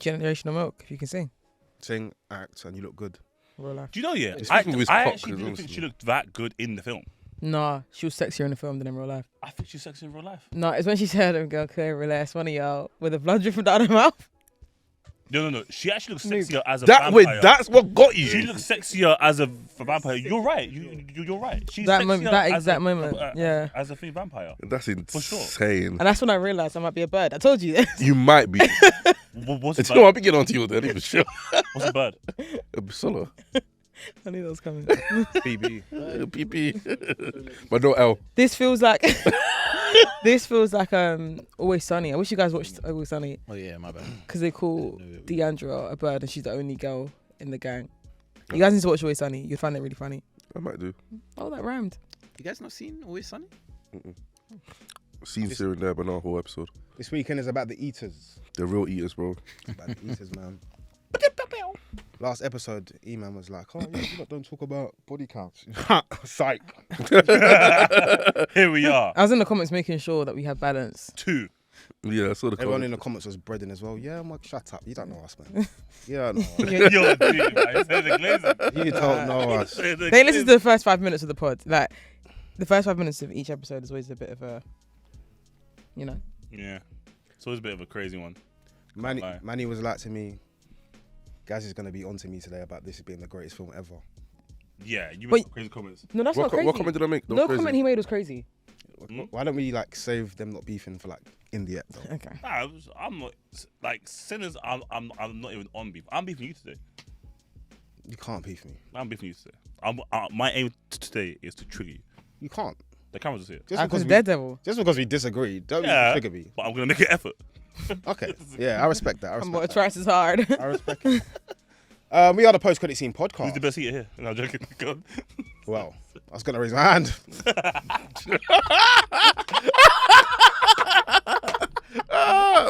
Generational Milk, if you can sing. Sing, act, and you look good. Real life. Do you know, yeah, It's I even with actually cock, didn't think she looked that good in the film. Nah, she was sexier in the film than in real life. I think she's sexy in real life. No, it's when she said, okay, relax, one of y'all, with the blood dripping down her mouth. No. She actually looks sexier as a That vampire. way, that's what got you. She looks sexier as a vampire. You're right. You're right. She's That sexier moment, that as exact a, moment, yeah. as a female vampire. That's For sure. insane. And that's when I realised I might be a bird. I told you this. You might be. What's It's a no, bird? I'll be getting onto you then, even sure. What's a bird? A Bisola. I knew that was coming. BB. PP. But no L. This feels like Always Sunny. I wish you guys watched Always Sunny Oh yeah, my bad. because they call Deandra a bird and she's the only girl in the gang. You guys need to watch Always Sunny. You'll find it really funny. I might do. Oh, that rhymed. You guys not seen Always Sunny? Scenes here and there, but not a whole episode. This weekend is about the eaters. They're real eaters, bro. About the eaters, man. Last episode, E-Man was like, oh, yeah, you lot don't talk about body counts. Psych. Here we are. I was in the comments making sure that we have balance. 2. Yeah, I saw the Everyone comment. in the comments was breading as well. Yeah, I'm like, shut up. You don't know us, man. Yeah, no. Yo, dude, man. Say the Glazer. You don't know us. Say the They listen Glazer. to the first 5 minutes of the pod. Like, the first 5 minutes of each episode is always a bit of a, you know. Yeah. It's always a bit of a crazy one. Manny was like to me, Gaz is going to be on to me today about this being the greatest film ever. Yeah, you Wait. made crazy comments. No, that's What, not crazy. what comment did I make? That was No crazy. comment he made was crazy. Why don't we like save them not beefing for like in the app though? Okay. Nah, I'm not like Sinners. I'm not even on beef. I'm beefing you today. You can't beef me. I'm beefing you today. My aim today is to trigger you. You can't. The cameras will see it. Just Because because we, Daredevil. just because we disagree, don't Yeah. trigger me. But I'm gonna make an effort. Okay. Yeah, I respect that. I I'm more respect that. twice as hard. I respect it. We are the post-credit scene Who's podcast. the best eater here? No, I'm joking. Go on. Well, I was going to raise my hand.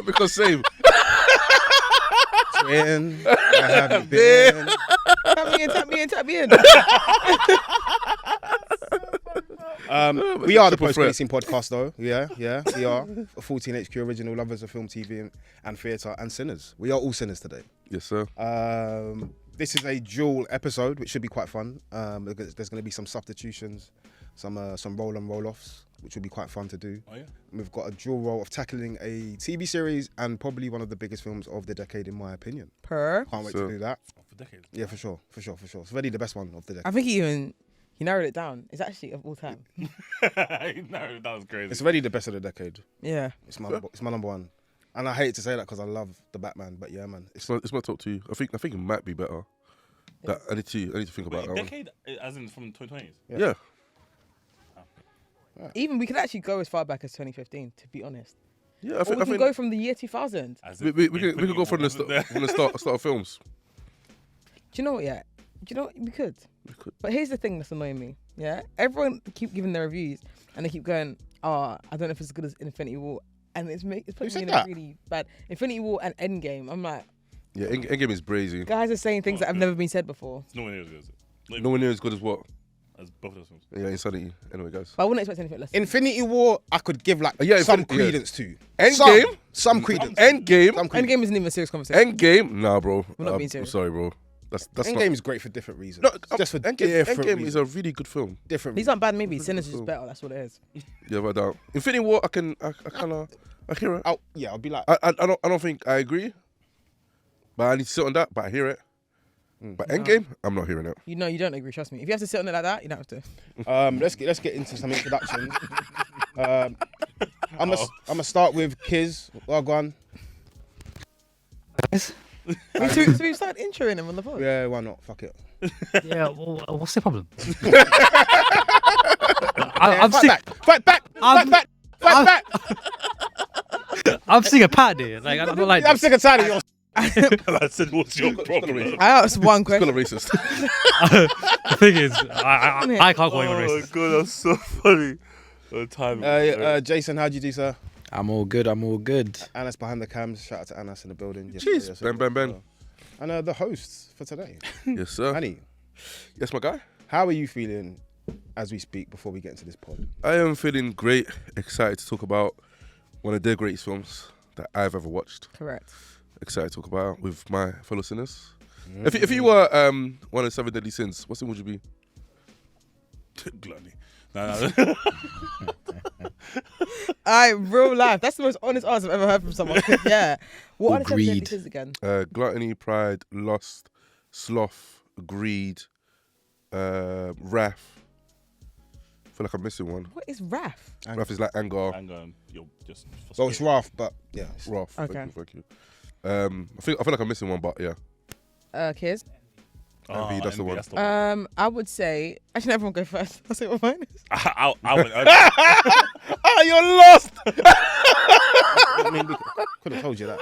Because same. Twin, where have you been? Tap me in. We are the Triple post-credit threat. scene podcast, though. Yeah, we are. A 14HQ original, lovers of film, TV, and theatre, and sinners. We are all sinners today. Yes, sir. This is a dual episode, which should be quite fun. There's going to be some substitutions, some roll and roll-offs, which will be quite fun to do. Oh yeah. And we've got a dual role of tackling a TV series and probably one of the biggest films of the decade, in my opinion. Per. Can't wait So- to do that. For decades. Yeah, for sure. It's really the best one of the decade. I think he narrowed it down. It's actually of all time. No, that was crazy. It's already the best of the decade. Yeah. It's my number one. And I hate to say that because I love the Batman, but yeah, man. It's my top 2. I think it might be better. That I need to think about that one. Decade, as in from 2020s. Yeah. Even we could actually go as far back as 2015, to be honest. Yeah, Or we can go from the year 2000. As we if can go from the start of films. Do you know what? Yeah. Do you know what? We could. We could. But here's the thing that's annoying me. Yeah. Everyone keep giving their reviews and they keep going, oh, I don't know if it's as good as Infinity War. And it's putting me in a really bad Infinity War and Endgame. I'm like, Yeah, Endgame is brazy. guys are saying things that have never been said before. It's nowhere near as good as it. Nowhere near as good as what? As both of those films. Yeah, Insanity. Anyway, guys. But I wouldn't expect anything less. Infinity War, I could give like Yeah, some Infinity- yeah. credence to. Endgame? Some credence. Endgame? Some credence. Endgame isn't even a serious conversation. Endgame? Nah, bro. We're not being I'm serious. sorry, bro. That's Endgame is great for different reasons. No, Just for Endgame different is reasons. a really good film. Different These reasons. aren't bad movies. Sinners is just better. That's what it is. Yeah, without doubt. Infinity War, I hear it. I'll be like, I don't think I agree, but I need to sit on that. But I hear it. But Endgame, I'm not hearing it. You know, you don't agree. Trust me. If you have to sit on it like that, you don't have to. let's get into some introductions. I'm gonna start with Kiz. Well, go on. So we started introing him on the phone. Yeah, why not? Fuck it. Yeah, well, what's the problem? I'm I'm sick. Fight back! I'm seeing a pattern here. Like I don't like. I'm this. sick and tired of your. I said, what's your problem? I asked one It's gonna question. racist. The thing is, I can't call anyone Oh my racist. god, that's so funny. The time. Jason, how'd you do, sir? I'm all good. Anna's behind the cams. Shout out to Anna's in the building. Yes, Jeez, yes, Ben, Ben, Ben. And the hosts for today. Yes, sir. Annie, Yes, my guy. how are you feeling as we speak before we get into this pod? I am feeling great, excited to talk about one of the greatest films that I've ever watched. Correct. excited to talk about with my fellow sinners. If you were one of the 7 deadly sins, what sin would you be? Gluttony. No. Real life. That's the most honest answer I've ever heard from someone. Yeah. What are the 7 deadly Greed. sins again? Gluttony, pride, lust, sloth, greed, wrath. I feel like I'm missing one. What is wrath? Wrath is like anger, And you're just. So it's wrath, but yeah. wrath. Okay. Thank you. I feel like I'm missing one, but yeah. Kids. Envy, that's the one. I would say. Actually, everyone go first. I'll say what mine is. I went. Oh, you're lost. I mean, could have told you that.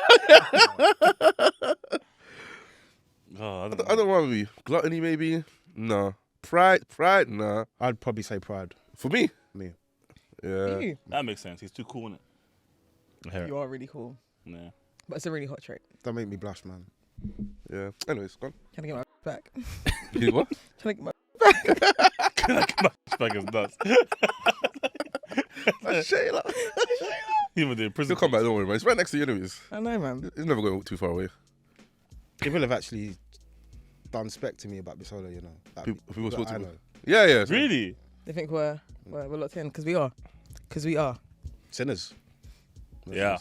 Oh, I don't want to be gluttony. Maybe no. Pride. Nah. I'd probably say pride. For me. Me. Yeah. You. That makes sense. He's too cool, innit? I hear it. You are really cool. Yeah. But it's a really hot trait. Don't make me blush, man. Yeah. Anyways, go on. Trying to get my back. You what? Trying to get my Back is nuts. Shayla. Even the prison. He'll come back. Don't worry, man. It's right next to you, anyways. I know, man. It's never going too far away. People have actually done spec to me about Bisola, you know. Like, People spoke to I me. know. Yeah. Really? They think we're locked in because we are. Sinners. Yeah.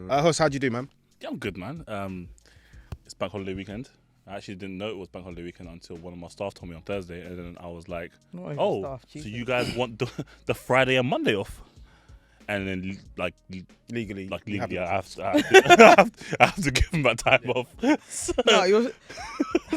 Huss, how'd you do, man? Yeah, I'm good, man. It's bank holiday weekend. I actually didn't know it was bank holiday weekend until one of my staff told me on Thursday, and then I was like, Not even "Oh, staff, so Jesus. you guys want the Friday and Monday off?" And then Legally. legally, I have to give them that time off. So, No, you're.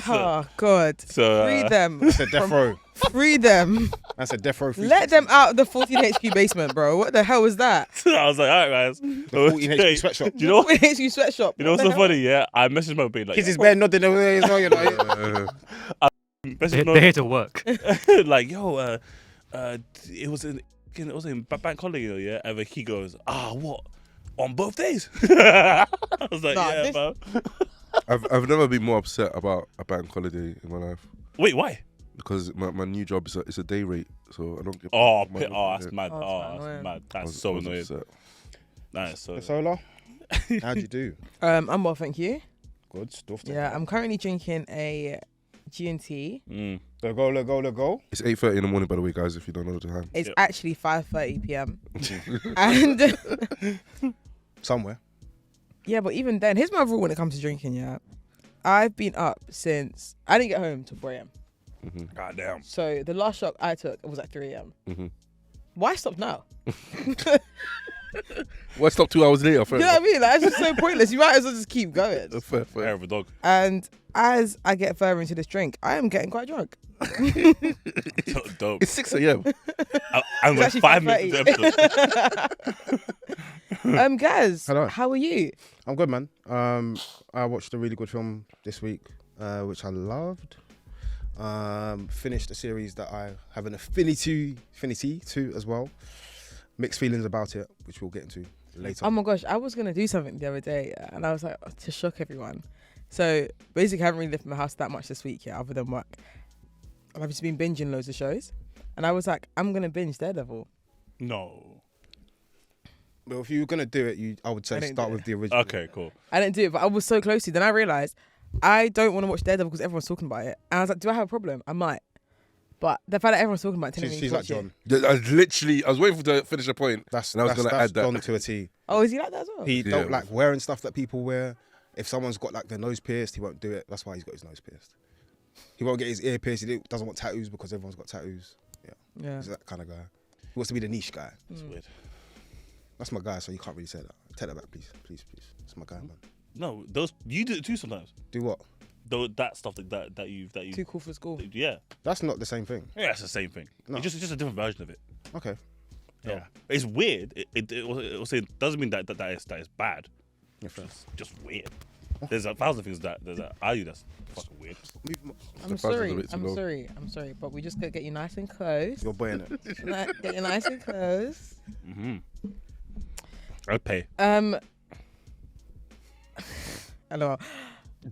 Oh God. so, Free them. That's a death row. Free them. That's a death row. Let them out of the 14 HQ basement, bro. What the hell was that? I was like, "All right, guys." The 14 HP sweatshop. Do you know what? HQ sweatshop. You know what's so funny? Yeah, I messaged my babe like, Kids is bare nodding away as well, you know. messaged They're here to work. like, yo, it was in bank holiday, you know, yeah. And then he goes, what? On both days? I was like, Nah, yeah, this- bro. I've never been more upset about a bank holiday in my life Wait, why? because my new job is a day rate, so I don't get. That's mad. Oh, Oh, that's that's annoying. mad. I That's was- so I was annoying. upset. Nice. So Bisola, how'd you do? I'm well, thank you. Good stuff. Yeah, I'm currently drinking a G&T. Let go. It's 8:30 in the morning, by the way, guys. If you don't know the time. It's Yep. actually 5:30 p.m. And Somewhere. yeah, but even then, here's my rule when it comes to drinking. Yeah, I've been up since I didn't get home till 4 a.m. God damn. So the last shot I took was at 3 a.m. Mhm. Why stop now? Well, stop 2 hours later. Fair You know what I enough. mean? Like, it's just so pointless. You might as well just keep going. Fair. Hair of a dog. And as I get further into this drink, I am getting quite drunk. Dope. It's 6 a.m. And we're actually 5 minutes into the episode. Gaz, Hello. how are you? I'm good, man. I watched a really good film this week, which I loved. Finished a series that I have an affinity to as well. Mixed feelings about it, which we'll get into later. Oh my gosh, I was gonna do something the other day, and I was like, to shock everyone. So basically, I haven't really left my house that much this week yet, other than work. And I've just been binging loads of shows, and I was like, I'm gonna binge Daredevil. No. Well, if you were gonna do it, I would I say didn't start do with it. the original. Okay, cool. I didn't do it, but I was so close to. Then I realized I don't want to watch Daredevil because everyone's talking about it, and I was like, do I have a problem? I might, but the fact that everyone's talking about it, telling me She's to like watch it. John. I was waiting for to finish a point. That's And I was gonna add that. John to a T. Oh, is he like that as well? He Yeah. don't like wearing stuff that people wear. If someone's got like their nose pierced, he won't do it. That's why he's got his nose pierced. He won't get his ear pierced. He doesn't want tattoos because everyone's got tattoos. Yeah. He's that kind of guy. He wants to be the niche guy. That's weird. That's my guy, so you can't really say that. Take that back, please. That's my guy, man. No, you do it too sometimes. Do what? Though that stuff that you Too cool for school. yeah. That's not the same thing. Yeah, it's the same thing. No. It's just a different version of it. Okay. Yeah. It's weird. It doesn't mean that is bad. Yeah, fair. It's just weird. There's 1,000 things that I do that's fucking weird. I'm The sorry. fastest way to go. I'm sorry, but we just gotta get you nice and close. You're boying it. Get you nice and close. I'd pay. Hello.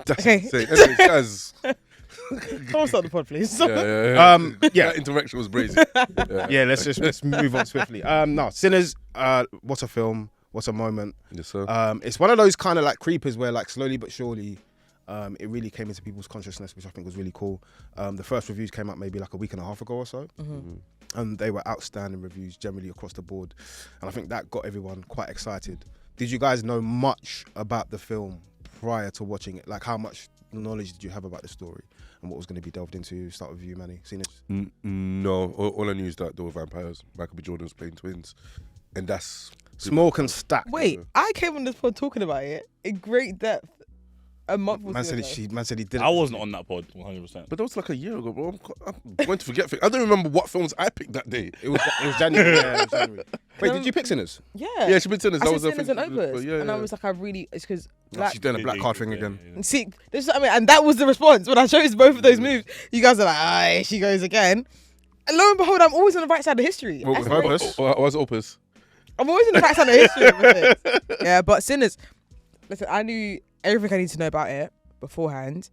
That's Okay. insane. Anyways, guys. Someone start the pod, please. Yeah. Yeah. That interaction was brazy. Yeah, let's move on swiftly. No, Sinners, what a film, What a moment. Yes, sir. It's one of those kind of like creepers where like slowly but surely it really came into people's consciousness, which I think was really cool. The first reviews came out maybe like a week and a half ago or so. And they were outstanding reviews generally across the board. And I think that got everyone quite excited. Did you guys know much about the film prior to watching it? Like how much knowledge did you have about the story and what was going to be delved into? Start with you, Manny. Seen it? No, all I knew is that there were vampires. Michael B. Jordan was playing twins. And that's... Smoke and stack. Wait, I came on this pod talking about it in great depth a month or Man two said, ago. man said he did it. I wasn't on that pod 100%. But that was like a year ago, bro. I'm going to forget things. I don't remember what films I picked that day. It was January. Yeah, it was January. Wait, did you pick Sinners? Yeah. Yeah, she been Sinners. I That said was her Sinners thing. and Opus. Yeah, and I yeah. was like, it's because... She's doing a black card thing again. See, this is what I mean, and that was the response when I chose both of those moves. You guys are like, here she goes again. And lo and behold, I'm always on the right side of history. What That's was great. Opus? What was Opus? I'm always on the right side of history with this. Yeah, but Sinners, listen, I knew everything I need to know about it beforehand,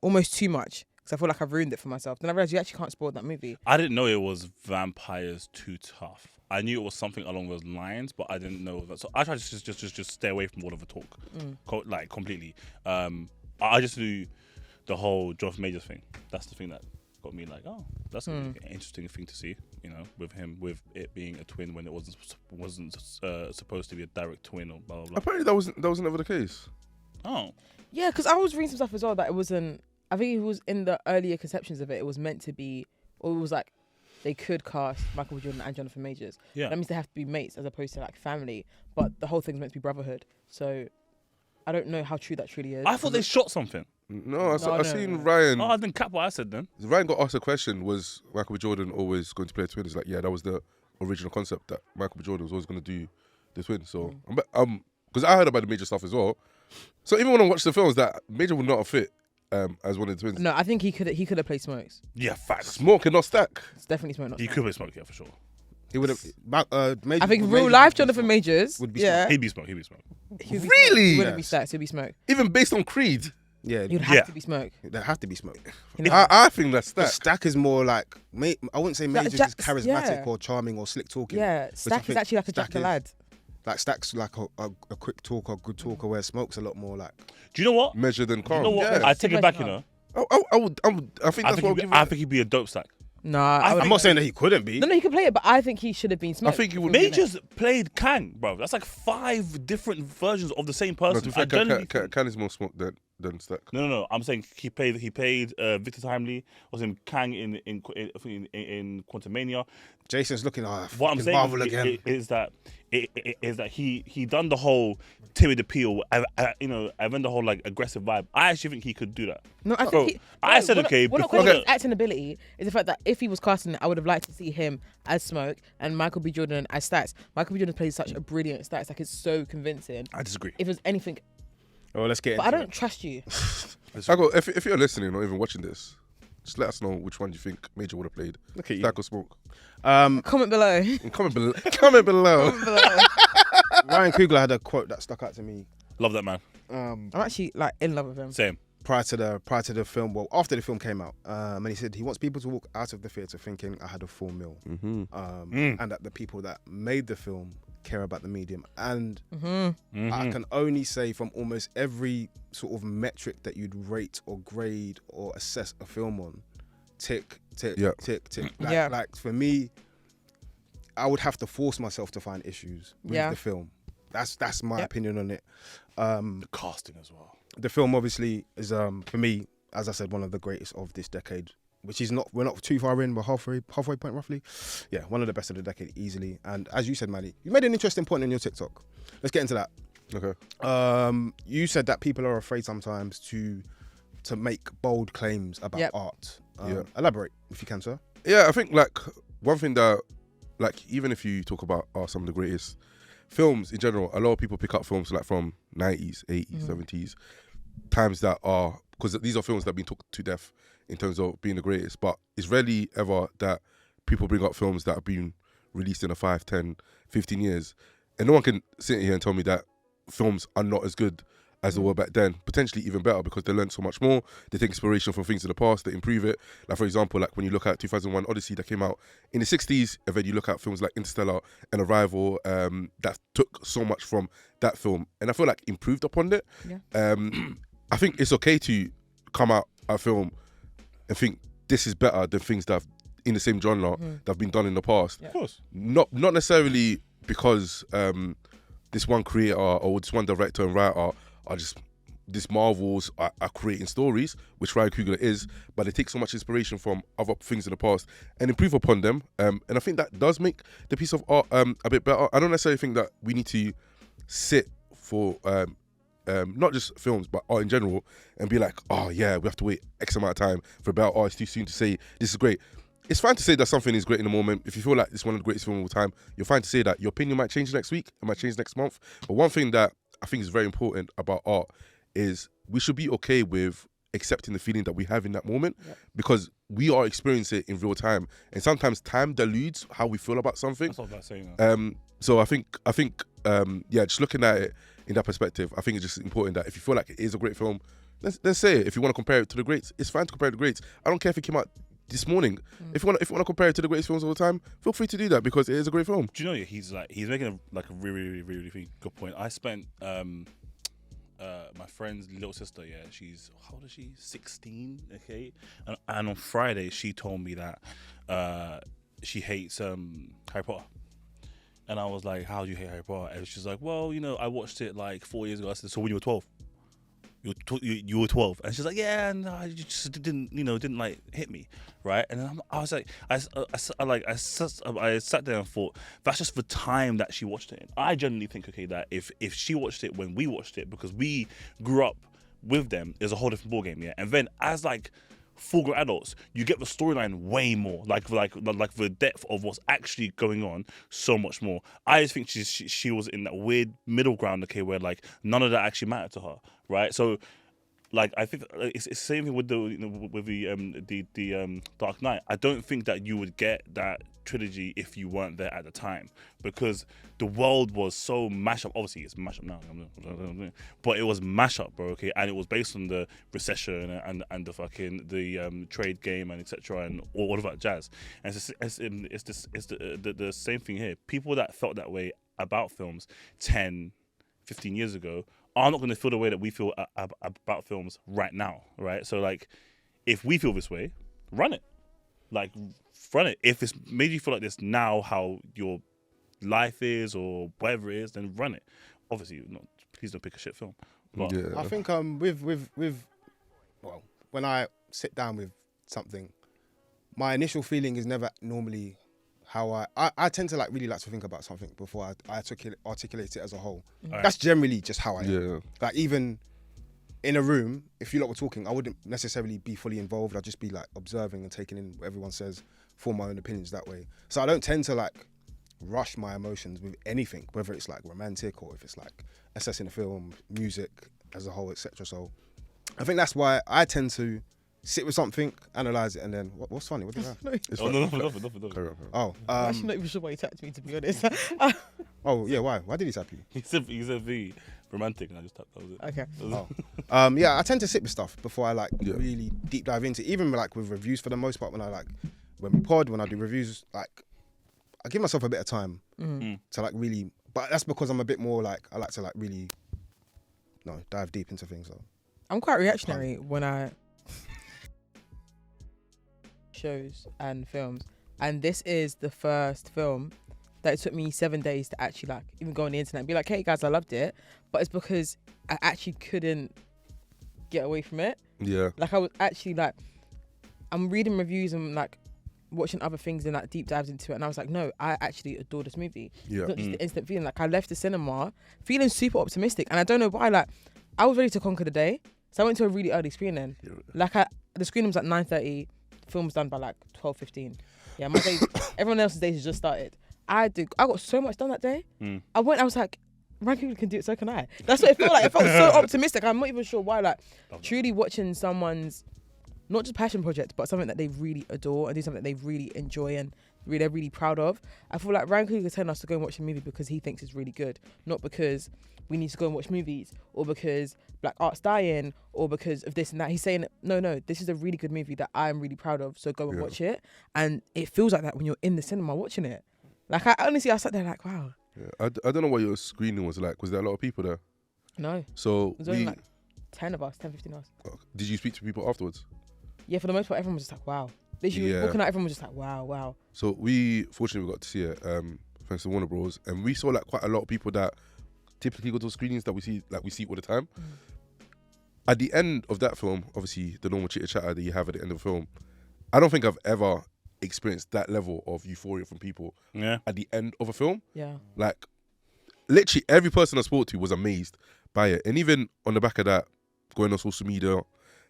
almost too much, because I feel like I've ruined it for myself. Then I realized you actually can't spoil that movie. I didn't know it was vampires too tough. I knew it was something along those lines, but I didn't know that. So I tried to just stay away from all of the talk, like completely. I just knew the whole Jonathan Majors thing. That's the thing that got me like, oh, that's an interesting thing to see. You know, with it being a twin when it wasn't supposed to be a direct twin or blah blah blah. Apparently that was never the case. Oh, Yeah, because I was reading some stuff as well that it wasn't. I think it was in the earlier conceptions of it. It was meant to be, or it was like they could cast Michael B. Jordan and Jonathan Majors. yeah. That means they have to be mates as opposed to like family. But the whole thing's meant to be brotherhood. So I don't know how true that truly is. I thought they shot something. No, I No. seen Ryan. Oh, I didn't cap what I said then. Ryan got asked a question: was Michael B. Jordan always going to play a twin? He's like, yeah, that was the original concept, that Michael B. Jordan was always going to do the twin. So, because I heard about the Major stuff as well. So even when I watched the films, that Major would not have fit as one of the twins. No, I think he could have played Smokes. Yeah, facts. Smoke and not stack. It's definitely Smoke. Not He Smoke. could be Smoke, yeah, for sure. He would have. I think real life Jonathan Majors would be yeah, He'd be Smoke. he'd be Really? Smoke. He wouldn't be Yes. Stacks. He'd be Smoke. Even based on Creed, Yeah, He'd have to be Smoke. there have to be Smoke. I think that's But stack. Stack is more like, I wouldn't say Majors is Jack's- charismatic yeah. or charming or slick talking. Yeah, I Stack is think actually like a Jack Stack the is- Lad. Like Stack's like a quick talker, good talker, where Smoke's a lot more like. Do you know what? Measured and calm. You know what? Yeah. I take it back, you know. I think that's what I'll give I it. think he'd be a dope stack. Nah, I'm not saying that he couldn't be. No, he could play it, but I think he should have been Smoke. I think he would- Majors played Kang, bro. That's like 5 different versions of the same No, person. to be fair, I genuinely think- Can is more smoke than stack. No. I'm saying he played Victor Timely. Was in Kang in Quantumania. Jason's looking at What I'm saying Marvel again. is that he done the whole timid appeal, and then the whole like aggressive vibe. I actually think he could do that. No, I Bro, think he, I said we're not- okay We're not before questioning the- his acting ability. Is the fact that if he was casting it, I would have liked to see him as Smoke and Michael B. Jordan as Stacks. Michael B. Jordan plays such a brilliant Stacks, like it's so convincing. I disagree. If there's anything, Oh, let's get but I into don't trust you. If you're listening or even watching this, just let us know which one you think Major would have played. Look at you. Stack or smoke. Comment below. And comment below. Comment below. Ryan Coogler had a quote that stuck out to me Love that man. I'm actually like in love with him. Same. prior to the film. Well, after the film came out, and he said he wants people to walk out of the theatre thinking I had a full meal, and that the people that made the film care about the medium. And I can only say from almost every sort of metric that you'd rate or grade or assess a film on, tick. Yeah. Like for me, I would have to force myself to find issues with Yeah. the film. That's my Yep. opinion on it. The casting as well. The film obviously is for me, as I said, one of the greatest of this decade. Which is we're not too far in, we're halfway point roughly. Yeah, one of the best of the decade easily. And as you said, Manny, you made an interesting point in your TikTok. Let's get into that. Okay. You said that people are afraid sometimes to make bold claims about Yep. art. Yeah. Elaborate if you can, sir. Yeah, I think like one thing that, like, even if you talk about some of the greatest films in general, a lot of people pick up films like from 90s, 80s, 70s, times that are, because these are films that have been talked to death in terms of being the greatest, but it's rarely ever that people bring up films that have been released in the 5, 10, 15 years. And no one can sit here and tell me that films are not as good as they were back then. Potentially even better because they learned so much more. They take inspiration from things in the past, they improve it. Like for example, like when you look at 2001 Odyssey that came out in the 60s, and then you look at films like Interstellar and Arrival that took so much from that film, and I feel like improved upon it. Yeah. I think it's okay to come out a film and think this is better than things that have in the same genre that have been done in the past. Yeah. Of course. Not necessarily because this one creator or this one director and writer are just these Marvels are creating stories, which Ryan Coogler is, but they take so much inspiration from other things in the past and improve upon them. And I think that does make the piece of art a bit better. I don't necessarily think that we need to sit for not just films but art in general and be like, oh yeah, we have to wait X amount of time for about art. It's too soon to say this is great. It's fine to say that something is great in the moment. If you feel like it's one of the greatest films of all time, you're fine to say that. Your opinion might change next week, it might change next month. But one thing that I think is very important about art is we should be okay with accepting the feeling that we have in that moment, because we are experiencing it in real time. And sometimes time dilutes how we feel about something. That's what I'm saying. So I think just looking at it in that perspective, I think it's just important that if you feel like it is a great film, then say it. If you want to compare it to the greats, it's fine to compare it to the greats. I don't care if it came out this morning. If you want to compare it to the greatest films of all time, feel free to do that because it is a great film. Do you know he's making a really good point. I spent my friend's little sister, she's, how old is she? 16, okay? And on Friday she told me that she hates Harry Potter. And I was like, how do you hate Harry Potter? And she's like, well, I watched it like 4 years ago. I said, so when you were 12? You were 12, and she's like, yeah, no, I just didn't like hit me, right? And then I was like, I sat there and thought, that's just the time that she watched it in. I generally think, okay, that if she watched it when we watched it, because we grew up with them, is a whole different ballgame, yeah. And then as like full-grown adults, you get the storyline way more, like the depth of what's actually going on, so much more. I just think she was in that weird middle ground, okay, where like none of that actually mattered to her, right? So, like, I think it's the same thing with the Dark Knight. I don't think that you would get that trilogy if you weren't there at the time, because the world was so mashed up. Obviously it's mashed up now, but it was mashed up, bro, okay? And it was based on the recession and the fucking trade game and etc. and all of that jazz. And it's the same thing here. People that felt that way about films 10, 15 years ago are not going to feel the way that we feel about films right now, right? So like, if we feel this way, run it. Like, run it. If it's made you feel like this now, how your life is or whatever it is, then run it. Obviously, please don't pick a shit film. But Yeah. I think when I sit down with something, my initial feeling is never normally how I tend to really like to think about something before I articulate it as a whole. Right. That's generally just how I am. Yeah. Like, even in a room, if you lot were talking, I wouldn't necessarily be fully involved. I'd just be like observing and taking in what everyone says, form my own opinions that way. So I don't tend to like rush my emotions with anything, whether it's like romantic or if it's like assessing a film, music as a whole, etc. So I think that's why I tend to sit with something, analyze it, and then what's funny? What did I? It's oh, fine. nothing. Carry on. Oh, I'm actually not even sure why he tapped me, to be honest. oh yeah. Why did he tap you? He said the romantic, and I just tapped. That was it. Okay. Oh. Yeah, I tend to sit with stuff before I Yeah. really deep dive into it. Even like with reviews, for the most part, when I do reviews, like I give myself a bit of time to like really. But that's because I'm a bit more like, I like to like really dive deep into things. So. I'm quite reactionary when I shows and films, and this is the first film that it took me 7 days to actually like even go on the internet and be like, hey guys, I loved it. But it's because I actually couldn't get away from it. Yeah. Like, I was actually like, I'm reading reviews and like watching other things and like deep dives into it, and I was like, no, I actually adore this movie. Yeah. It's not just the instant feeling. Like, I left the cinema feeling super optimistic, and I don't know why. Like, I was ready to conquer the day, so I went to a really early screening. Like, the screening was at 9:30. The film was done by like 12:15. Yeah, my day. Everyone else's days has just started. I got so much done that day. I was like, Ryan Coogler can do it, so can I. That's what it felt like. It felt so optimistic. I'm not even sure why. Like, truly watching someone's not just passion project, but something that they really adore and do something that they really enjoy and they're really proud of. I feel like Ryan Coogler telling us to go and watch a movie because he thinks it's really good, not because we need to go and watch movies or because black art's dying or because of this and that. He's saying, no, this is a really good movie that I'm really proud of, so go and watch it. And it feels like that when you're in the cinema watching it. Like, I sat there like, wow. Yeah, I don't know what your screening was like. Was there a lot of people there? No. So It was only like 10 of us, 10, 15 of us. Did you speak to people afterwards? Yeah, for the most part, everyone was just like, wow. Literally, walking out, everyone was just like, wow. So fortunately, we got to see it, thanks to Warner Bros. And we saw like quite a lot of people that typically go to screenings that we see all the time. At the end of that film, obviously the normal chitter chatter that you have at the end of the film, I don't think I've ever experienced that level of euphoria from people at the end of a film. Yeah. Like, literally every person I spoke to was amazed by it. And even on the back of that, going on social media,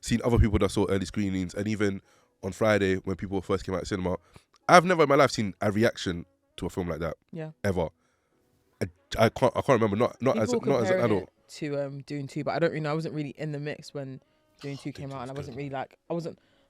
seeing other people that saw early screenings, and even on Friday when people first came out of cinema, I've never in my life seen a reaction to a film like that. Yeah. Ever. I can't remember, not as an adult. To Dune 2, but I don't really know. I wasn't really in the mix when Dune 2 came out, and I wasn't really like,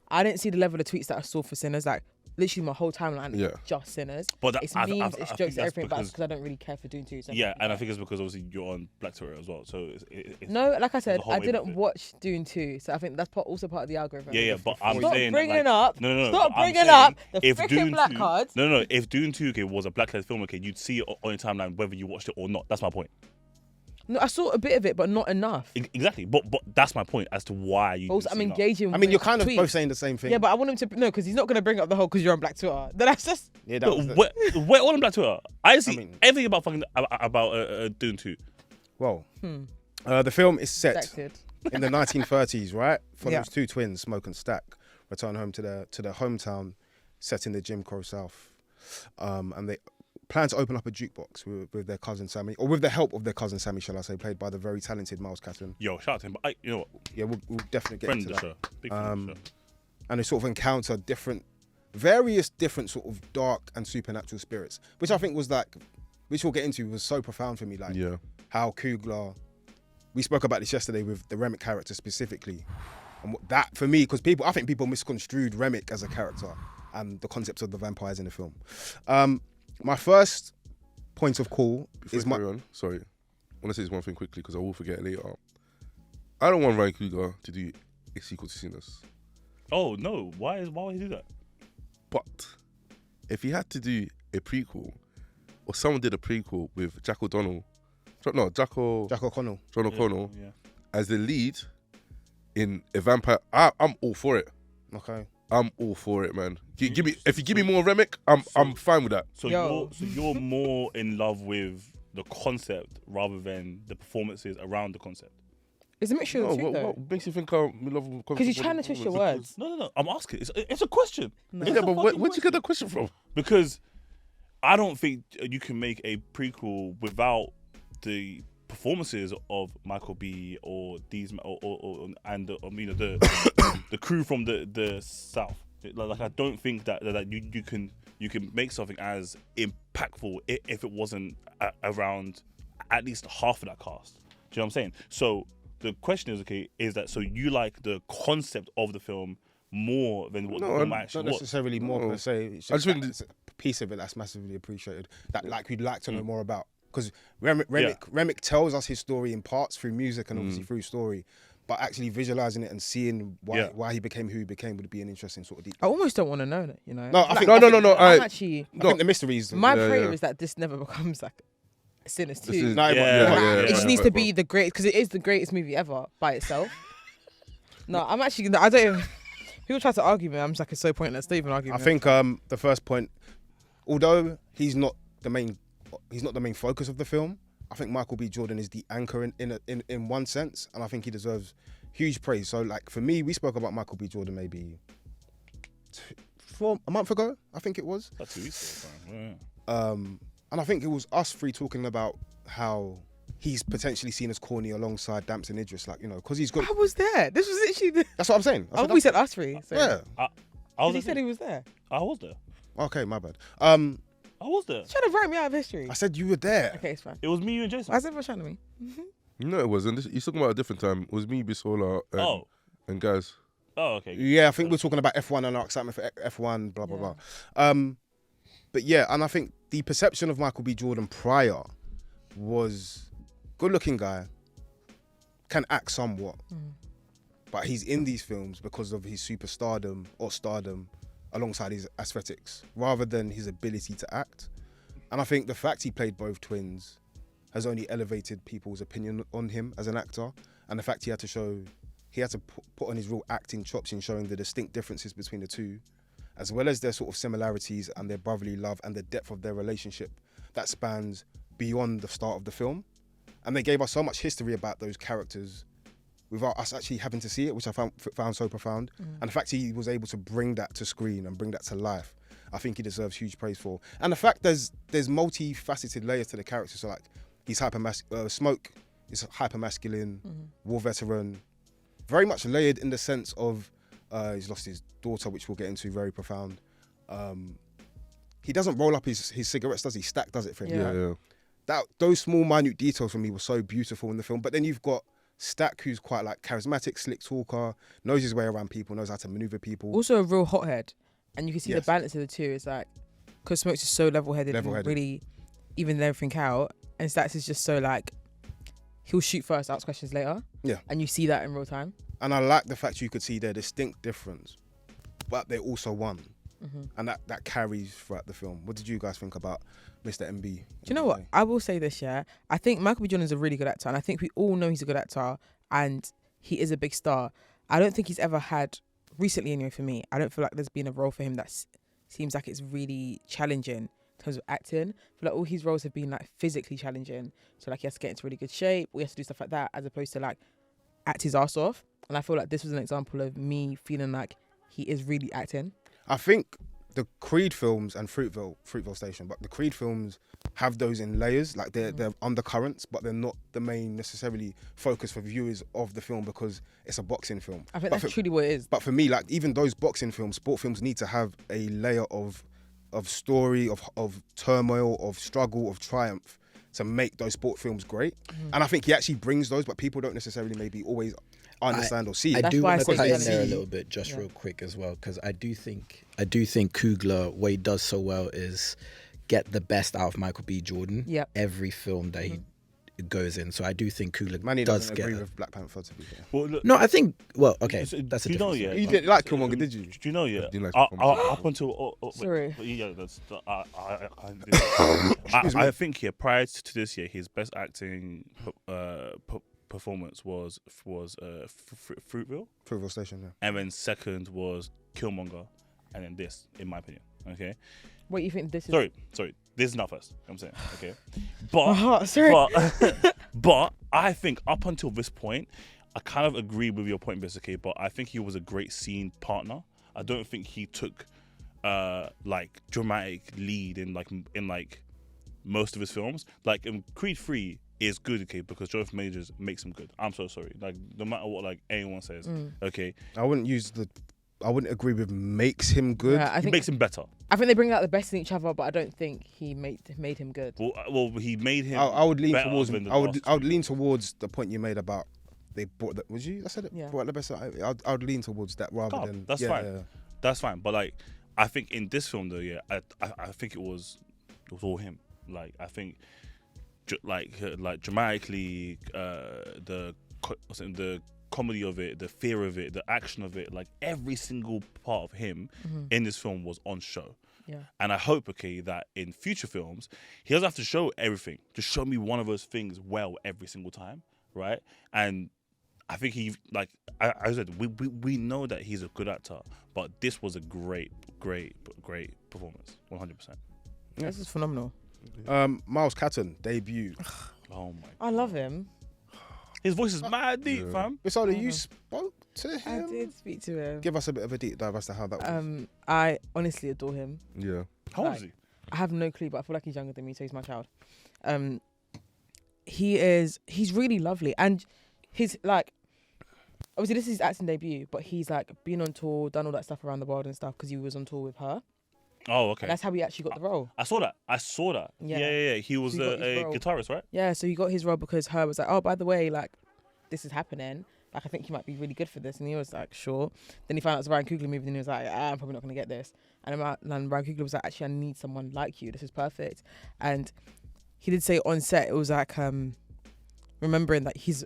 I didn't see the level of tweets that I saw for Sinners. Like, literally my whole timeline is just Sinners. But it's memes, it's jokes, everything, but because I don't really care for Dune 2. So and I think it's because obviously you're on Black Twitter as well. So it's no, like I said, I didn't watch Dune 2, so I think that's also part of the algorithm. Yeah, but I'm Stop saying bringing like, up. No. Stop I'm bringing saying up the if freaking Dune black 2 cards. No. If Dune 2 was a black-led film, you'd see it on your timeline whether you watched it or not. That's my point. No, I saw a bit of it, but not enough. Exactly, but that's my point as to why you. Also, I'm engaging. I mean, you're kind of tweets. both saying the same thing. Yeah, but I want him to because he's not going to bring up the whole because you're on Black Twitter. That's just. Yeah, we're all on Black Twitter. I see everything about Dune 2. Well, the film is set Dissected. in the 1930s, right? Follows two twins, Smoke and Stack, return home to their hometown, set in the Jim Crow South, and they plan to open up a jukebox with their cousin Sammy, or with the help of their cousin Sammy, shall I say, played by the very talented Miles Catton. Yo, shout out to him. But you know what? Yeah, we'll definitely get Friend into of that. the show. Big friend of the show. And they sort of encounter various different sort of dark and supernatural spirits, which I think was like, which we'll get into, was so profound for me. Like how Coogler, we spoke about this yesterday with the Remick character specifically, and that for me, because I think people misconstrued Remick as a character and the concepts of the vampires in the film. My first point of call is Sorry, I want to say this one thing quickly because I will forget it later. I don't want Ryan Coogler to do a sequel to Sinners. Oh no! Why would he do that? But if he had to do a prequel, or someone did a prequel with Jack O'Connell, John O'Connell as the lead in a vampire, I'm all for it. Okay. I'm all for it, man. If you give me more Remick, I'm fine with that. So you're more in love with the concept rather than the performances around the concept. It's a mixture of the two, though. What makes you think I'm in love with concept? Because you're trying to twist your words. No. I'm asking. It's a question. No. Yeah, but where'd you get that question from? Because I don't think you can make a prequel without the performances of Michael B. or these and the crew from the South. Like I don't think that you can make something as impactful if it wasn't around at least half of that cast. Do you know what I'm saying? So the question is that so you like the concept of the film more than what the film actually not necessarily more per se. It's just it's a piece of it that's massively appreciated. That like we'd like to know more about. Because Remick tells us his story in parts through music and obviously through story, but actually visualizing it and seeing why he became who he became would be an interesting sort of deep. I almost don't want to know that, you know. No, I think I think the mystery is my prayer is that this never becomes like Sinners 2. It just needs to be the great, because it is the greatest movie ever by itself. I don't even. People try to argue me. I'm just like, it's so pointless. Don't even argue. I think the first point, although he's not the main focus of the film, I think Michael B. Jordan is the anchor in one sense, and I think he deserves huge praise. So, like for me, we spoke about Michael B. Jordan maybe a month ago, I think it was. That's 2 weeks ago. And I think it was us three talking about how he's potentially seen as corny alongside Damson Idris, like, you know, because he's got. I was there. This was literally. That's what I'm saying. We said us three. So. Yeah. He said he was there. I was there. Okay, my bad. I was there. Trying to write me out of history. I said you were there. Okay, it's fine. It was me, you, and Jason. I said for trying to me. No, it wasn't. You're talking about a different time. It was me, Bisola, and Gaz. Oh, okay. Yeah, I think we're talking about F1 and our excitement for F1, blah, blah, blah. But yeah, and I think the perception of Michael B. Jordan prior was good-looking guy, can act somewhat, but he's in these films because of his superstardom or stardom alongside his aesthetics, rather than his ability to act. And I think the fact he played both twins has only elevated people's opinion on him as an actor, and the fact he had to put on his real acting chops in showing the distinct differences between the two, as well as their sort of similarities and their brotherly love and the depth of their relationship that spans beyond the start of the film. And they gave us so much history about those characters without us actually having to see it, which I found so profound. And the fact he was able to bring that to screen and bring that to life, I think he deserves huge praise for. And the fact there's multifaceted layers to the character. So like, he's Smoke is hyper-masculine, war veteran, very much layered in the sense of he's lost his daughter, which we'll get into, very profound. He doesn't roll up his cigarettes, does he? Stack does it for him. Yeah. Those small, minute details for me were so beautiful in the film. But then you've got Stack, who's quite like charismatic, slick talker, knows his way around people, knows how to maneuver people. Also a real hothead. And you can see Yes. the balance of the two. It's like, because Smokes is so level-headed and really even everything out. And Stacks is just so like, he'll shoot first, ask questions later. Yeah. And you see that in real time. And I like the fact you could see their distinct difference, but they're also one. And that carries throughout the film. What did you guys think about Mr. MB? Do you know what? I will say this, yeah. I think Michael B. Jordan is a really good actor, and I think we all know he's a good actor, and he is a big star. I don't think he's ever had, recently anyway for me, I don't feel like there's been a role for him that seems like it's really challenging in terms of acting. I feel like all his roles have been like physically challenging. So like he has to get into really good shape, or he has to do stuff like that, as opposed to like act his ass off. And I feel like this was an example of me feeling like he is really acting. I think the Creed films and Fruitvale Station, but the Creed films have those in layers, like they're undercurrents, but they're not the main necessarily focus for viewers of the film because it's a boxing film. I think that's truly what it is. But for me, like even those boxing films, sport films need to have a layer of story, of turmoil, of struggle, of triumph to make those sport films great. And I think he actually brings those, but people don't necessarily maybe always understand or see it. I do want to cut in there a see. little bit, just real quick as well, because I do think Coogler, what he does so well is get the best out of Michael B. Jordan. Every film that he goes in. So I do think Coogler Manny does doesn't get. agree with Black Panther, to be fair. Well, look, No, I think. Well, okay, so that's a do you know, different. yeah, You didn't like Killmonger, did you? Do you know, yeah? didn't like Up until Sorry. yeah, that's I think prior to this year, his best acting performance was Fruitvale, Fruitvale Station, yeah. and then second was Killmonger, and then this, in my opinion. Okay. What you think this is? Sorry. This is not first. I'm saying, okay. But sorry. but I think up until this point, I kind of agree with your point, Bisola, but I think he was a great scene partner. I don't think he took like dramatic lead in most of his films. Like in Creed 3 is good, okay, because Jonathan Majors makes him good. I'm so sorry. Like no matter what like anyone says, okay. I wouldn't agree with makes him good. Yeah, I He think makes him better. I think they bring out the best in each other, but I don't think he made him good. Well, he made him. I would lean better towards. than the I would last lean towards the point you made about they brought that. Was you? I said it. Yeah. Brought the best. I would lean towards that rather than. That's yeah, fine. yeah. That's fine. But like, I think in this film though, yeah, I think it was all him. Like, I think, like dramatically, the comedy of it, the fear of it, the action of it, like every single part of him in this film was on show. Yeah. And I hope, okay, that in future films, he doesn't have to show everything. Just show me one of those things well every single time, right? And I think he, like I said, we know that he's a good actor, but this was a great performance, 100%. This is phenomenal. Miles Catton debut. Oh my! I love him. His voice is mad deep, fam. Bisola, you spoke to I him. did speak to him. Give us a bit of a deep dive as to how that was. I honestly adore him. Yeah. How old is he? I have no clue, but I feel like he's younger than me, so he's my child. He's really lovely, and he's like, obviously this is his acting debut, but he's like been on tour, done all that stuff around the world and stuff because he was on tour with her. Oh, okay. And that's how he actually got the role. I saw that. Yeah. He was So he got his a role. guitarist, right? Yeah, so he got his role because her was like, oh, by the way, like, this is happening. Like, I think you might be really good for this. And he was like, sure. Then he found out it's a Ryan Coogler movie, and he was like, I'm probably not going to get this. And Ryan Coogler was like, actually, I need someone like you. This is perfect. And he did say on set, it was like, remembering that he's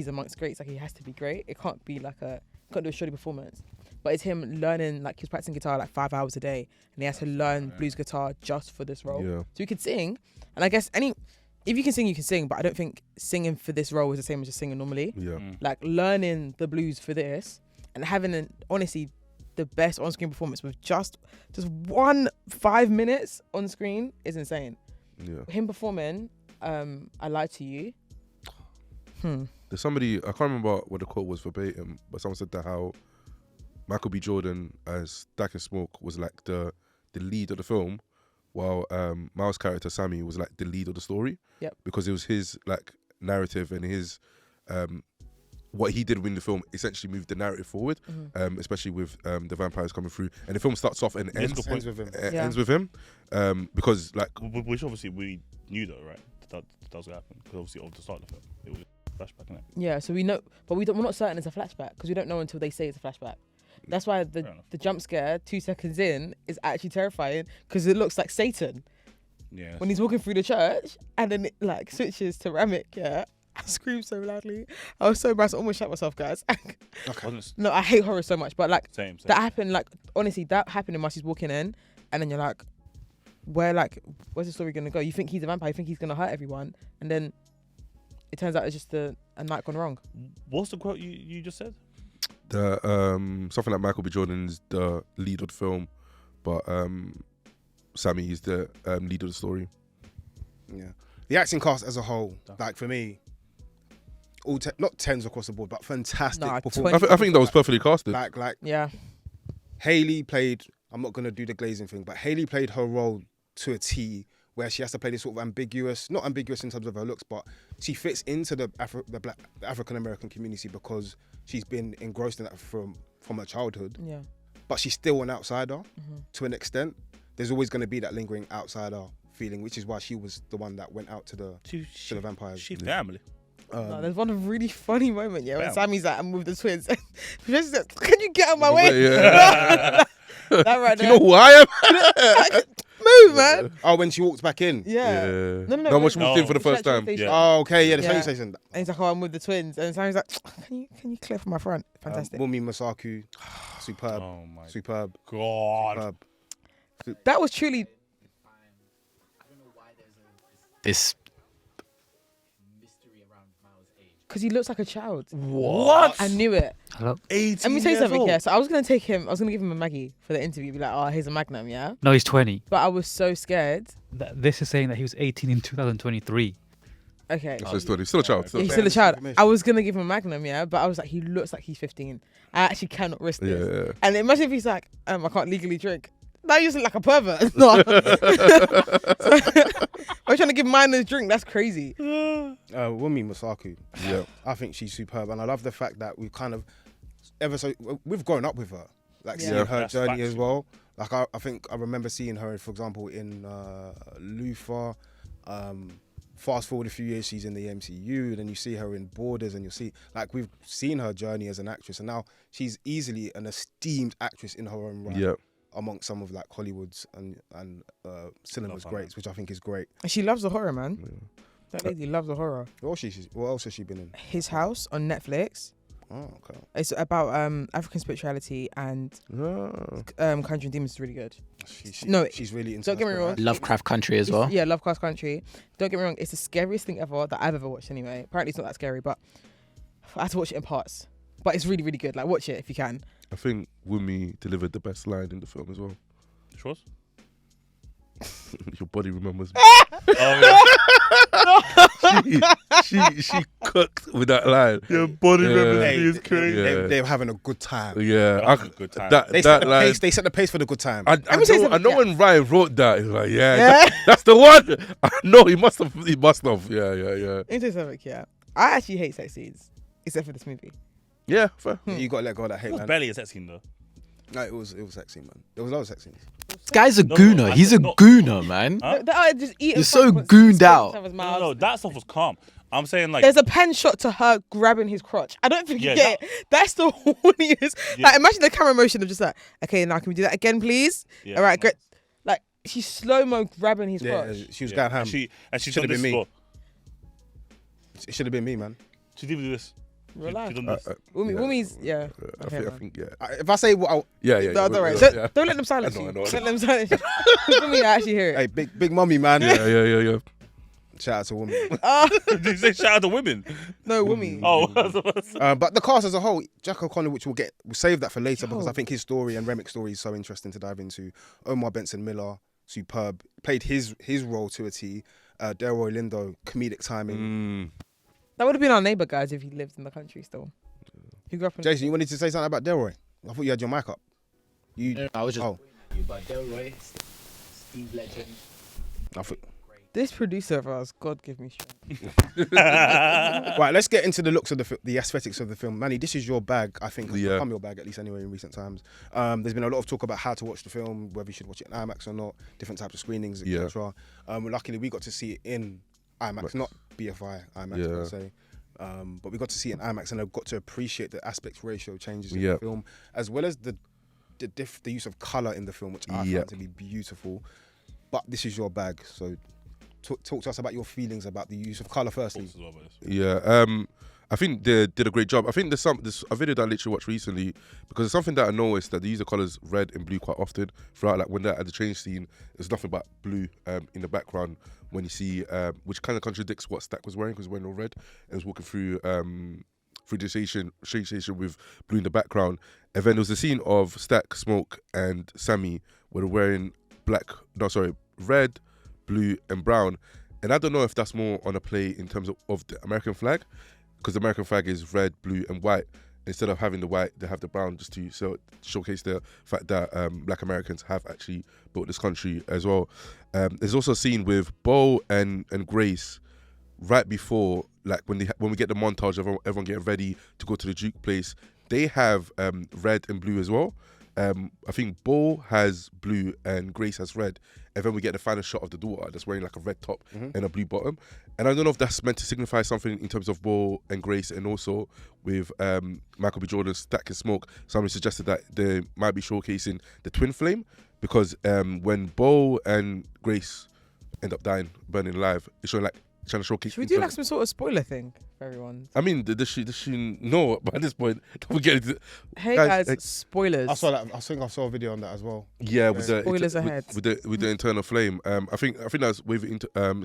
amongst greats. Like, he has to be great. It can't be like can't do a shoddy performance. But it's him learning, like, he was practicing guitar like 5 hours a day, and he has to learn blues guitar just for this role. Yeah. So he could sing. And I guess if you can sing, you can sing, but I don't think singing for this role is the same as just singing normally. Yeah. Like, learning the blues for this and having honestly the best on-screen performance with just 5 minutes on screen is insane. Yeah. Him performing I Lied to You. There's somebody, I can't remember what the quote was verbatim, but someone said that how Michael B. Jordan as Dak and Smoke was like the lead of the film, while Miles' character Sammy was like the lead of the story. Yep. Because it was his like narrative and his what he did win the film essentially moved the narrative forward, especially with the vampires coming through. And the film starts off and ends with him. Ends with him, because like which obviously we knew that, right? That was gonna happen because obviously of the start of the film, it was a flashback, innit? Yeah, so we know, but we're not certain it's a flashback because we don't know until they say it's a flashback. That's why the jump scare 2 seconds in is actually terrifying because it looks like Satan. Yeah. When he's walking through the church and then it like switches to Ramic, yeah. I screamed so loudly. I was so embarrassed. I almost shot myself, guys. No, I hate horror so much, but like same. that happened. Like honestly, that happened while she's walking in, and then you're like, where's the story gonna go? You think he's a vampire, you think he's gonna hurt everyone, and then it turns out it's just a night gone wrong. What's the quote you just said? the something like Michael B. Jordan's the lead of the film, but Sammy is the lead of the story. Yeah, the acting cast as a whole, like for me, all not tens across the board, but fantastic performance. I think that was perfectly casted. Like yeah. Hayley played. I'm not gonna do the glazing thing, but Hayley played her role to a T, where she has to play this sort of ambiguous, not ambiguous in terms of her looks, but she fits into the Black African American community because she's been engrossed in that from her childhood. Yeah. But she's still an outsider to an extent. There's always going to be that lingering outsider feeling, which is why she was the one that went out to the vampires. She family. No, there's one really funny moment, yeah, when Sammy's like, I'm with the twins. She says, can you get out of my way? Yeah. That right Do there. you know who I am? Move, man. Oh, when she walks back in. Yeah. No, when she walked in for the first time. Yeah. Oh, okay, yeah, the train station. And he's like, oh, I'm with the twins. And Sammy's like, can you clear from my front? Fantastic. Wumi Masaku, superb. Oh my superb. God. Superb. That was truly... This Because he looks like a child. What? I knew it. Hello? 18 Let me tell you something, old. yeah. So I was going to give him a Maggie for the interview. Be like, oh, here's a Magnum, yeah? No, he's 20. But I was so scared. This is saying that he was 18 in 2023. Okay. That's his story. He's still a child. He's still a child. I was going to give him a Magnum, yeah? But I was like, he looks like he's 15. I actually cannot risk this. Yeah. And imagine if he's like, I can't legally drink. Now you look like a pervert. No. I'm trying to give mine a drink. That's crazy. Wumi Masaku. Yeah. I think she's superb, and I love the fact that we've kind of we've grown up with her, like seeing her That's journey factual. as well. Like I think I remember seeing her, for example, in Luther. Fast forward a few years, she's in the MCU. Then you see her in Borders, and you see like we've seen her journey as an actress, and now she's easily an esteemed actress in her own right. Yeah. Amongst some of like Hollywood's and cinema's greats, which I think is great. And she loves the horror, man. Yeah. That lady loves the horror. What else has she been in? His House on Netflix. Oh, okay. It's about African spirituality and Conjuring Demons is really good. She's really into. Don't get me wrong. Lovecraft Country as well. Yeah, Lovecraft Country. Don't get me wrong. It's the scariest thing ever that I've ever watched. Anyway, apparently it's not that scary, but I had to watch it in parts. But it's really, really good. Like, watch it if you can. I think Wumi delivered the best line in the film as well. Sure. Your body remembers me. Oh, she cooked with that line. Your body remembers me is crazy. Yeah. They're having a good time. Yeah, good time. They set the pace for the good time. I know when Ryan wrote that, he was like, that's the one. I know he must have. Yeah. Let me tell you something, yeah. I actually hate sex scenes, except for this movie. Yeah, fair. You gotta let go of that hate, It was man. barely a sex scene though. No, it was sexy, man. There was a lot of sex scenes. This guy's a gooner. I He's a said not- gooner, man. Huh? Just eating You're so fuck, gooned out. each other's No, mouths. that stuff was calm. I'm saying like there's a pen shot to her grabbing his crotch. I don't think you Yeah, get it. That's the horniest. Yeah. Like, imagine the camera motion of just like, okay, now can we do that again, please? Yeah. All right, great. Like, she's slow mo grabbing his crotch. She was going ham. and she's Should've done this been me. as well. It should have been me, man. She did do this. Relax. She done this. Womi's, yeah. I Okay, think, man. If I say what, yeah. No, don't worry. yeah. Don't let them silence I know, you. I know. Don't let them silence you. Wumi, I actually hear it. hey, big mummy, man. Yeah. Shout out to woman. Did you say shout out to women? No, Wumi. Oh, But the cast as a whole, Jack O'Connor, which we'll save that for later because I think his story and Remic's story is so interesting to dive into. Omar Benson Miller, superb, played his role to a T. Delroy Lindo, comedic timing. That would have been our neighbour, guys, if he lived in the country still. He grew up in Jason, you wanted to say something about Delroy? I thought you had your mic up. I was just Oh. but Delroy, Steve Legend. I thought, This producer of ours, God give me strength. right, let's get into the looks of the aesthetics of the film. Manny, this is your bag, I think. It's Yeah. become your bag, at least anyway, in recent times. There's been a lot of talk about how to watch the film, whether you should watch it in IMAX or not, different types of screenings, Yeah. etc. Luckily, we got to see it in IMAX, not BFI IMAX, Yeah. per se. But we got to see it in IMAX and I got to appreciate the aspect ratio changes in Yeah. the film, as well as the use of colour in the film, which I Yeah. found to be beautiful. But this is your bag, so talk to us about your feelings about the use of colour firstly. Yeah, I think they did a great job. I think there's a video that I literally watched recently because it's something that I noticed that they use the colours red and blue quite often throughout. Like when they're at the change scene, there's nothing but blue in the background when you see, which kind of contradicts what Stack was wearing because he's wearing all red and was walking through the train station with blue in the background. And then there was a scene of Stack, Smoke, and Sammy where they're wearing red, blue and brown, and I don't know if that's more on a play in terms of the American flag, because the American flag is red, blue and white. Instead of having the white, they have the brown just to showcase the fact that Black Americans have actually built this country as well. There's also a scene with Bo and Grace right before, like when we get the montage of everyone getting ready to go to the Duke place. They have red and blue as well. I think Bo has blue and Grace has red, and then we get the final shot of the daughter that's wearing like a red top and a blue bottom. And I don't know if that's meant to signify something in terms of Bo and Grace, and also with Michael B. Jordan's Stack and Smoke. Somebody suggested that they might be showcasing the twin flame, because when Bo and Grace end up burning alive, it's showing like trying to showcase. Should we do like some sort of spoiler thing for everyone? I mean, does she know? But at this point, don't forget it. Hey guys, spoilers. I think I saw a video on that as well. Yeah, with the Spoilers ahead. with the internal flame. I think that's with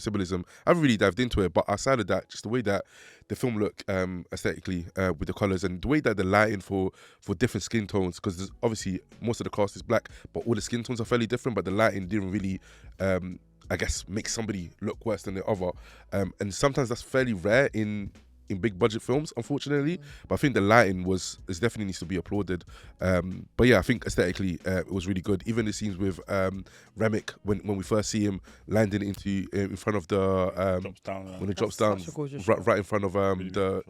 symbolism. I haven't really dived into it, but outside of that, just the way that the film looked aesthetically with the colours and the way that the lighting for different skin tones, because obviously most of the cast is black, but all the skin tones are fairly different. But the lighting didn't really, I guess, make somebody look worse than the other. And sometimes that's fairly rare in big budget films, unfortunately. But I think the lighting definitely needs to be applauded. But yeah, I think aesthetically it was really good. Even the scenes with Remick when we first see him landing in front of the drops down, when it drops down such a gorgeous right in front of the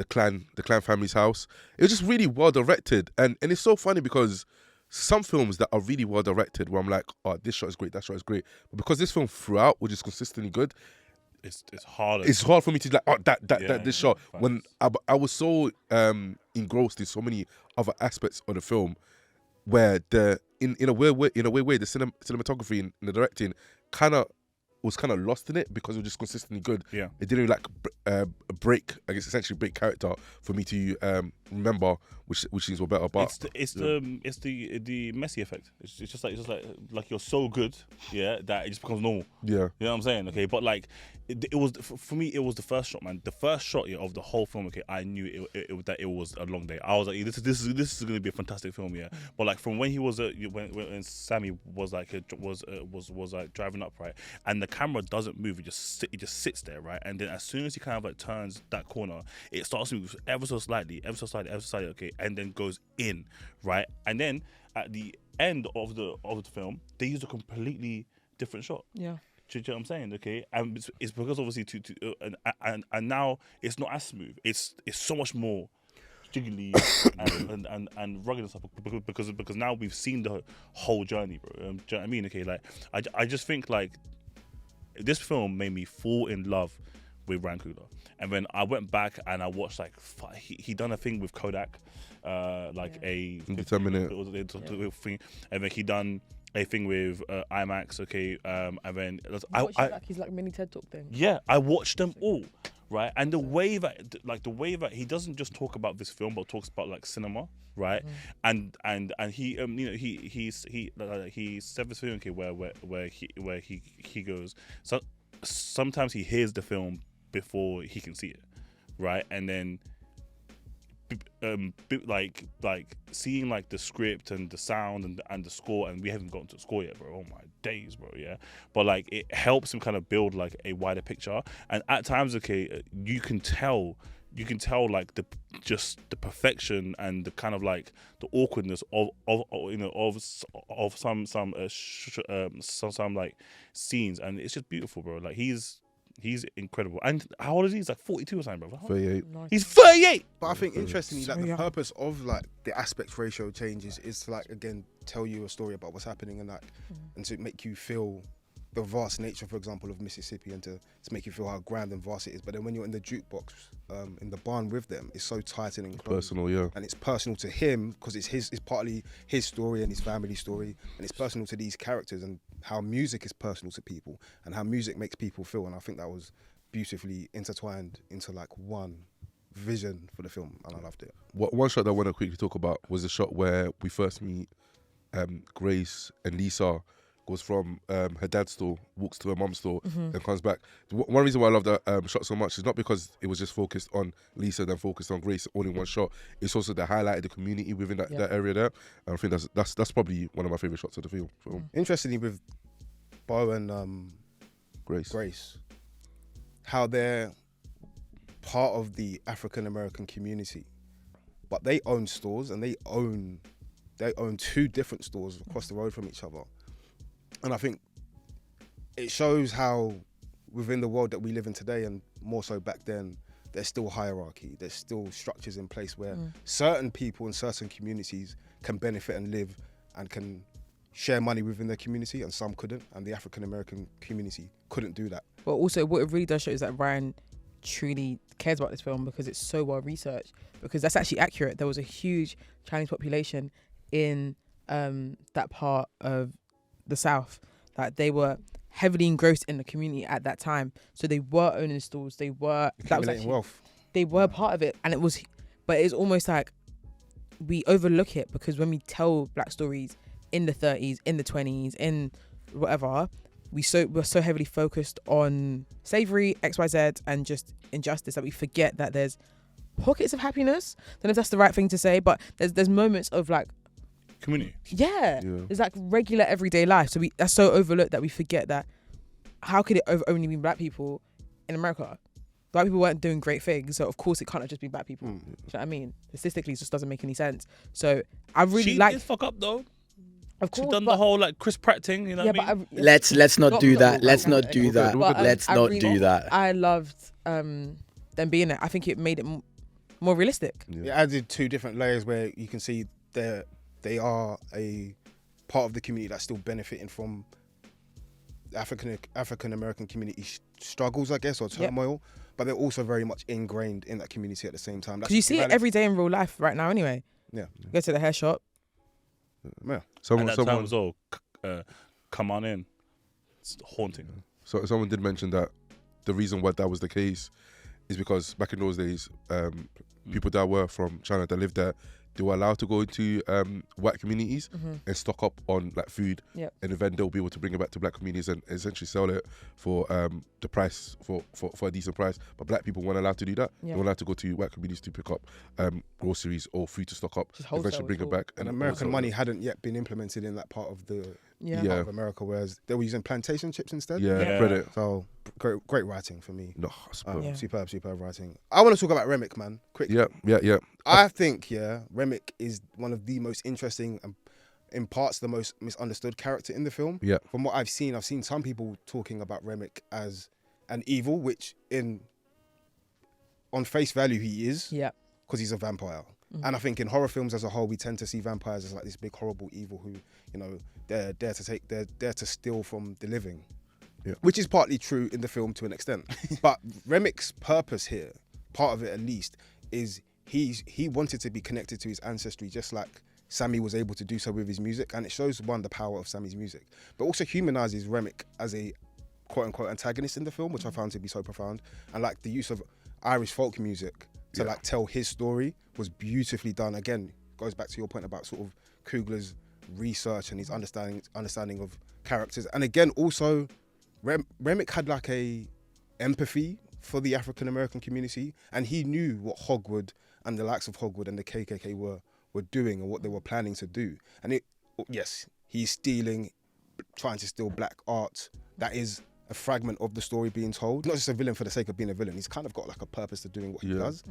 clan family's house. It was just really well directed, and it's so funny because some films that are really well directed, where I'm like, oh, this shot is great, that shot is great, but because this film throughout was just consistently good, it's hard. It's hard for me to like, oh, this shot. Facts. When I was so engrossed in so many other aspects of the film, where in a weird way the cinematography and the directing was kind of lost in it because it was just consistently good. Yeah. It didn't like break, I guess, essentially break character for me to remember which scenes were better. But it's the Messi effect. It's just like you're so good, yeah, that it just becomes normal. Yeah. You know what I'm saying? Okay, but like it was for me. It was the first shot, man. The first shot of the whole film. Okay, I knew that it was a long day. I was like, this is going to be a fantastic film, yeah. But like from when he was when Sammy was like driving up, right, and the camera doesn't move. It just sits there, right, and then as soon as he kind of like turns that corner, it starts to move ever so slightly, okay, and then goes in, right, and then at the end of the film, they used a completely different shot. Yeah. Do you know what I'm saying? Okay, and it's because obviously and now it's not as smooth. It's so much more jiggly and rugged and stuff because now we've seen the whole journey, bro. Do you know what I mean? Okay, like I just think like this film made me fall in love with Ryan Coogler. And then I went back and I watched like he done a thing with Kodak, like a 15-minute thing, and then he done a thing with IMAX. Okay, and then he's like mini TED Talk thing. Yeah, I watched them all. Right, and the way that he doesn't just talk about this film, but talks about like cinema, right? And he he said this thing, okay, where he goes. So sometimes he hears the film before he can see it, right? And then like seeing like the script and the sound and the score, and we haven't gotten to the score yet, bro. Oh my days, bro. Yeah, but like it helps him kind of build like a wider picture, and at times, okay, you can tell like the perfection and the kind of like the awkwardness of some like scenes, and it's just beautiful, bro. Like he's incredible. And how old is he? He's like 42 or something, bro. 38. He's 38. But I think interestingly, like the purpose of like the aspect ratio changes is to like again tell you a story about what's happening and like and to make you feel the vast nature, for example, of Mississippi, and to make you feel how grand and vast it is. But then when you're in the jukebox, in the barn with them, it's so tight and enclosed. Personal, yeah. And it's personal to him because it's partly his story and his family story, and it's personal to these characters and how music is personal to people and how music makes people feel. And I think that was beautifully intertwined into like one vision for the film, and I loved it. One shot that I want to quickly talk about was the shot where we first meet Grace and Lisa. Goes from her dad's store, walks to her mum's store, and comes back. One reason why I love that shot so much is not because it was just focused on Lisa, then focused on Grace, all in one shot. It's also that highlighted the community within that area there. And I think that's probably one of my favorite shots of the film. Interestingly, with Bo and Grace, how they're part of the African American community, but they own stores and they own 2 different stores across the road from each other. And I think it shows how within the world that we live in today, and more so back then, there's still hierarchy. There's still structures in place where certain people in certain communities can benefit and live and can share money within their community, and some couldn't. And the African American community couldn't do that. But also what it really does show is that Ryan truly cares about this film because it's so well researched, because that's actually accurate. There was a huge Chinese population in that part of the South, that they were heavily engrossed in the community at that time, so they were owning stores, they were wealth, they were part of it. And it's almost like we overlook it, because when we tell black stories in the 30s, in the 20s, in whatever, we're so heavily focused on slavery, XYZ, and just injustice that we forget that there's pockets of happiness. Don't know if that's the right thing to say, but there's moments of like community. Yeah. It's like regular everyday life. So that's so overlooked that we forget that. How could it only be black people in America? Black people weren't doing great things, so of course it can't have just been black people. Do you know what I mean? Statistically, it just doesn't make any sense. So I really like. She did fuck up though. Of course, she's done the whole like Chris Pratt thing, you know what I mean? Let's not do that. Let's not do that. Let's not do that. I loved them being there. I think it made it more realistic. It added 2 different layers where you can see they are a part of the community that's still benefiting from African American community struggles, I guess, or turmoil, but they're also very much ingrained in that community at the same time. Because you see it every day in real life right now anyway. Yeah. Go to the hair shop. Yeah. Someone was all, come on in. It's haunting. So someone did mention that the reason why that was the case is because back in those days, people that were from China that lived there, they were allowed to go into white communities and stock up on like food, and then they'll be able to bring it back to black communities and essentially sell it for the price for a decent price. But black people weren't allowed to do that. They weren't allowed to go to white communities to pick up groceries or food to stock up, eventually bring it back. And American money hadn't yet been implemented in that part of the part of America, whereas they were using plantation chips instead. Credit. So great writing for me. No, superb writing. I want to talk about Remick, man. Quick. Yeah. I think Remick is one of the most interesting and in parts the most misunderstood character in the film. Yeah. From what I've seen some people talking about Remick as an evil, which on face value he is. Yeah. Because he's a vampire. And I think in horror films as a whole, we tend to see vampires as like this big horrible evil who, they're there to steal from the living. which is partly true in the film to an extent. But Remic's purpose here, part of it at least, is he wanted to be connected to his ancestry, just like Sammy was able to do so with his music, and it shows one, the power of Sammy's music, but also humanizes Remic as a quote-unquote antagonist in the film, which I found to be so profound. And like the use of Irish folk music to like tell his story was beautifully done. Again, goes back to your point about sort of Coogler's research and his understanding of characters. And again, also Remic had like a empathy for the African American community, and he knew what Hogwood and the likes of Hogwood and the KKK were doing and what they were planning to do. And he's trying to steal black art. That is a fragment of the story being told. Not just a villain for the sake of being a villain. He's kind of got like a purpose to doing what he does.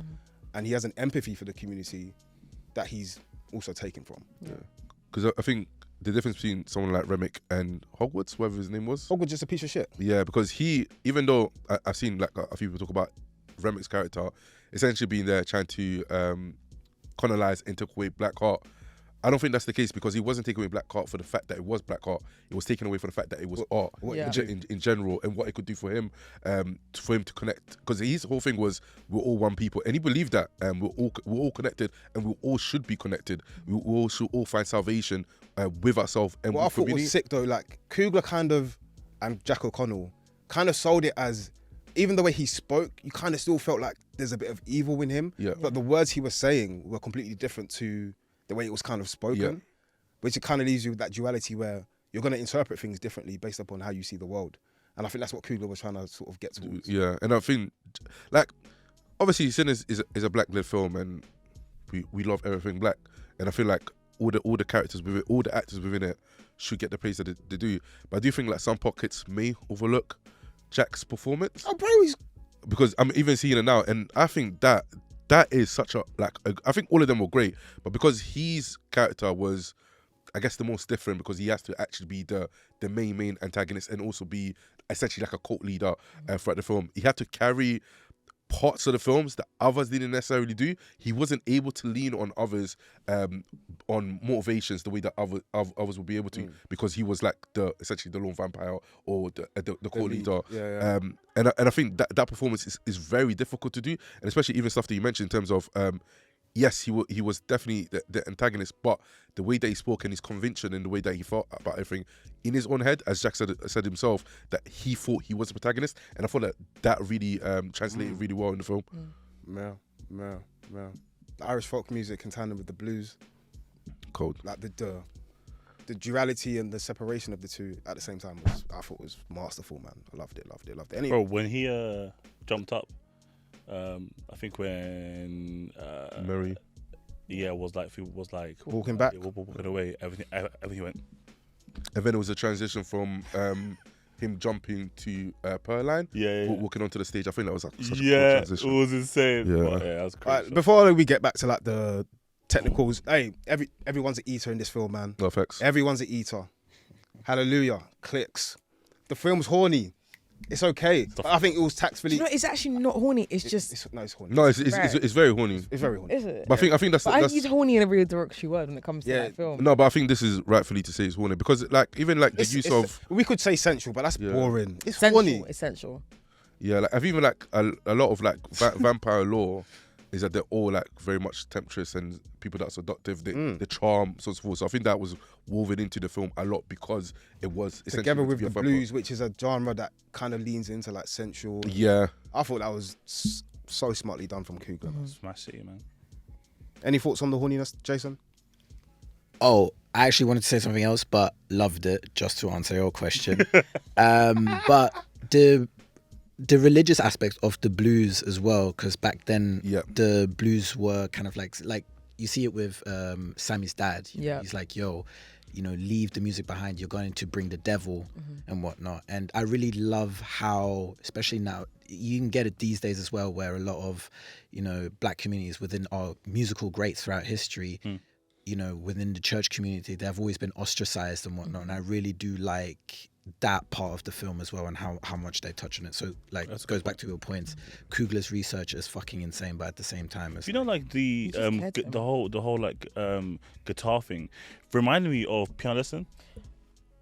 And he has an empathy for the community that he's also taken from. Because I think the difference between someone like Remic and Hogwarts, whatever his name was. Hogwarts just a piece of shit. Yeah, because even though I've seen like a few people talk about Remic's character essentially being there trying to colonize and take away black art, I don't think that's the case, because he wasn't taking away black art for the fact that it was black art. It was taken away for the fact that it was art in general, and what it could do for him to connect. Because his whole thing was we're all one people, and he believed that we're all connected, and we all should be connected. We all should all find salvation with ourselves and what with I thought community. was sick though, like Coogler and Jack O'Connell kind of sold it as, even the way he spoke, you kind of still felt like there's a bit of evil in him. Yeah. But the words he was saying were completely different to the way it was kind of spoken, which it kind of leaves you with that duality where you're going to interpret things differently based upon how you see the world. And I think that's what Coogler was trying to sort of get towards. Yeah, and I think, like, obviously Sinners is a black-led film, and we love everything black. And I feel like all the characters within it, all the actors within it should get the praise that they do. But I do think like some pockets may overlook Jack's performance. Oh, bro, because I'm even seeing it now, and I think that is such I think all of them were great, but because his character was, I guess, the most different, because he has to actually be the main antagonist and also be essentially like a cult leader throughout the film. He had to carry parts of the films that others didn't necessarily do. He wasn't able to lean on others on motivations the way that others would be able to, because he was like essentially the lone vampire or the cult leader. And I think that performance is very difficult to do, and especially even stuff that you mentioned in terms of yes, he was definitely the antagonist, but the way that he spoke and his conviction and the way that he thought about everything in his own head, as Jack said himself, that he thought he was the protagonist, and I thought that really translated really well in the film. Yeah. The Irish folk music in tandem with the blues, cold. like the duality and the separation of the two at the same time I thought was masterful, man. I loved it. Anyway, Bro, when he jumped up, I think when Mary, was like walking back, walking away, everything went. and then it was a transition from him jumping to Pearline, walking onto the stage. I think that was like such a cool transition. It was insane. Yeah, But, that was crazy. before we get back to like the technicals, hey, everyone's an eater in this film, man. No effects. Everyone's an eater. Hallelujah. Clicks. The film's horny. It's okay. I think it was tactfully. You know, it's actually not horny. It's just. It's horny. No, it's very horny. It's very horny. Is it? But I think that's. But I use horny in a real derogatory word when it comes to that film. No, but I think this is rightfully to say it's horny, because like even like the use of. We could say sensual, but that's boring. It's Sensual, horny. essential. Yeah, like I've even like a lot of like vampire lore is that they're all like very much temptress and people that are seductive, the charm, so forth. So I think that was woven into the film a lot, because it was together with the vampire. blues, which is a genre that kind of leans into like sensual. Yeah, I thought that was so smartly done from Coogler. Smash City, man. Any thoughts on the horniness, Jason? Oh, I actually wanted to say something else, but loved it, just to answer your question. But the religious aspect of the blues as well, because back then the blues were kind of like you see it with Sammy's dad. He's like, yo, leave the music behind. You're going to bring the devil and whatnot. And I really love how, especially now, you can get it these days as well, where a lot of, black communities within our musical greats throughout history, within the church community, they've always been ostracized and whatnot. And I really do like that part of the film as well, and how much they touch on it. So like it goes back to your points. Coogler's research is fucking insane, but at the same time, it's like the whole like guitar thing reminded me of Piano Lesson.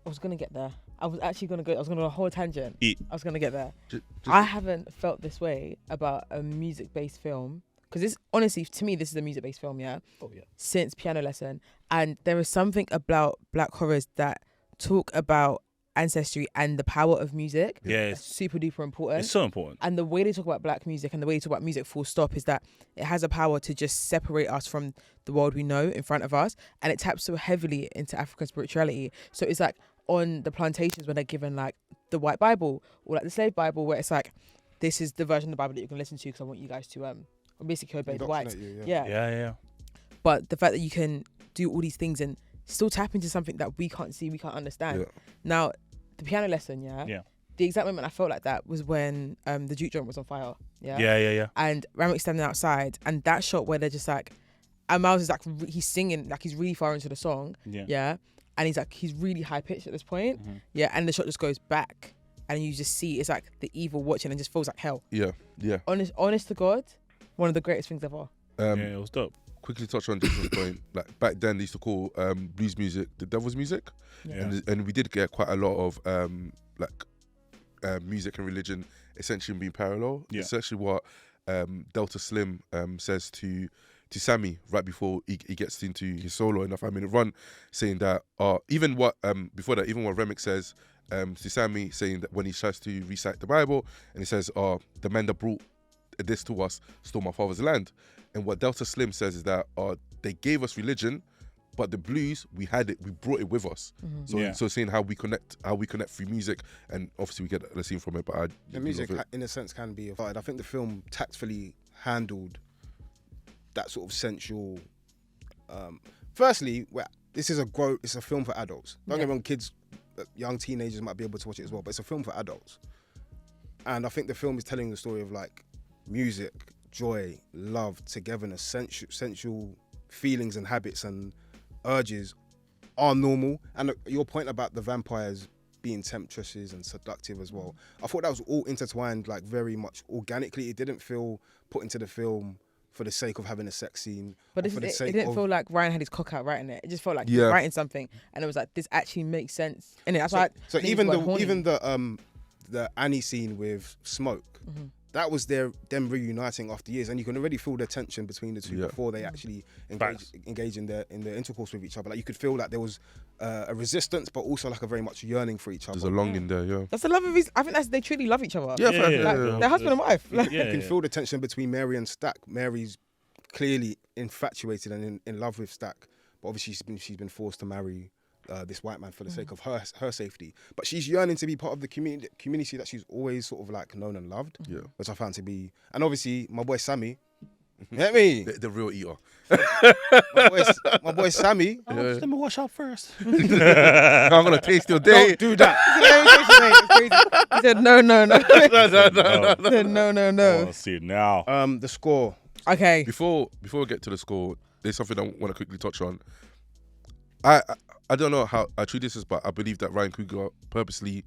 I was gonna get there. I was actually gonna go. I was gonna go a whole tangent. Eat. I was gonna get there. Just I haven't felt this way about a music-based film because this, honestly, to me, this is a music-based film. Yeah. Oh yeah. Since Piano Lesson, and there is something about black horrors that talk about ancestry and the power of music. Yeah, That's super duper important. it's so important. And the way they talk about black music and the way they talk about music full stop is that it has a power to just separate us from the world we know in front of us. And it taps so heavily into African spirituality. So it's like on the plantations when they're given like the white Bible or like the slave Bible, where it's like, this is the version of the Bible that you can listen to because I want you guys to basically obey the whites. Yeah. But the fact that you can do all these things and still tap into something that we can't see, we can't understand. Yeah. Now, the Piano Lesson, Yeah. the exact moment I felt like that was when the juke joint was on fire. Yeah. And Ramek's standing outside, and that shot where they're just like, and Miles is like, he's singing, like he's really far into the song. Yeah. And he's like, he's really high pitched at this point. Mhm. Yeah. And the shot just goes back, and you just see it's like the evil watching, and just feels like hell. Yeah. Honest to God, one of the greatest things ever. Yeah, it was dope. Quickly touch on Jason's point. Like back then, they used to call blues music the devil's music, Yeah. and we did get quite a lot of music and religion essentially being parallel. Yeah. Essentially, what Delta Slim says to Sammy right before he gets into his solo in a 5-minute run, saying that even what before that, even what Remick says to Sammy, saying that when he tries to recite the Bible, and he says, the men that brought this to us stole my father's land. And what Delta Slim says is that they gave us religion, but the blues, we had it, we brought it with us. So seeing how we connect through music, and obviously we get the scene from it. But the music, in a sense, can be avoided. I think the film tactfully handled that sort of sensual. Firstly, it's a film for adults. Don't get me wrong, kids, young teenagers might be able to watch it as well, but it's a film for adults. And I think the film is telling the story of like music, joy, love, togetherness, sensual feelings and habits and urges are normal. And your point about the vampires being temptresses and seductive as well, I thought that was all intertwined, like very much organically. It didn't feel put into the film for the sake of having a sex scene. But it didn't feel like Ryan had his cock out writing it. It just felt like he was writing something, and it was like, this actually makes sense. And that's why. So even the Annie scene with Smoke, that was them reuniting after years, and you can already feel the tension between the two before they actually engage in the intercourse with each other. Like you could feel that there was a resistance, but also like a very much yearning for each other. There's a longing there, yeah. That's the love of his. I think they truly love each other. They're husband and wife. You can feel the tension between Mary and Stack. Mary's clearly infatuated and in love with Stack, but obviously she's been forced to marry this white man for the sake of her safety. But she's yearning to be part of the community that she's always sort of like known and loved, which I found to be. And obviously my boy Sammy, you get me? The real eater. my boy Sammy. Just let me wash up first. I'm gonna taste your day. Don't do that. He said no. He said no. Oh, see it now. The score. Okay. Before we get to the score, there's something I want to quickly touch on. I don't know how true this is, but I believe that Ryan Coogler purposely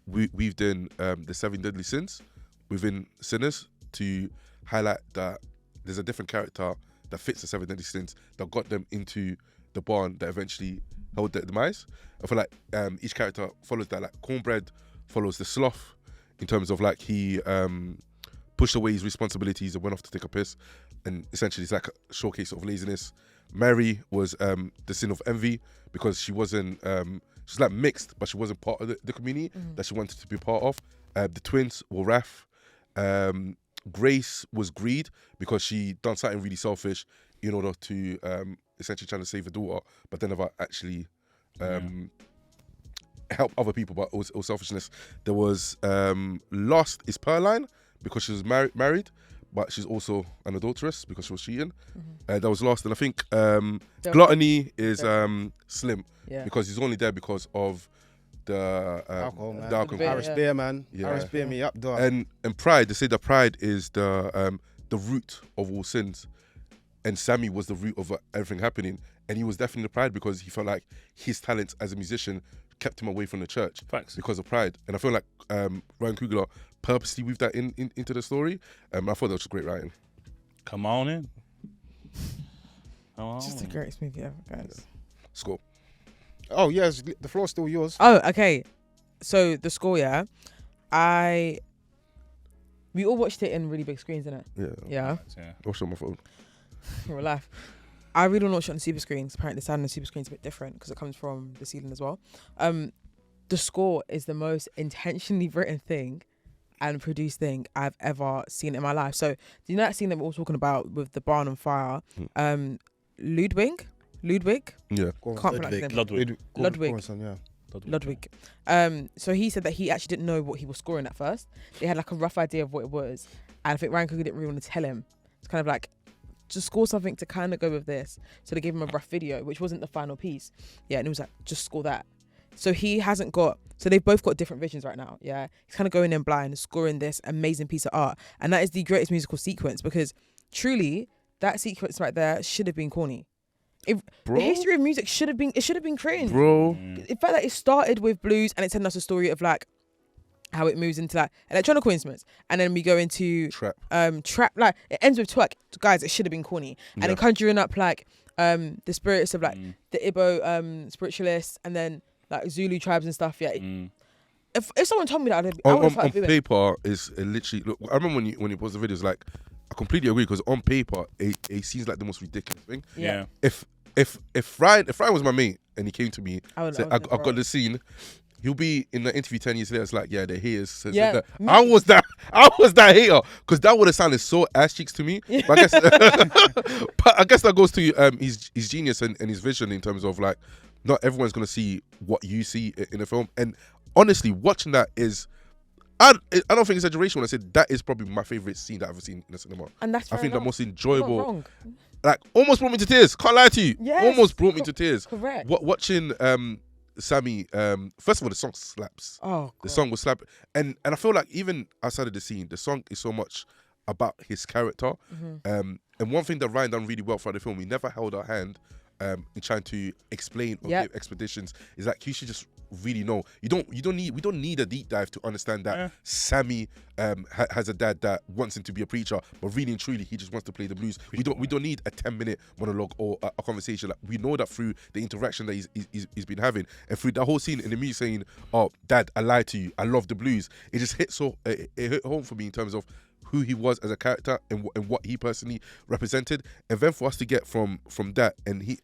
weaved in the 7 deadly sins within Sinners to highlight that there's a different character that fits the 7 deadly sins that got them into the barn that eventually held their demise. I feel like each character follows that. Like Cornbread follows the sloth in terms of like he pushed away his responsibilities and went off to take a piss, and essentially it's like a showcase of laziness. Mary was the sin of envy because she wasn't she's like mixed, but she wasn't part of the community that she wanted to be part of. The twins were wrath. Grace was greed because she done something really selfish in order to essentially trying to save her daughter, but then never actually help other people, but it was selfishness. There was Lost is Pearline because she was married, but she's also an adulteress because she was cheating. That was Lost. And I think Gluttony is Slim because he's only there because of the alcohol, man. The alcohol. Irish beer, man. Yeah. Irish beer me up, dog. And pride, they say that pride is the root of all sins. And Sammy was the root of everything happening. And he was definitely the pride because he felt like his talent as a musician kept him away from the church. Facts. Because of pride. And I feel like Ryan Coogler purposely weaved that into the story. I thought that was great writing. Come on in. It's just the greatest movie ever, guys. Score. Oh, yes, the floor's still yours. Oh, okay. so the score, yeah, we all watched it in really big screens, innit? Yeah. Yeah. Watch it on my phone. Real life. I really don't watch it on the super screens. Apparently the sound on the super screen is a bit different because it comes from the ceiling as well. The score is the most intentionally written thing and produced thing I've ever seen in my life. So do you know that scene that we're all talking about with the barn on fire? Ludwig? Yeah. Go on. Can't pronounce his name. Ludwig. Go on, Ludwig. go on, son, yeah. Ludwig. So he said that he actually didn't know what he was scoring at first. They had like a rough idea of what it was. And I think Ryan Coogler didn't really want to tell him. It's kind of like, just score something to kind of go with this. So they gave him a rough video, which wasn't the final piece. Yeah, and he was like, just score that. So he hasn't got, so they've both got different visions right now. Yeah, he's kind of going in blind, scoring this amazing piece of art. And that is the greatest musical sequence because truly, that sequence right there should have been corny. The history of music should have been cringe. Bro. In fact, that it started with blues and it's telling us a story of like how it moves into like electronic instruments, and then we go into Trap. Trap. Like it ends with twerk. Guys, it should have been corny, and then conjuring up like the spirits of like the Igbo spiritualists, and then like Zulu tribes and stuff. Yeah. If someone told me that, I would on paper is literally. Look, I remember when you post the videos, like I completely agree because on paper it seems like the most ridiculous thing. Yeah. If Ryan was my mate and he came to me, said, I've got the the scene. He'll be in the interview 10 years later. It's like, yeah, the haters. So Yeah, I was that hater because that would have sounded so ass cheeks to me. But I guess that goes to his genius and his vision in terms of like, not everyone's gonna see what you see in a film. And honestly, watching that is, I don't think exaggeration when I said that is probably my favorite scene that I've ever seen in the cinema. And that's I think the most You're not enjoyable, wrong. like almost brought me to tears. Can't lie to you. Yes. Almost brought me to tears. Correct. Watching Sammy, first of all, the song slaps. Oh, The God. song was slap, and I feel like even outside of the scene, the song is so much about his character. And one thing that Ryan done really well throughout the film, he never held our hand in trying to explain or give expeditions. Is like you should just really know. We don't need a deep dive to understand that Sammy has a dad that wants him to be a preacher, but really and truly he just wants to play the blues. We don't need a 10-minute monologue or a conversation. Like we know that through the interaction that he's been having, and through the whole scene and the music saying, "Oh, Dad, I lied to you. I love the blues." It just hit it hit home for me in terms of who he was as a character and what he personally represented. And then for us to get from that and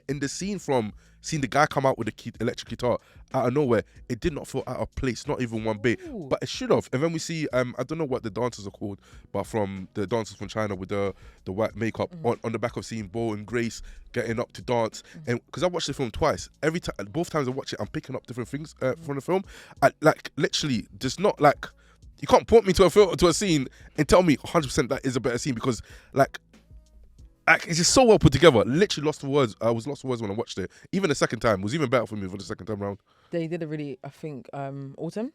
in the scene from seeing the guy come out with the electric guitar out of nowhere, it did not feel out of place, not even one bit. Ooh. But it should have. And then we see I don't know what the dancers are called, but from the dancers from China with the white makeup on the back of seeing Bo and Grace getting up to dance. And because I watched the film twice, every time, both times I watch it, I'm picking up different things from the film. Like literally, just not like. You can't point me to a scene and tell me 100% that is a better scene because like it's just so well put together. Literally lost for words. I was lost for words when I watched it. Even the second time was even better for me for the second time round. They did a really, I think, Autumn,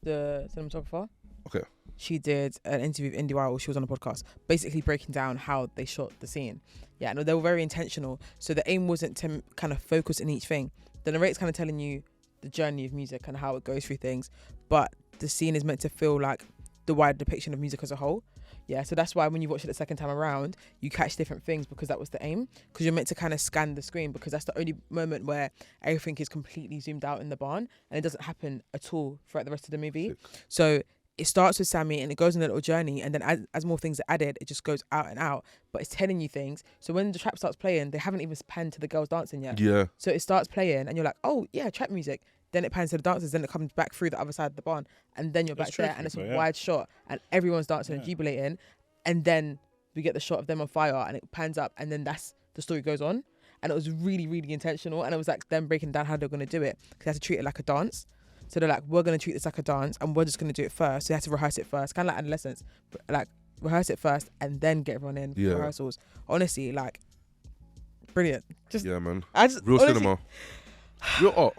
the cinematographer. Okay. She did an interview with Indie while she was on a podcast, basically breaking down how they shot the scene. Yeah, no, they were very intentional. So the aim wasn't to kind of focus on each thing. The narrator's kind of telling you the journey of music and how it goes through things, but the scene is meant to feel like the wider depiction of music as a whole. Yeah, so that's why when you watch it the second time around, you catch different things because that was the aim. Because you're meant to kind of scan the screen because that's the only moment where everything is completely zoomed out in the barn and it doesn't happen at all throughout the rest of the movie. Sick. So it starts with Sammy and it goes on a little journey, and then as more things are added, it just goes out and out. But it's telling you things. So when the trap starts playing, they haven't even panned to the girls dancing yet. Yeah. So it starts playing and you're like, oh yeah, trap music. Then it pans to the dancers, then it comes back through the other side of the barn, and then you're That's back there, tricky, and it's a but yeah. wide shot, and everyone's dancing and jubilating, and then we get the shot of them on fire, and it pans up, and then that's the story goes on, and it was really, really intentional, and it was like them breaking down how they're going to do it, because they had to treat it like a dance. So they're like, we're going to treat this like a dance, and we're just going to do it first. So they had to rehearse it first, kind of like adolescents, like rehearse it first, and then get everyone in for rehearsals. Honestly, like, brilliant. Just Yeah, man. real Cinema. Real art.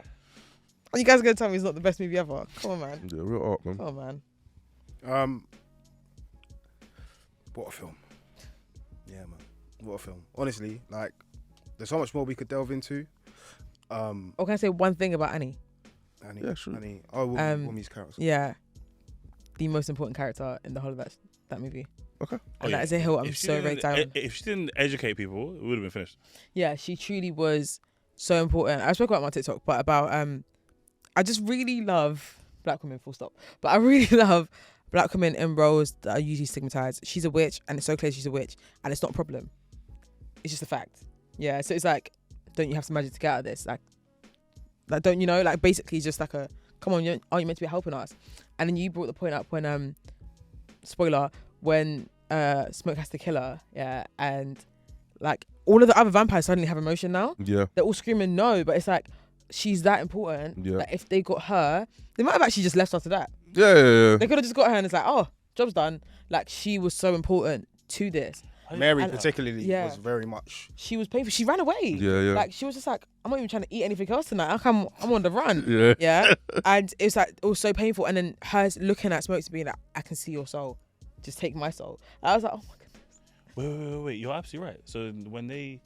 You guys are gonna tell me it's not the best movie ever? Come on, man. Yeah, real art, man. Come on, man. What a film. Yeah, man. What a film. Honestly, like, there's so much more we could delve into. Or can I say one thing about Annie? Annie, Yeah, sure. Annie. Oh, Womi's character. Yeah, the most important character in the whole of that movie. Okay. And that is a hill I'm If she so didn't- ready down. If she didn't educate people, it would have been finished. Yeah, she truly was so important. I spoke about it on my TikTok, but about I just really love black women, full stop. But I really love black women in roles that are usually stigmatized. She's a witch, and it's so clear she's a witch, and it's not a problem. It's just a fact. Yeah, so it's like, don't you have some magic to get out of this? Like don't you know? Like basically, just like a, come on, aren't you meant to be helping us? And then you brought the point up when spoiler, when Smoke has to kill her, yeah, and like all of the other vampires suddenly have emotion now. Yeah. They're all screaming no, but it's like she's that important. Yeah. That if they got her, they might have actually just left after that. Yeah. They could have just got her and it's like, oh, job's done. Like she was so important to this. Mary And- particularly yeah. was very much. She was painful. She ran away. Yeah. Like she was just like, I'm not even trying to eat anything else tonight. I'm on the run. Yeah. Yeah. And it was like, it was so painful. And then her looking at Smoke to being like, I can see your soul. Just take my soul. And I was like, oh my goodness. Wait. You're absolutely right. So when they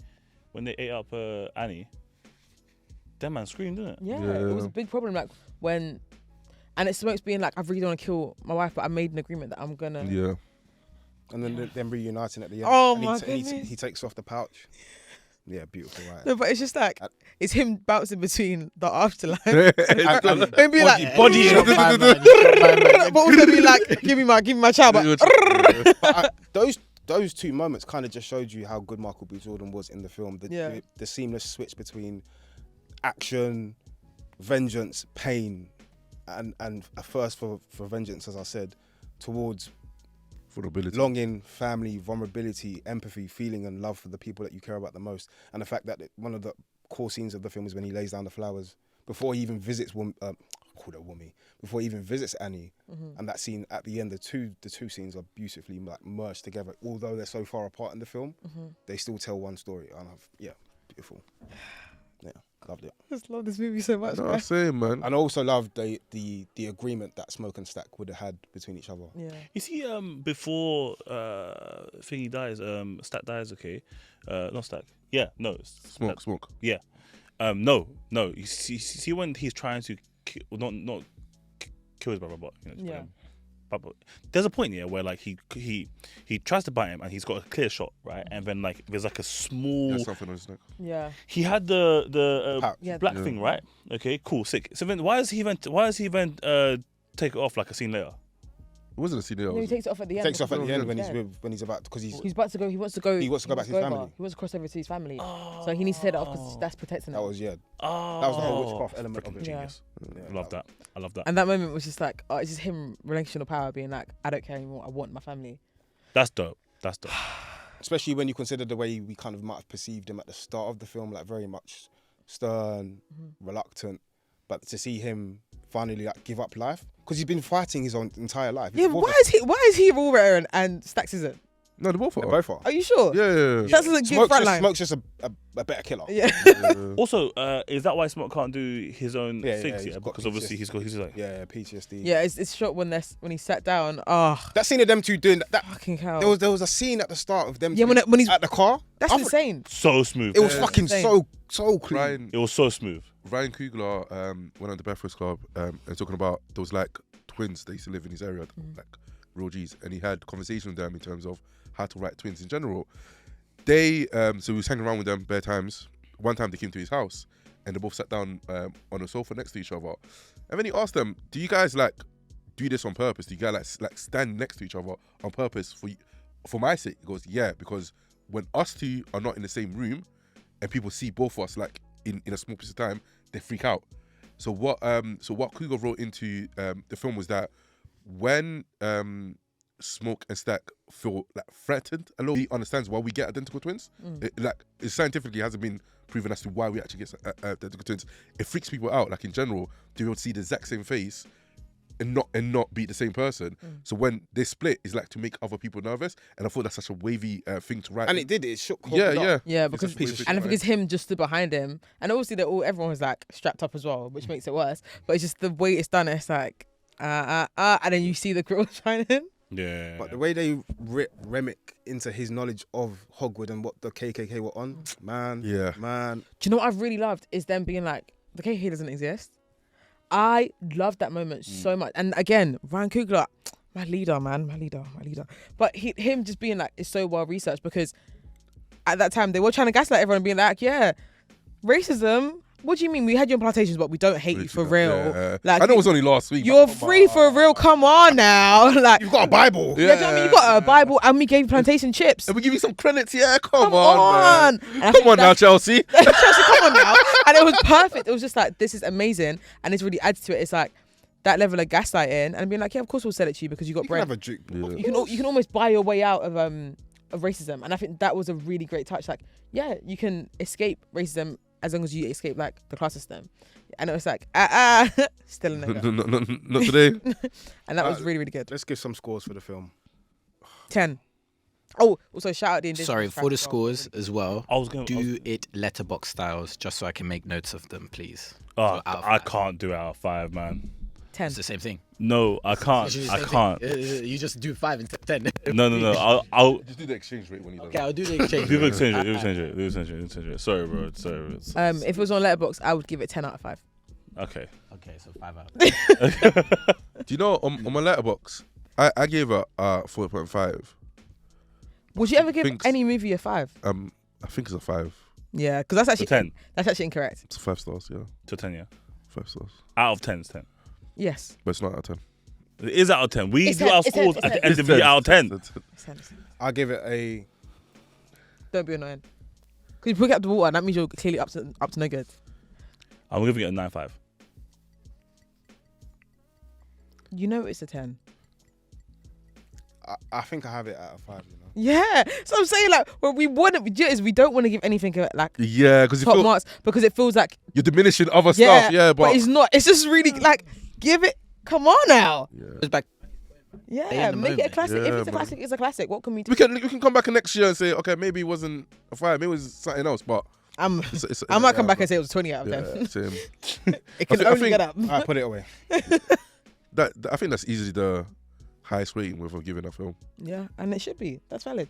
ate up Annie, that man screamed, didn't it? Yeah, Yeah. it was a big problem. Like when, and it's Smoke's being like, I really don't want to kill my wife, but I made an agreement that I'm gonna. Yeah. And then them reuniting at the end. Oh and my he goodness. he takes off the pouch. Yeah, beautiful, right? No, but it's just like it's him bouncing between the afterlife And and be like, body Shot my man. but also be like, give me my child. But But those two moments kind of just showed you how good Michael B. Jordan was in the film. The seamless switch between action, vengeance, pain, and a thirst for vengeance, as I said, towards Vulnerability. longing, family, vulnerability, empathy, feeling and love for the people that you care about the most. And the fact that one of the core scenes of the film is when he lays down the flowers before he even visits before he even visits Annie. And that scene at the end, the two scenes are beautifully like merged together. Although they're so far apart in the film, they still tell one story. And beautiful. Yeah, loved it. I just love this movie so much. No, man. I'm saying, man. And I also loved the agreement that Smoke and Stack would have had between each other. Yeah. You see, before Thingy dies, Stack dies. Okay, not Stack. Yeah, no. Smoke. Yeah. No. You see when he's trying to not kill his brother, but Yeah. But there's a point here where like he tries to bite him and he's got a clear shot, right? And then like there's like a small. There's something on his neck. Yeah. He had the Pouch. Yeah. black thing, right? Okay, cool, sick. So then why does he then take it off like a scene later? It wasn't a scene. No, he takes it off at the He end. takes off at the end when Yeah. he's about because he's He's about to go. He wants to go. He wants to go back to his over. family. He wants to cross over to his family. So he needs to take that off because that's protecting him. that was Oh, that was the whole witchcraft element of it. Yeah. genius. Yeah, I love that. And that moment was just like, oh, it's just him relinquishing the power, being like, I don't care anymore. I want my family. That's dope. Especially when you consider the way we kind of might have perceived him at the start of the film, like very much stern, reluctant. But to see him finally like give up life, because he's been fighting his own entire life. Yeah, but why is he raw rare and Stax isn't? No, they both They're are. both are. Are you sure? Yeah. That doesn't give front line. Smoke's just a better killer. Yeah. Also, is that why Smoke can't do his own Yeah, things? he's Yeah, got because obviously PCS. he's like. Yeah, PTSD. Yeah, it's shot when he sat down. Oh, That scene of them two doing that. fucking hell. There was a scene at the start of them. Yeah, two when he's at the car. that's I thought- insane. So smooth. It was Yeah. fucking Insane. so clean. It was so smooth. Ryan Coogler went on the Breakfast Club and talking about there was like twins that used to live in his area, like real G's, and he had conversation with them in terms of how to write twins in general. They so he was hanging around with them bare times. One time they came to his house and they both sat down on a sofa next to each other, and then he asked them, "Do you guys like do this on purpose? Do you guys like stand next to each other on purpose for my sake?" He goes, "Yeah, because when us two are not in the same room and people see both of us like in a small piece of time, they freak out." So what Cougar wrote into the film was that when Smoke and Stack feel like threatened a little, he understands why we get identical twins. It scientifically hasn't been proven as to why we actually get identical twins. It freaks people out, like in general, to be able to see the exact same face and not be the same person. So when they split, it's like to make other people nervous, and I thought that's such a wavy thing to write. And it did. It shook. Yeah. Yeah, It's because a piece of shit, and I right? think it's him just stood behind him, and obviously everyone was like strapped up as well, which makes it worse. But it's just the way it's done. It's like and then you see the grill shining. Yeah. But the way they Remick into his knowledge of Hogwood and what the KKK were on, man. Yeah. Man. Do you know what I've really loved is them being like, the KKK doesn't exist. I loved that moment so much. And again, Ryan Coogler, my leader. But him just being like, it's so well researched, because at that time they were trying to gaslight everyone and being like, yeah, racism, what do you mean? We had you on plantations, but we don't hate you for real. Yeah. Like, I know it was only last week. you're but come free on. for real. Come on now. Like, You've got a Bible. yeah, do you know what I mean? You got a Bible, and we gave you plantation chips. And we give you some credits, yeah. Come On. on, And I man. Come think on now, Chelsea. Chelsea, come on now. And it was perfect. It was just like, this is amazing, and it's really adds to it. It's like that level of gaslighting, and being like, yeah, of course we'll sell it to you because you got You can bread. have a drink. Yeah. You can almost buy your way out of racism, and I think that was a really great touch. Like, yeah, you can escape racism as long as you escape like the class system. And it was like still a nigga. Not today. And that was really, really good. Let's give some scores for the film. 10. Oh, also shout out the Indigenous Sorry, for the traffic scores as as well. I was going Do it letterbox styles, just so I can make notes of them, please. Oh, So out of I 5. can't do it out of 5, man. 10. It's the same thing. No, I can't. I can't. You just do 5 and 10. No. I'll Just do the exchange rate when you Okay, I'll do the exchange. do the exchange rate. Sorry, bro. If it was on Letterboxd, I would give it 10 out of 5. Okay. Okay, so 5 out. Do you know on my letterbox, I gave it 4.5. Would you ever give Thinks- any movie a 5? I think it's a 5. Yeah, because that's actually 10. That's actually incorrect. It's 5 stars, yeah. To 10, yeah. 5 stars. Out of 10 is 10. Yes. But it's not out of 10. It is out of 10. We It's do 10, our it's 10, scores it's at the 10. end of the year out of 10. It's 10. I'll give it a. Don't be annoying. Because you pick up the water, and that means you're clearly up to no good. I'm giving it a 9.5. You know it's a 10. I think I have it out of 5. You know. Yeah. So I'm saying, like, what we don't want to give anything like Yeah, because top marks because it feels like you're diminishing other stuff. Yeah, but it's not. It's just really like, give it. Come on now. It's back. Yeah, the make it a moment. classic. Yeah, If it's a man. classic, it's a classic. What can we do? we can come back next year and say, okay, maybe it wasn't a 5, maybe it was something else, but I it's might come back and say it was 20 out of 10. yeah, same. It can I only think- get up. I put it away. I think that's easily the highest rating we've given a film. Yeah, and it should be. That's valid.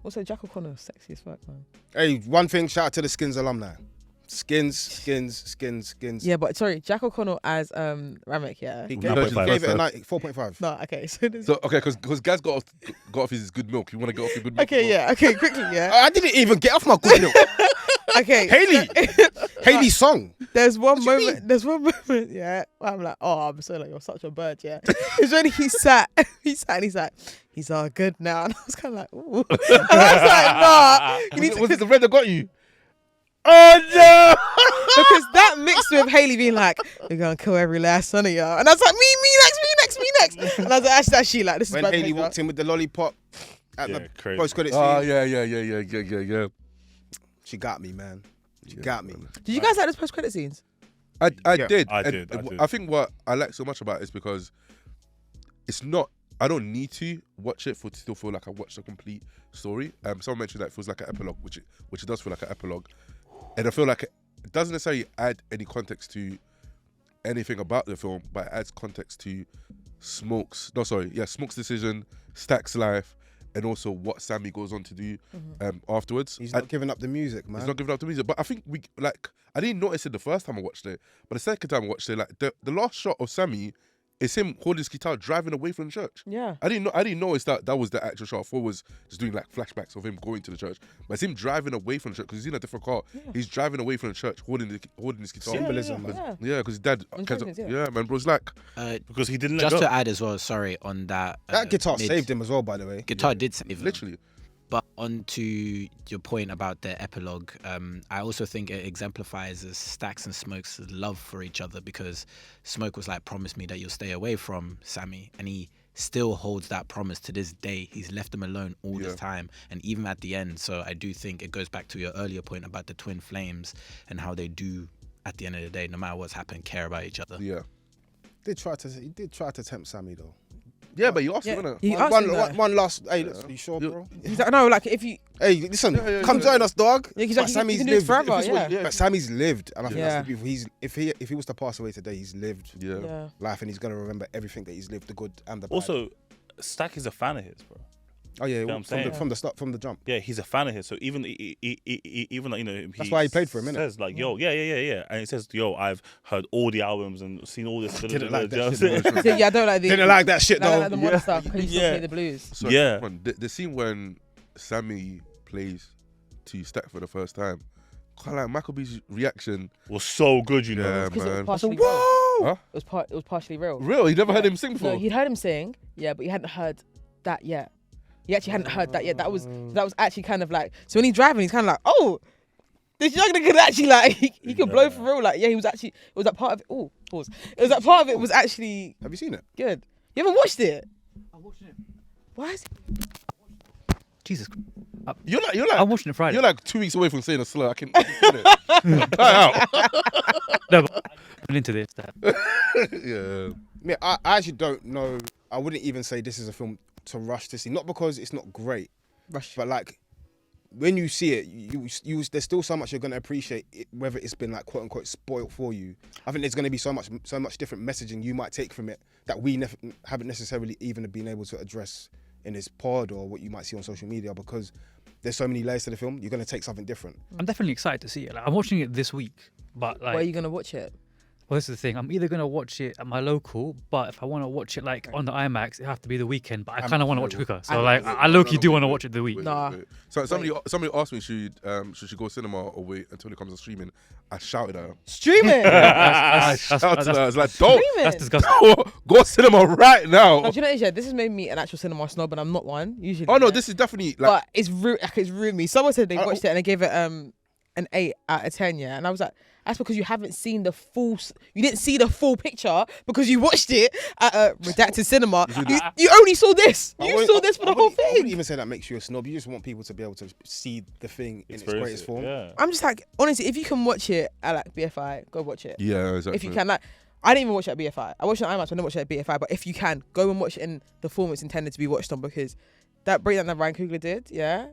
Also, Jack O'Connor, sexy as fuck, man. Hey, one thing. Shout out to the Skins alumni. Skins. Yeah, but sorry, Jack O'Connor as Ramek, yeah. He No, gave it a 9.5. 4.5. No, okay. So, there's, So okay, because Gaz got off his good milk. You want to get off your good milk? okay, yeah, okay, quickly, yeah. I didn't even get off my good milk. Okay. Haley's song. There's one What do you moment, yeah. Where I'm like, oh, Bisola, you're such a bird, yeah. It's when he sat and he's like, he's all good now. And I was kind of like, ooh. And I was like, nah. You need to, Was it the red that got you? oh no. Because that mixed with Haley being like, we're going to kill every last one of y'all. And I was like, me next. And I was like, actually, like, this is When bad Haley behavior. walked in with the lollipop at Yeah, the crazy. post-credit scene. Oh yeah. She got me, man. She got me. Did you guys like those post-credit scenes? I Yeah. did. I And did. I think what I like so much about it is because it's not. I don't need to watch it to still feel like I watched a complete story. Someone mentioned that it feels like an epilogue, which it does feel like an epilogue, and I feel like it doesn't necessarily add any context to anything about the film, but it adds context to Smoke's decision, Stack's life, and also what Sammy goes on to do afterwards. He's not giving up the music, man. He's not giving up the music, but I think I didn't notice it the first time I watched it, but the second time I watched it, like the last shot of Sammy is him holding his guitar driving away from the church. Yeah. I didn't notice that was the actual shot. I thought it was just doing like flashbacks of him going to the church, but it's him driving away from the church because he's in a different car. Yeah. He's driving away from the church, holding his guitar. Symbolism, man. Yeah. Yeah, because his dad. Intelligence, yeah. Yeah, man, bro. It's like Because he didn't let Just go. to add as well, sorry, on that. That guitar saved him as well, by the way. Guitar did save him. literally. But on to your point about the epilogue, I also think it exemplifies Stacks and Smoke's love for each other, because Smoke was like, promise me that you'll stay away from Sammy, and he still holds that promise to this day. He's left him alone all this time, and even at the end. So I do think it goes back to your earlier point about the twin flames and how they do, at the end of the day, no matter what's happened, care about each other. Yeah. He did try to tempt Sammy though. Yeah, but you asked Yeah. him, innit? He asked him that. One last. Hey, you sure, bro? He's like, no, like, if you... Hey, listen, come join us, dog. Yeah, he's But like, you Sammy's can do it lived. forever, If it's what- yeah. But Sammy's lived, and I think Yeah. that's the beautiful. If he was to pass away today, he's lived Yeah. life, and he's gonna remember everything that he's lived, the good and the bad. Also, Stack is a fan of his, bro. oh yeah, what I'm from the saying? from the start, from the jump. Yeah, he's a fan of his. So even like, you know, That's why he played for him, innit? Says like, yo, yeah, and he says, yo, I've heard all the albums and seen all this. Didn't like that You know shit, what I'm saying? So, yeah, I don't like the... Didn't like that shit I don't though. like the modern stuff. Can you still Yeah. play the blues? So, Yeah. man, the scene when Sammy plays to Stack for the first time, Quite like Michael B's reaction. Was so good, you know. Yeah, Because it was man. partially Whoa! real. Huh? It was partially real. Real? You never heard him sing before? No, he'd heard him sing, yeah, but he hadn't heard that yet. He actually hadn't heard that yet. That was actually kind of like, so when he's driving, he's kind of like, oh, this young nigga could actually like, he could blow for real. Like, yeah, he was actually, it was that part of it. Oh, pause. It was that part of it was actually Have you seen it? good. You haven't watched it? I'm watching it. Why is Jesus. You're I'm watching it Friday. You're like 2 weeks away from saying a slur. I can feel it. Cut out. No, but I'm into this. Yeah. Yeah, I actually don't know. I wouldn't even say this is a film to rush to see. Not because it's not great, Rush? but like when you see it, you there's still so much you're gonna appreciate it, whether it's been like quote unquote spoiled for you. I think there's gonna be so much different messaging you might take from it that we haven't necessarily even been able to address in this pod or what you might see on social media, because there's so many layers to the film. You're gonna take something different. I'm definitely excited to see it. Like, I'm watching it this week, but like, Where are you going to watch it? well, this is the thing. I'm either gonna watch it at my local, but if I want to watch it like on the IMAX, it have to be the weekend. But I kind of want to watch it quicker. So like, I low-key do want to watch it the week. Nah. So somebody asked me should she go cinema or wait until it comes to streaming. I shouted at her. Streaming. I shouted at her. I was like, don't Streaming. That's disgusting. go cinema right now. No, do you know what it is? Yeah, this has made me an actual cinema snob, and I'm not one usually. Oh no, yeah. this is definitely like But it's ruined me. Someone said they watched it and they gave it an 8 out of 10. Yeah, and I was like, that's because you haven't seen the full. You didn't see the full picture because you watched it at a redacted cinema. You only saw this. You saw this for the whole I wouldn't thing. even say that makes you a snob. You just want people to be able to see the thing in its Experience greatest it, form. Yeah. I'm just like, honestly, if you can watch it at like BFI, go watch it. yeah, exactly. If you can, like, I didn't even watch it at BFI. I watched it at IMAX, I didn't watch it at BFI. But if you can, go and watch it in the form it's intended to be watched on, because that breakdown that Ryan Coogler did, yeah,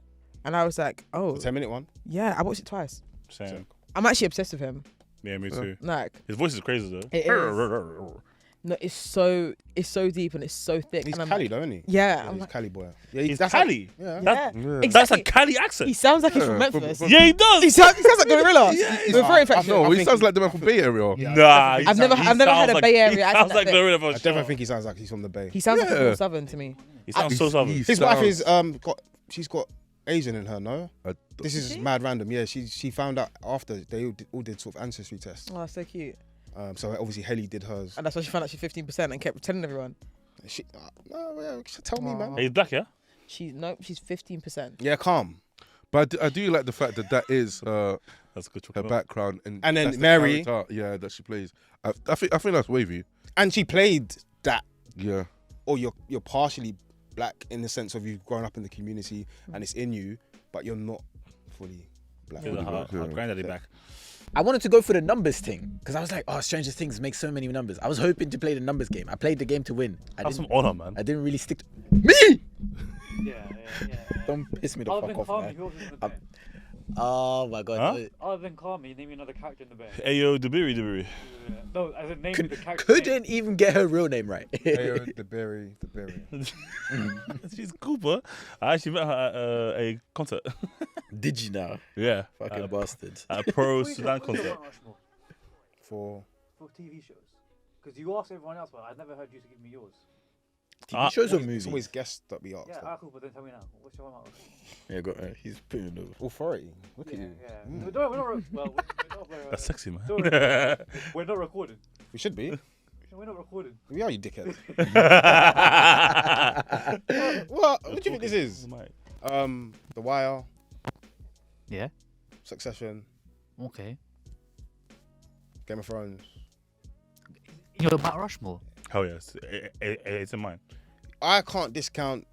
and I was like, oh, The 10-minute one. yeah, I watched it twice. Same. I'm actually obsessed with him. Yeah, me too. Like, His voice is crazy though. it is. No, it's so deep and it's so thick. He's and I'm Cali like, though, isn't he? yeah, Yeah, I'm he's like, Cali boy. Yeah, He's that's Cali. yeah. yeah, Yeah. exactly. That's a Cali accent. He sounds like he's from Yeah, Memphis. Yeah, he does. He sounds like Gorilla. Yeah, With throat infection. No, I he think sounds like the man from Bay Area. Yeah. I've never had a Bay Area He accent sounds that like thick. Loretta I definitely think he sounds like he's from the Bay. He sounds like he's Yeah. from Southern to me. He sounds so southern. His wife is she's got Asian in her, no? This is she? mad random. Yeah, she found out after they all did sort of ancestry tests. Oh, so cute. So obviously Helly did hers. And that's why she found out she's 15% and kept telling everyone. She, tell me, man. Hey, he's black, yeah. She's 15%. Yeah, calm. But I do like the fact that is That's a good her choice. background, and And then that's the Mary. character, yeah, that she plays. I think that's wavy. And she played that, Yeah, or you're partially black in the sense of you've grown up in the community and it's in you, but you're not fully black. Here's her granddaddy back. I wanted to go for the numbers thing because I was like, oh, Stranger Things makes so many numbers. I was hoping to play the numbers game. I played the game to win. Have some honor, man. I didn't really stick to me. Yeah. Don't piss me the Other fuck than off, Carmi, man. who else is in the band? Oh my god. Huh? Other than Carmi, name me another character in the band. Ayo, Debiri. No, as in name me the character. Couldn't even get her real name right. The berry. She's Cooper. I actually met her at a concert. Did you now? Yeah. Fucking bastards. At a pro Sudan concert. For TV shows. Because you asked everyone else, but I never heard you to give me yours. TV shows or it's movies? always guests that we ask. Yeah, cool, but then tell me now. What's your one? Yeah, go, he's putting it over. Authority. Look at you. Yeah. No, we're not. Well, That's sexy, man. We're not recording. We should be. We're not recording. We are, you dickhead. What do you think this is? The Wire, Yeah. Succession, Okay. Game of Thrones. You know Mount Rushmore. Hell yes. It's in mine. I can't discount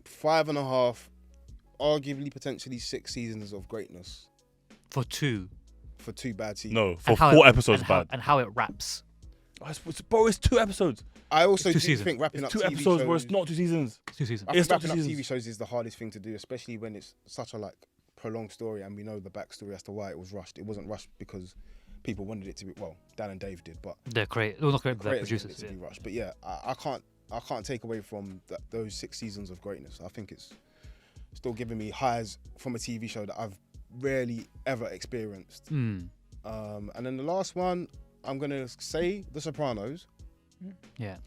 5.5, arguably potentially 6 seasons of greatness For 2. for 2 bad seasons. No, for And how 4 it- episodes and bad. and how it wraps. Bro, it's 2 episodes. I also It's do 2 seasons. think wrapping It's up 2 TV episodes, shows. bro. It's not 2 seasons. 2 seasons. I think It's not wrapping up 2 TV seasons. shows is the hardest thing to do, especially when it's such a prolonged story and we know the backstory as to why it was rushed. It wasn't rushed because people wanted it to be. Well, Dan and Dave did, but They're great. Well, not great, but they're creators wanted producers. it to be rushed. But yeah, I can't take away from those 6 seasons of greatness. I think it's still giving me highs from a TV show that I've rarely ever experienced. Mm. And then the last one, I'm gonna say The Sopranos, Yeah.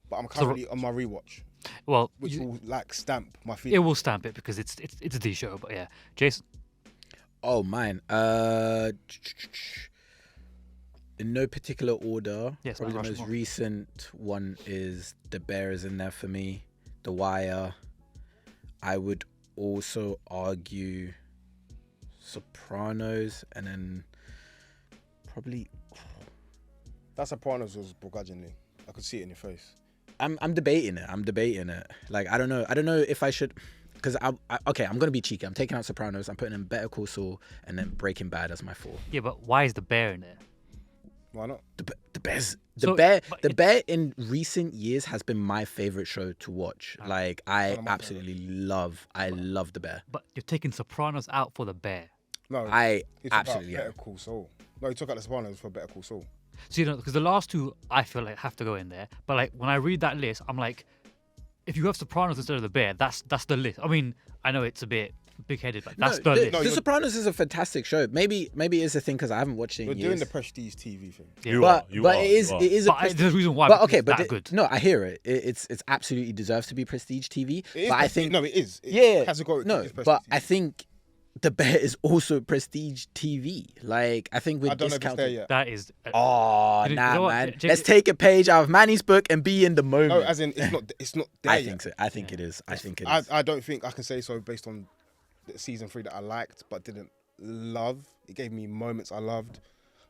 but I'm currently on my rewatch, Well, which will stamp my it feeling. will stamp it because it's the show. But yeah, Jason. Oh, mine. In no particular order. Yes, probably the Mount most Rushmore. recent one is The Bear is in there for me. The Wire. I would also argue Sopranos, and then probably That Sopranos was begrudgingly. I could see it in your face. I'm debating it. Like I don't know if I should, because okay, I'm gonna be cheeky. I'm taking out Sopranos. I'm putting in Better Call Saul and then Breaking Bad as my 4. Yeah, but why is the bear in there? Why not? The Bear in recent years has been my favorite show to watch. Like I absolutely love The Bear. But you're taking Sopranos out for the bear. No, I he took absolutely out am. Better Call Saul. No, he took out the Sopranos for Better Call Saul. So you know, because the last two I feel like have to go in there. But like when I read that list, I'm like, if you have Sopranos instead of the bear, that's the list. I mean, I know it's a bit big-headed, but that's the list. The Sopranos is a fantastic show. Maybe it's a thing because I haven't watched it in You're years. doing the prestige TV thing. Yeah. But it is But there's a reason why. But because okay, it's but that good. no, I hear it. It's absolutely deserves to be prestige TV. It is But I prestige- think no, it is. yeah, Categorically, no, it's prestige but TV. I think The Bear is also prestige TV. Like I think with I don't know if it's there discounted. yet. That is. Oh You nah, know what, man. J- Let's take a page out of Manny's book and be in the moment. No, as in it's not there I yet. think so. I think it is. I think it I, is. I don't think I can say so based on the season 3 that I liked but didn't love. It gave me moments I loved,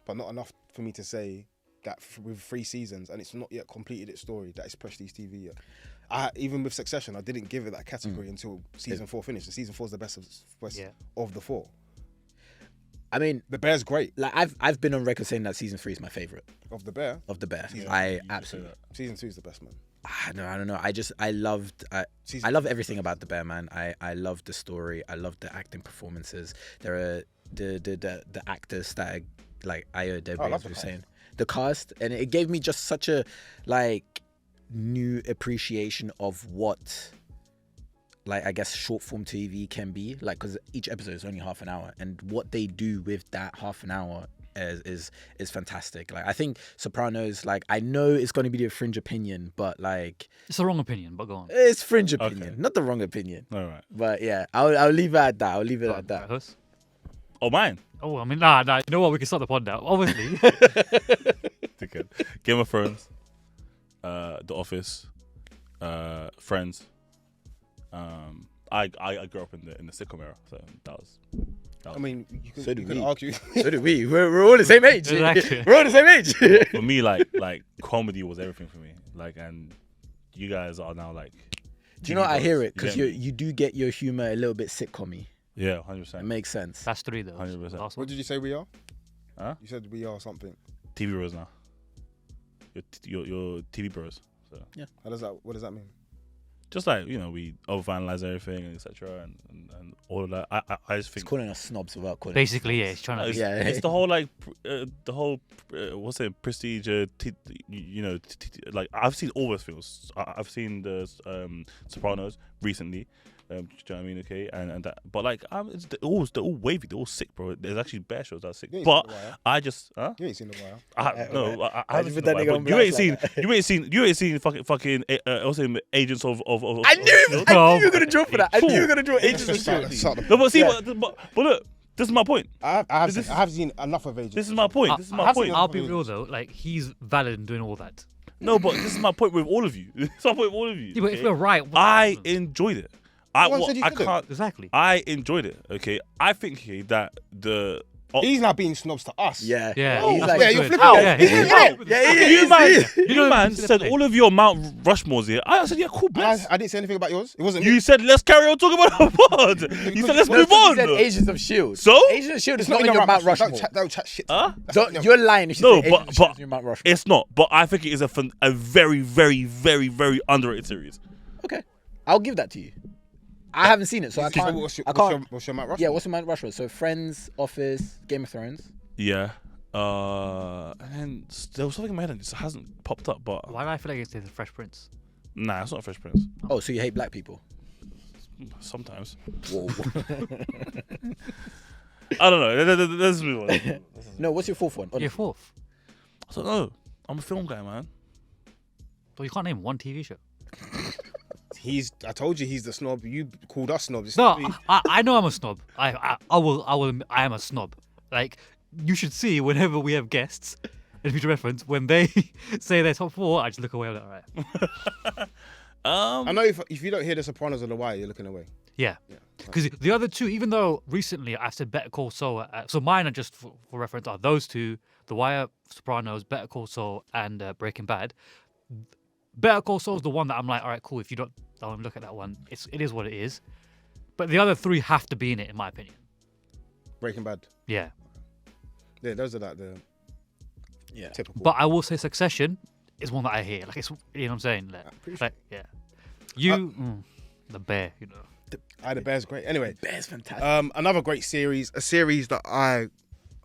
but not enough for me to say that with 3 seasons and it's not yet completed its story that it's prestige TV yet. Even with Succession, I didn't give it that category until season 4 finished. And season 4 is the best of the 4. I mean, The Bear's great. like I've been on record saying that season 3 is my favorite Of The Bear, of The Bear. Season I absolutely. season 2 is the best, man. I don't know. I love everything about The Bear, man. I love the story. I love the acting performances. There are the actors that are, like Ayo Debe, love as the we were cast. saying, the cast, and it gave me just such a like new appreciation of what, like I guess short form TV can be like, because each episode is only half an hour, and what they do with that half an hour is fantastic. Like I think Sopranos, like I know it's going to be the fringe opinion, but like It's the wrong opinion, but go on. it's fringe opinion, Okay. not the wrong opinion. All right. But yeah, I'll leave it at that. I'll leave it at that. Huss? Oh, mine. Oh, I mean, nah. You know what? We can start the pod now. Obviously. Dickhead. Game of Thrones. The Office. Friends. I grew up in the sitcom era, so that was. I mean, you So could, do you could we. argue. So do we. We're all the same age. Exactly. We're all the same age. For me, like comedy was everything for me. Like, and you guys are now like. Do you know what? I hear it You because get you do get your humor a little bit sitcom-y. Yeah, It 100%. makes sense. That's 3 though. 100%. Last What one. did you say we are? Huh? You said we are something. TV bros now. Your TV bros. So What does that mean? just like we overanalyze everything and etc. And all of that. I just He's think calling us snobs without calling. Basically, yeah. He's trying to. it's, Yeah. it's the whole like what's it, prestige. Like I've seen all those films. I've seen the Sopranos recently. Do you know what I mean? Okay, and that, but like they're all wavy. They're all sick, bro. There's actually bear shows that are sick. You ain't But seen The Wire. I just You ain't seen The Wire. I haven't put seen that The Wire, nigga on but you blast ain't like seen you ain't seen fucking also Agents of I knew you were gonna draw for that. I knew you were gonna draw Agents of Start- Shield. start the- No, but see, Yeah. but look, this is my point. I have This- seen enough of Agents. This is my point. This is my I've point. seen I'll be real though. Like he's valid in doing all that. No, but this is my point with all of you. This is my point with all of you. Yeah, but if okay? we're right, what's the I problem? enjoyed it. No one said you couldn't. can't. Exactly. I enjoyed it. Okay, I think okay, that the. He's now being snobs to us. Yeah. Yeah. He's that's like, what you're he's flipping doing. out. Yeah, He's he's flipping flipping out. Yeah, he You is. man, You know, you man he's said playing. all of your Mount Rushmores here. I said, yeah, cool, bless. I didn't say anything about yours. It wasn't. You said let's carry on talking about the pod. You said let's move He on. said Agents of Shield. So? Agents of Shield is It's not in on your Mount Mount Rushmore. Rushmore. Don't chat shit. Huh? You're lying if you No, say but- Agents of Shield but- is on your Mount Rushmore. It's not, but I think it is a very, very, very, very underrated series. Okay, I'll give that to you. I haven't seen it, so I So can't. what's I can't. your Mount Rushmore? Yeah, what's the Mount Rushmore? So Friends, Office, Game of Thrones. Yeah. And then there was something in my head and it just hasn't popped up, but Why do I feel like it's the Fresh Prince? nah, it's not Fresh Prince. Oh, so you hate black people? Sometimes. Whoa. I don't know. Let's move on. No, what's your fourth one? Your fourth. I don't know. I'm a film guy, man. But you can't name one TV show. I told you he's the snob. You called us snobs. It's No, not me. I know I'm a snob. I am a snob. Like, you should see whenever we have guests in future reference, when they say their top 4, I just look away. I'm like, all right. I know if you don't hear The Sopranos or The Wire, you're looking away. Yeah. Because the other two, even though recently I said Better Call Saul, so mine are just for reference are those two, The Wire, Sopranos, Better Call Saul, and Breaking Bad. Better Call Saul is the one that I'm like, all right, cool. If you don't look at that one, it is what it is. But the other 3 have to be in it, in my opinion. Breaking Bad. Yeah. Yeah, those are like the typical. But I will say Succession is one that I hear. Like, it's, you know what I'm saying? Like yeah. The Bear, you know. The Bear's great. Anyway, Bear's fantastic. another great series, a series that I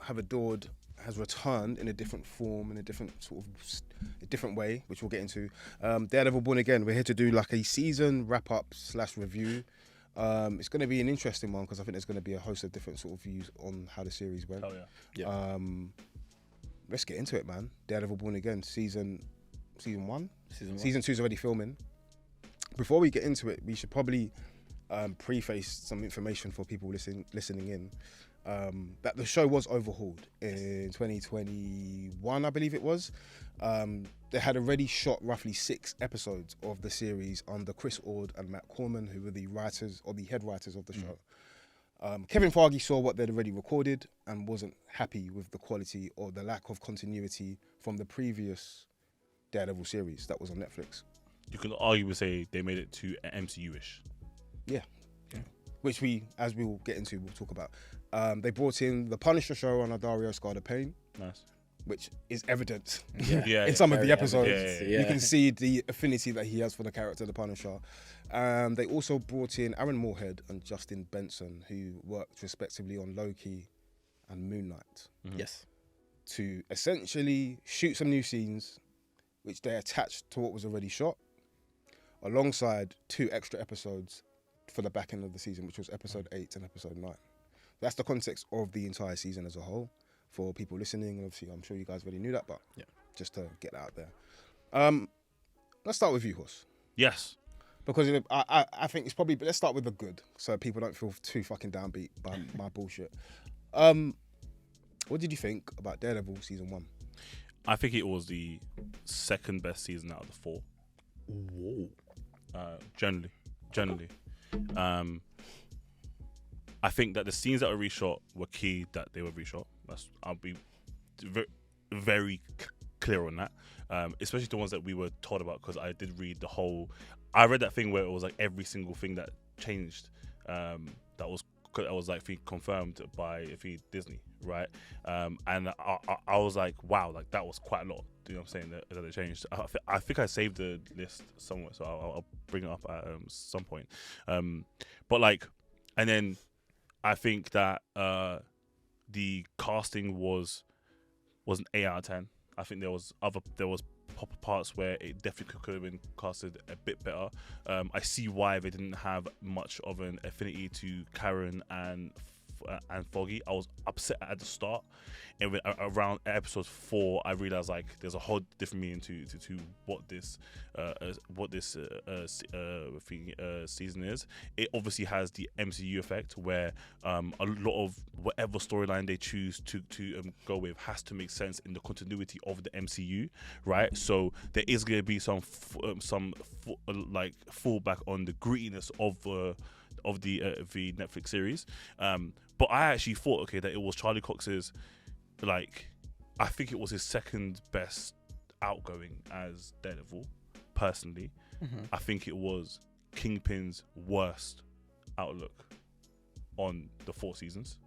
have adored, has returned in a different form, in a different sort of a different way, which we'll get into. Daredevil Born Again. We're here to do like a season wrap up / review. It's going to be an interesting one because I think there's going to be a host of different sort of views on how the series went. Oh yeah. Let's get into it, man. Daredevil Born Again, season 1. Season 2's already filming. Before we get into it, we should probably preface some information for people listening in. That the show was overhauled in 2021, I believe it was. They had already shot roughly 6 episodes of the series under Chris Ord and Matt Corman, who were the writers or the head writers of the show. Kevin Feige saw what they'd already recorded and wasn't happy with the quality or the lack of continuity from the previous Daredevil series that was on Netflix. You can arguably say they made it too MCU-ish. Yeah. Which as we will get into, we'll talk about. They brought in the Punisher show on Dario Escada Payne, Nice. which is evident Yeah. in some of the very episodes. evident. You can see the affinity that he has for the character, the Punisher. They also brought in Aaron Moorhead and Justin Benson, who worked respectively on Loki and Moon Knight, Yes. to essentially shoot some new scenes, which they attached to what was already shot, alongside 2 extra episodes for the back end of the season, which was episode 8 and episode 9. That's the context of the entire season as a whole for people listening. And obviously, I'm sure you guys already knew that, but just to get that out there. Let's start with you, Huss. Yes. Because I think it's probably, let's start with the good, so people don't feel too fucking downbeat by my bullshit. What did you think about Daredevil season 1? I think it was the second best season out of the 4. Whoa. Generally. I think that the scenes that were reshot were key that they were reshot. I'll be very clear on that. Especially the ones that we were told about, because I did read I read that thing where it was like every single thing that changed that was like confirmed by Disney, right? And I was like, wow, like that was quite a lot. You know what I'm saying, that it changed. I think I saved the list somewhere, so I'll bring it up at some point. But like, and then I think that the casting was an 8 out of 10. I think there was parts where it definitely could have been casted a bit better. I see why they didn't have much of an affinity to Karen and Foggy. I was upset at the start, and around episode 4, I realized like there's a whole different meaning to what this season is. It obviously has the MCU effect, where a lot of whatever storyline they choose to go with has to make sense in the continuity of the MCU, right? So there is going to be some fallback on the grittiness of the Netflix series. But I actually thought, that it was Charlie Cox's, I think it was his second best outgoing as Daredevil, personally. I think it was Kingpin's worst outlook on the 4 seasons.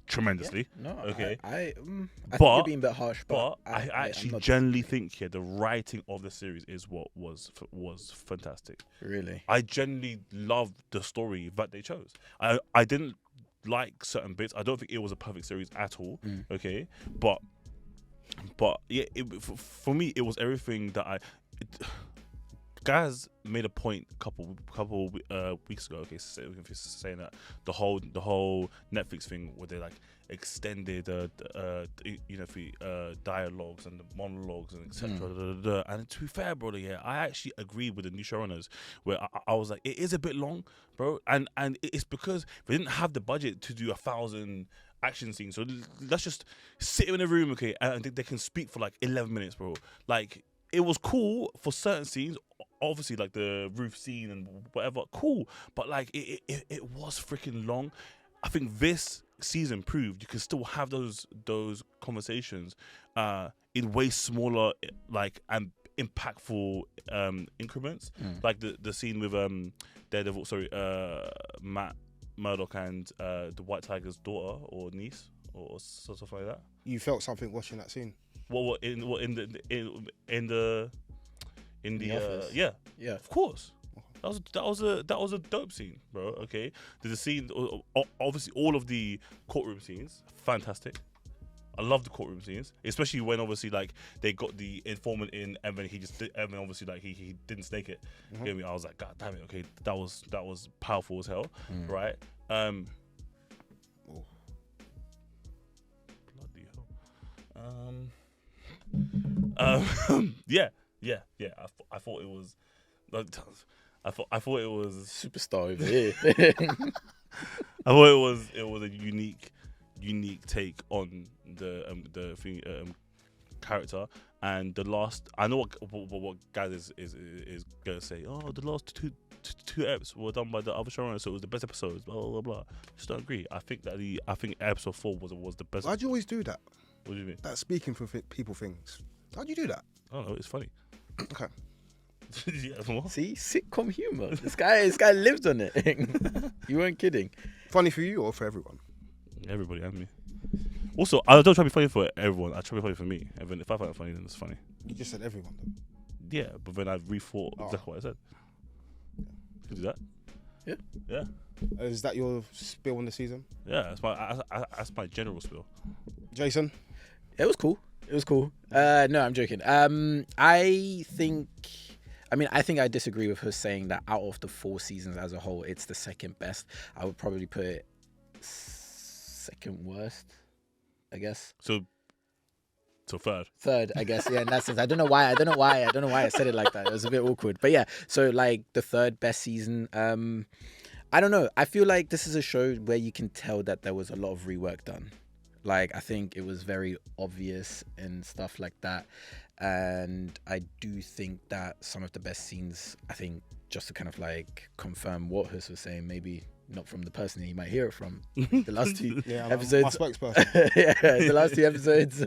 Tremendously. No, okay. I think But- you're being a bit harsh, But but I actually I'm not generally think the writing of the series is what was fantastic. really. I genuinely loved the story that they chose. I didn't like certain bits. I don't think it was a perfect series at all. Okay, but yeah, for me, it was everything that Gaz made a point a couple weeks ago. Okay, saying that the whole Netflix thing where they like extended dialogues and the monologues and etc. And to be fair, brother, yeah, I actually agree with the new showrunners where I was like, it is a bit long, bro, and it's because they didn't have the budget to do 1,000 action scenes. So let's just sit in a room, okay, and they can speak for like 11 minutes, bro. Like, it was cool for certain scenes, obviously like the roof scene and whatever, cool, but like it was freaking long. I think this season proved you can still have those conversations in way smaller like and impactful increments, like the scene with Daredevil, Matt Murdock and the White Tiger's daughter or niece or stuff like that. You felt something watching that scene? What in the office? Yeah, Yeah. of course. That was a dope scene, bro. Okay, there's a scene. Obviously, all of the courtroom scenes, fantastic. I love the courtroom scenes, especially when obviously like they got the informant in, and then obviously like he didn't snake it. You get me? I was like, God damn it. Okay, that was powerful as hell, right? Bloody hell. Yeah. I thought it was. I thought it was Superstar over here. I thought it was a unique take on the thing, character. And the last, I know what Gaz is gonna say. Oh, the last two eps were done by the other showrunner, so it was the best episodes. Blah blah blah. Just don't agree. I think episode 4 was the best. Why'd you always do that? What do you mean? That speaking for people things. How'd you do that? I don't know. It's funny. Okay. Yeah, what? See, sitcom humor. This guy lived on it. You weren't kidding. Funny for you or for everyone? Everybody and me. Also, I don't try to be funny for everyone. I try to be funny for me. And then if I find it funny, then it's funny. You just said everyone though. Yeah, but then I rethought exactly what I said. You can do that. Yeah. Is that your spill on the season? Yeah, that's my general spill. Jason? It was cool. No, I'm joking. I think I disagree with her saying that out of the 4 seasons as a whole, it's the second best. I would probably put it second worst, I guess. So third. Third, I guess. Yeah, in that sense. I don't know why I said it like that. It was a bit awkward. But yeah, so like the third best season. I don't know. I feel like this is a show where you can tell that there was a lot of rework done. Like, I think it was very obvious and stuff like that. And I do think that some of the best scenes, I think, just to kind of like confirm what Huss was saying, maybe not from the person he might hear it from, the last 2 episodes. My spokesperson. Yeah, the last 2 episodes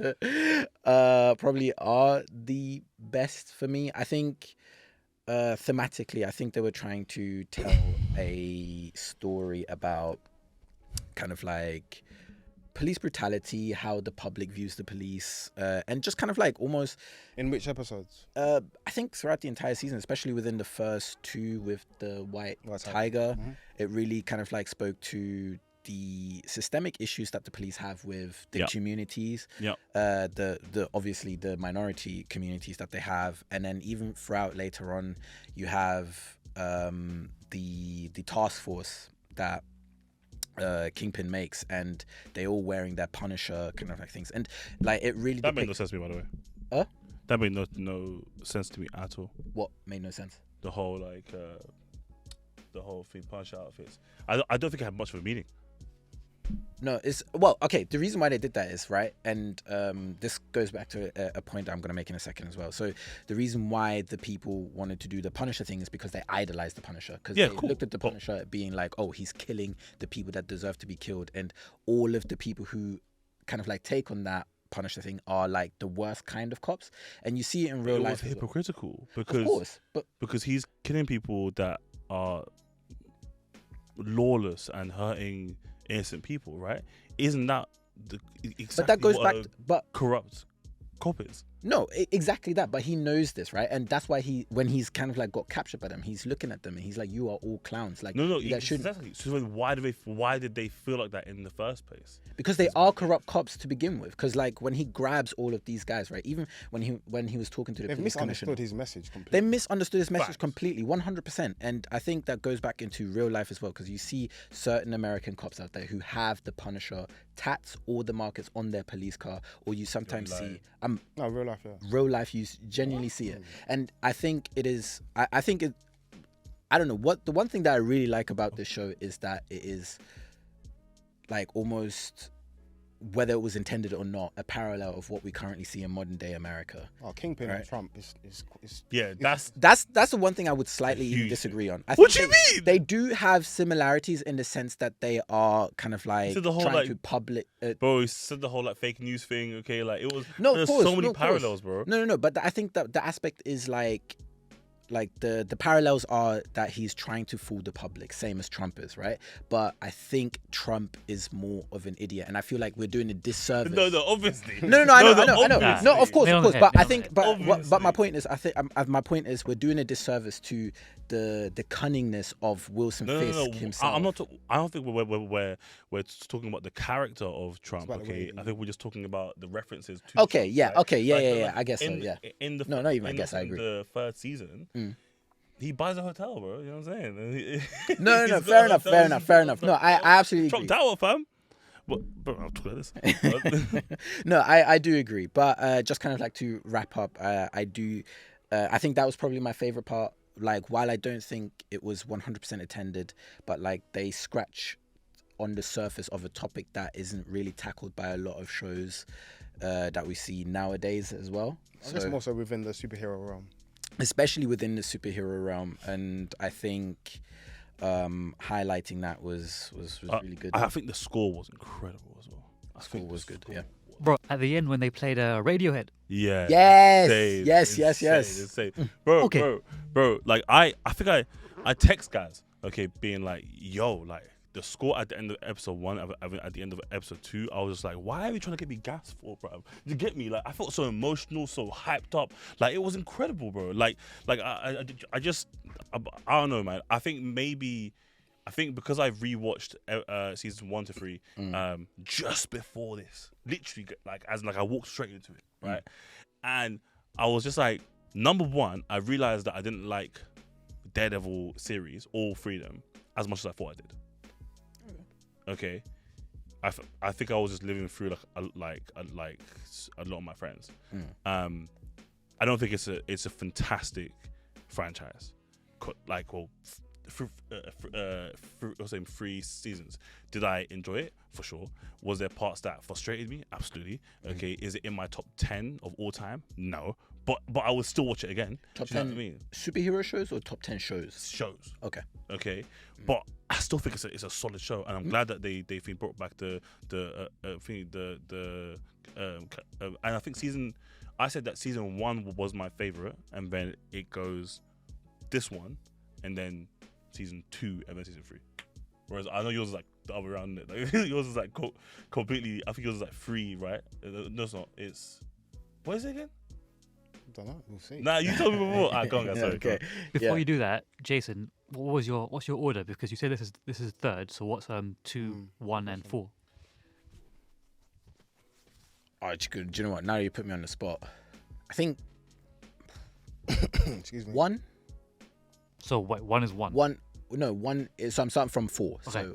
probably are the best for me. I think thematically, I think they were trying to tell a story about kind of like police brutality, how the public views the police, and just kind of like almost... In which episodes? I think throughout the entire season, especially within the first 2 with the White Tiger, it really kind of like spoke to the systemic issues that the police have with the communities, the obviously the minority communities that they have, and then even throughout later on, you have the task force that Kingpin makes, and they all wearing their Punisher kind of like things, and like it really that made no sense to me, by the way. That made no sense to me at all. What made no sense? The whole like the whole thing, Punisher outfits. I don't think it had much of a meaning. No, it's well, okay. The reason why they did that is right, and this goes back to a point that I'm going to make in a second as well. So the reason why the people wanted to do the Punisher thing is because they idolized the Punisher, because they looked at the Punisher being like, oh, he's killing the people that deserve to be killed, and all of the people who kind of like take on that Punisher thing are like the worst kind of cops, and you see it in real life. It was hypocritical because, of course, because he's killing people that are lawless and hurting innocent people, right? Isn't that exactly but that goes what back a corrupt cop is? No, exactly that. But he knows this, right? And that's why when he's kind of like got captured by them, he's looking at them and he's like, "You are all clowns." Like, No, that shouldn't. exactly. So then why did they feel like that in the first place? Because they are corrupt cops to begin with. Because like when he grabs all of these guys, right? Even when he was talking to the They've police commissioner, misunderstood his message completely. they misunderstood his message Facts. completely, 100%. And I think that goes back into real life as well, because you see certain American cops out there who have the Punisher tats or the markets on their police car, or you sometimes see No, real life, yeah. real life, you genuinely see it. And I think it is, I think it, I don't know, what the one thing that I really like about this show is that it is like almost, whether it was intended or not, a parallel of what we currently see in modern day America. Oh, Kingpin Right. and Trump is Yeah, that's That's the one thing I would slightly even Huge. disagree on. What do you mean? They do have similarities in the sense that they are kind of like So the whole, trying like, to public. bro. He said the whole like fake news thing. Okay, like it was. No, of there's course, so many no, of course. parallels, bro. No. But I think that the aspect is like the parallels are that he's trying to fool the public, same as Trump is, right? But I think Trump is more of an idiot, and I feel like we're doing a disservice. No, obviously. No, I know. obviously. No, of course. Nail on the head, But nail I on think, the but my point is, my point is, we're doing a disservice to the cunningness of Wilson Fisk No. himself. I'm not. I don't think we're talking about the character of Trump. about the way Okay, he- I think we're just talking about the references to. Okay, Trump, yeah, right? okay, yeah, Like, yeah, like, yeah. I guess so. in- Yeah. In the No, not even I in guess, I in agree. The third season. He buys a hotel, bro. You know what I'm saying? And No. he's got Fair a enough. hotel, Fair he's enough. got Fair a enough. No, hotel. I absolutely Trump agree. Tower, fam. But bro, I'll talk about this. No, I do agree. But just kind of like to wrap up, I do. I think that was probably my favorite part. Like, while I don't think it was 100% attended, but like they scratch on the surface of a topic that isn't really tackled by a lot of shows that we see nowadays as well. I guess more so within the superhero realm. Especially within the superhero realm, and I think highlighting that was really good. I think the score was incredible as well. I Score think was the good, score yeah. Bro, at the end when they played Radiohead. Yeah. Yes, insane, yes. insane. Bro, Okay. bro. Like I think I text guys, okay, being like, yo, like the score at the end of episode 1, at the end of episode 2, I was just like, why are you trying to get me gas for, bro? You get me? Like I felt so emotional, so hyped up. Like it was incredible, bro. Like I don't know, man. I think because I rewatched season 1 to 3 just before this, literally, like I walked straight into it, right? And I was just like, number one, I realized that I didn't like Daredevil series, all 3 of them, as much as I thought I did. Okay, I think I was just living through like a lot of my friends. I don't think it's a fantastic franchise. I was saying 3 seasons. Did I enjoy it? For sure. Was there parts that frustrated me? Absolutely. Okay. Is it in my top 10 of all time? No. But I would still watch it again. Top Do you know 10 what I mean? superhero shows or top 10 shows? Shows. Okay. Okay. But I still think it's a solid show, and I'm glad that they've brought back the and I think I said that season 1 was my favorite, and then it goes this one, and then season 2, and then season 3. Whereas I know yours is like the other way around. Like, yours is like completely. I think yours is like 3, right? No, it's not. It's what is it again? Don't know. We'll see. Nah, you told me before. Go on, guys. Sorry. Okay. Before Yeah. you do that, Jason, what's your order? Because you said this is third. So what's 2, 1, and 4? Oh, do you know what? Now you put me on the spot. I think Excuse me. 1. So wait, 1 is 1. 1. No, 1 is. So I'm starting from 4. Okay.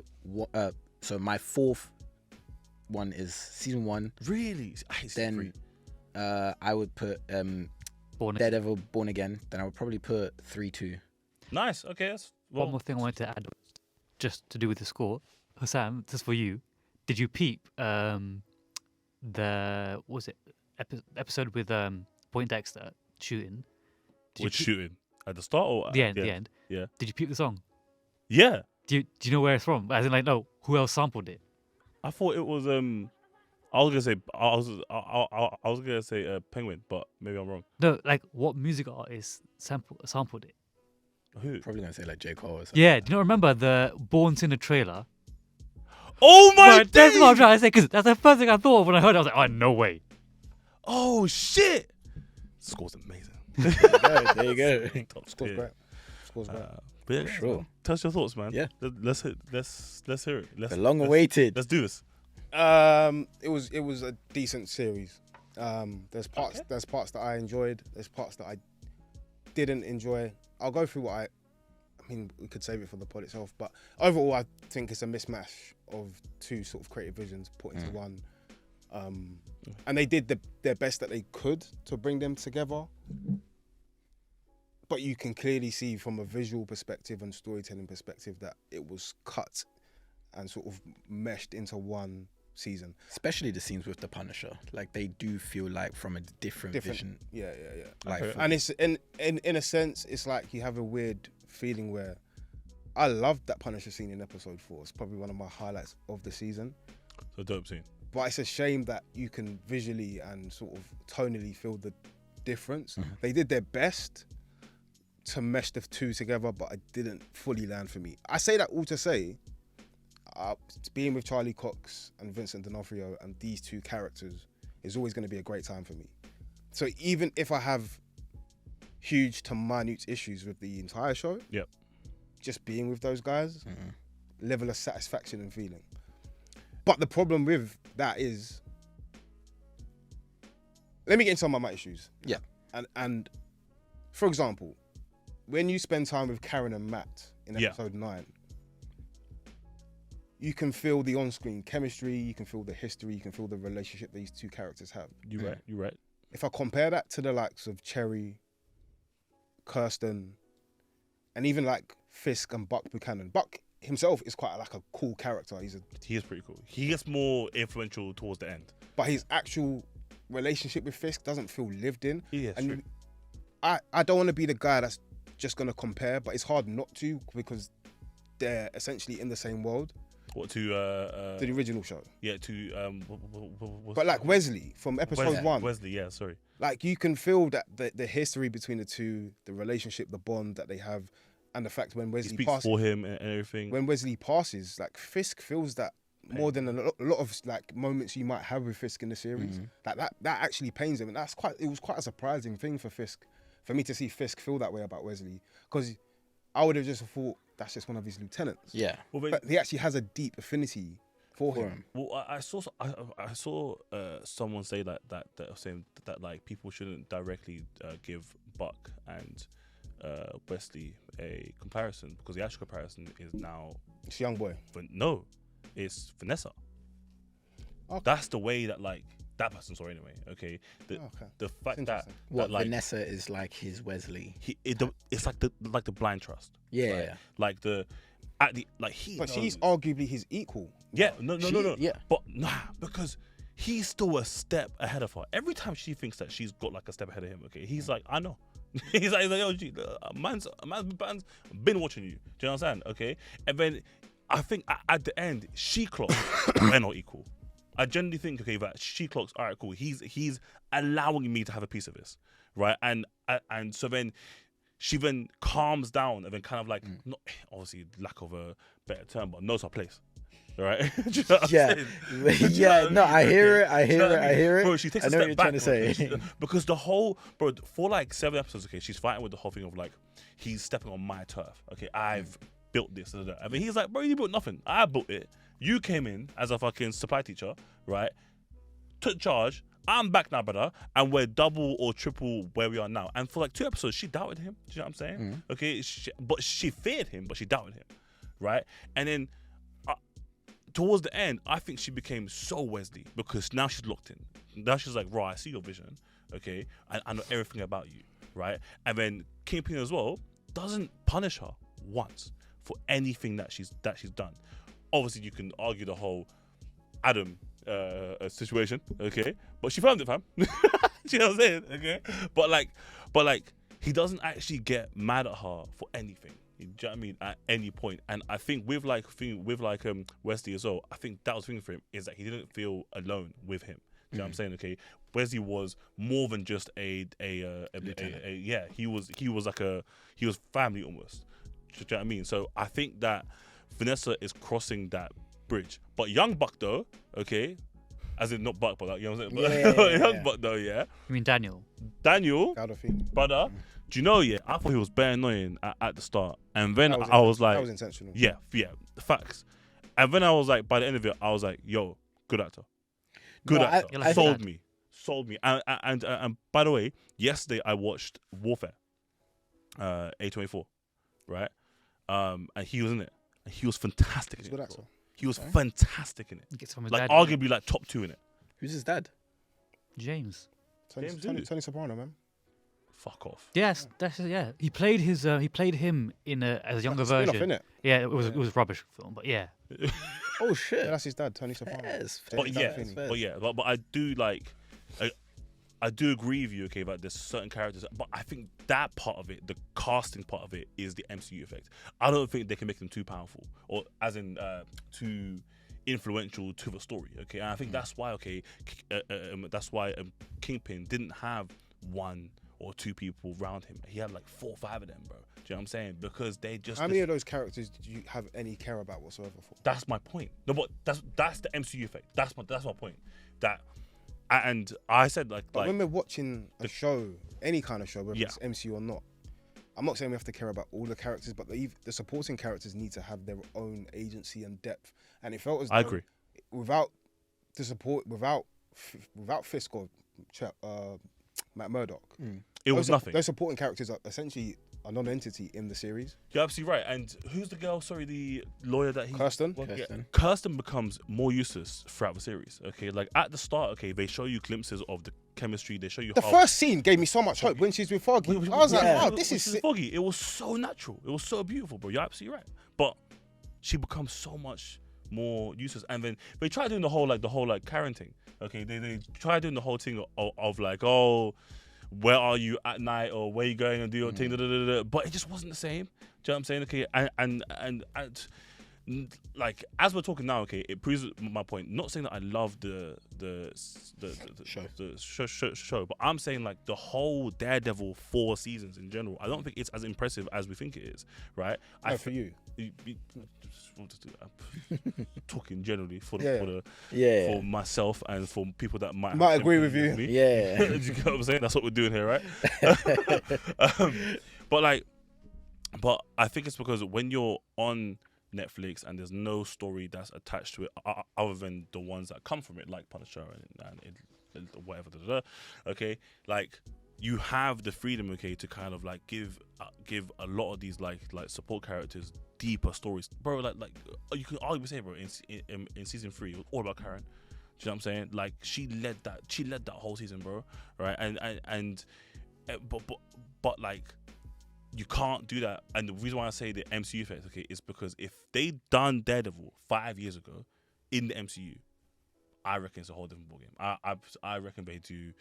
So my 4th one is season 1. Really? I hate season 3. Then I would put Born Daredevil Born Again. Then I would probably put 3, 2. Nice. Okay. That's One more thing I wanted to add, just to do with the score. Hussam, this is for you. Did you peep the what was it episode with Poindexter shooting? Which shooting at the start or The at end. Yeah. Did you peep the song? Yeah. Do you know where it's from? As in, like, no, who else sampled it? I thought it was I was gonna say Penguin, but maybe I'm wrong. No, like what music artist sampled it? Who? Probably gonna say like J Cole or something. Yeah, do you not remember the Born Sinner trailer? Oh my Right, that's what I'm days! trying to say, because that's the first thing I thought of when I heard it. I was like, oh, no way. Oh shit! Score's amazing. There you go. Top Scores tier. great. Scores great. But yeah, Sure. tell us your thoughts, man. Yeah. Let's hear it. The long awaited. Let's do this. It was a decent series. There's parts that I enjoyed. There's parts that I didn't enjoy. I'll go through what I mean, we could save it for the pod itself, but overall, I think it's a mismatch of two sort of creative visions put into one. And they did their best that they could to bring them together. But you can clearly see from a visual perspective and storytelling perspective that it was cut and sort of meshed into one season. Especially the scenes with the Punisher. Like, they do feel like from a different vision. Yeah. Like, Okay. And it's in a sense, it's like you have a weird feeling where I loved that Punisher scene in episode 4. It's probably one of my highlights of the season. So dope scene. But it's a shame that you can visually and sort of tonally feel the difference. They did their best to mesh the two together, but it didn't fully land for me. I say that all to say, being with Charlie Cox and Vincent D'Onofrio and these two characters is always going to be a great time for me. So even if I have huge to minute issues with the entire show, Yep. just being with those guys, level of satisfaction and feeling. But the problem with that is, let me get into some of my issues. Yeah. And for example, when you spend time with Karen and Matt in Yeah. episode 9, you can feel the on-screen chemistry, you can feel the history, you can feel the relationship these two characters have. You right. If I compare that to the likes of Cherry, Kirsten, and even like Fisk and Buck Buchanan. Buck himself is quite like a cool character. He is pretty cool. He gets more influential towards the end. But his actual relationship with Fisk doesn't feel lived in. Yeah, and true. I don't want to be the guy that's just going to compare, but it's hard not to because they're essentially in the same world. What to The original show. yeah, to But like Wesley from episode 1. Wesley, yeah, sorry. Like you can feel that the history between the two, the relationship, the bond that they have, and the fact when He Wesley speaks passes, for him and everything. when Wesley passes, like Fisk feels that more than a lot of like moments you might have with Fisk in the series. Like that actually pains him, and it was quite a surprising thing for Fisk, for me to see Fisk feel that way about Wesley, because I would have just thought that's just one of his lieutenants. Yeah. Well, But he actually has a deep affinity for him. Well, I saw someone say that saying that like people shouldn't directly give Buck and Wesley a comparison, because the actual comparison is now It's young boy. no, it's Vanessa. Okay. That's the way that like that person saw anyway. Okay, the fact that, Interesting. What, like Vanessa is like his Wesley. it's like the blind trust. Yeah. Right? Like he. But knows. she's arguably his equal. Yeah, no. Yeah. But nah, because he's still a step ahead of her. Every time she thinks that she's got like a step ahead of him, okay, he's like, I know. he's like, yo, G, man's been watching you. Do you understand? Okay, and then I think at the end she clocks we're not equal. I genuinely think, okay, that she clocks, all right, cool. He's allowing me to have a piece of this, right? And so then she then calms down and then kind of like, not obviously lack of a better term, but knows her place. Right? Do you know what Yeah. I'm saying? Yeah, no, I hear it. I Do you know hear what it. I hear it. Bro, she takes I a know step what you're back, trying to say. bro. Because the whole, bro, for like 7 episodes, okay, she's fighting with the whole thing of like, he's stepping on my turf. Okay, I've built this. And then he's like, bro, you built nothing. I built it. You came in as a fucking supply teacher, right? Took charge. I'm back now, brother, and we're double or triple where we are now. And for like 2 episodes, she doubted him. Do you know what I'm saying? Okay, but she feared him, but she doubted him, right? And then towards the end, I think she became so Wesley because now she's locked in. Now she's like, right, I see your vision, okay, and I know everything about you, right? And then Kingpin as well doesn't punish her once for anything that she's done. Obviously, you can argue the whole Adam situation, okay, but she found it, fam. Do you know what I'm saying? Okay, but like he doesn't actually get mad at her for anything. Do you know what I mean? At any point. And I think with Wesley as well, I think that was the thing for him, is that he didn't feel alone with him. Do you know what I'm saying? Okay, Wesley was more than just he was family almost. Do you know what I mean? So I think that Vanessa is crossing that bridge. But young Buck though, okay, as in not Buck, but like, you know what I'm Yeah, saying? yeah, Young yeah. Buck though, yeah. I mean, Daniel. Daniel, Gandolfini. brother, do you know? Yeah, I thought he was very annoying at the start, and then That was I was that like, was intentional. yeah, the facts. And then I was like, by the end of it, I was like, yo, good actor, good No, actor, You're like sold that. me, sold me. And by the way, yesterday I watched Warfare, A24, right? And he was in it, and he was fantastic He's in a good it. actor. Bro. He was fantastic in it, He gets from his like dad. arguably like top 2 in it. Who's his dad? James. Tony, James Tony, Doo. Tony Soprano, man. Fuck off. Yes, that's yeah. He played his. He played him in as a younger Spin-off, version. innit? Yeah, it was a rubbish film, but yeah. Oh shit. Yeah, that's his dad, Tony Soprano. Yes, But yeah, Gandolfini. but I do like, I do agree with you, okay, about there's certain characters, but I think that part of it, the casting part of it, is the MCU effect. I don't think they can make them too powerful, or as in too influential to the story, okay. And I think that's why, okay, Kingpin didn't have 1 or 2 people around him. He had like 4 or 5 of them, bro. Do you know what I'm saying? Because they just. How many of those characters did you have any care about whatsoever for? That's my point. No, but that's the MCU effect. That's my point. That, and I said like When we're watching a show, any kind of show, whether Yeah. it's MCU or not, I'm not saying we have to care about all the characters, but the supporting characters need to have their own agency and depth. And it felt as though I agree. without the support, without Fisk or Matt Murdock, It was nothing. Those supporting characters are essentially a non-entity in the series. You're absolutely right. And who's the girl? Sorry, the lawyer that he. Kirsten? Well, yeah, Kirsten. Kirsten becomes more useless throughout the series. Okay, like at the start, okay, they show you glimpses of the chemistry. They show you The how. first scene gave me so much hope when she's with Foggy. I was like, Yeah. wow, this is sick. Foggy. It was so natural. It was so beautiful, bro. You're absolutely right. But she becomes so much more useless. And then they try doing the whole Karen thing. Okay, they try doing the whole thing of like, oh, where are you at night, or where you going and do your thing, but it just wasn't the same. Do you know what I'm saying? Okay, and like as we're talking now, okay, it proves my point. Not saying that I love the show, but I'm saying like the whole Daredevil 4 seasons in general. I don't think it's as impressive as we think it is, right? For you. Talking generally for Yeah. myself and for people that might Agree with you. me. Yeah. Do you get what I'm saying? That's what we're doing here, right? But I think it's because when you're on Netflix and there's no story that's attached to it other than the ones that come from it, like Punisher and whatever, okay, like you have the freedom, okay, to kind of like give a lot of these like support characters deeper stories, bro. Like you can arguably say, bro, in season 3 it was all about Karen. Do you know what I'm saying? Like she led that whole season, bro. Right? But like you can't do that. And the reason why I say the MCU effect, okay, is because if they done Daredevil 5 years ago in the MCU, I reckon it's a whole different ballgame. I reckon they do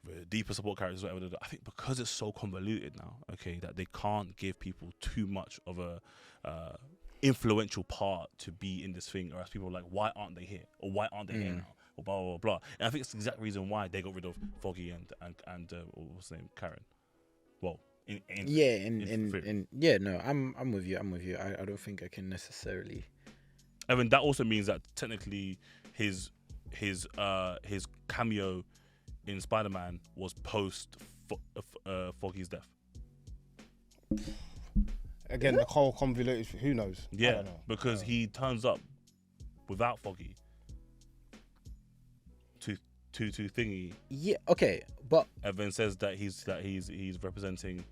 the deeper support characters, whatever. I think because it's so convoluted now, okay, that they can't give people too much of a influential part to be in this thing, or as people are like, why aren't they here, or why aren't they here now, or blah blah blah. And I think it's the exact reason why they got rid of Foggy and what's the name, Karen. Well, I'm with you. I don't think I can necessarily. I mean, that also means that technically his cameo in Spider-Man was post Foggy's death. Again, the whole convoluted. Who knows? I Yeah, don't know. because he turns up without Foggy to thingy, Yeah. Okay. But and then says that he's representing.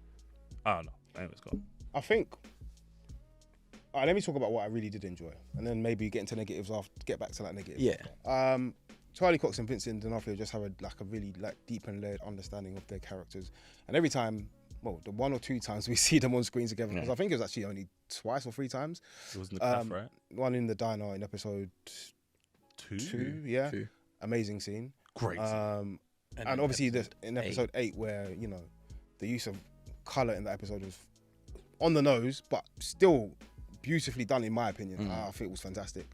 I don't know. Anyways, go on. I think. All right, let me talk about what I really did enjoy, and then maybe get into negatives after. Get back to that negative. yeah. Charlie Cox and Vincent D'Onofrio just have a really deep and layered understanding of their characters, and every time, well, the 1 or 2 times we see them on screen together, because I think it was actually only 2 or 3 times. It was in the cafe, right? One in the diner in episode 2, yeah. 2. Amazing scene. Great. And then obviously episode in episode 8, where the use of color in that episode was on the nose, but still beautifully done in my opinion. I think it was fantastic.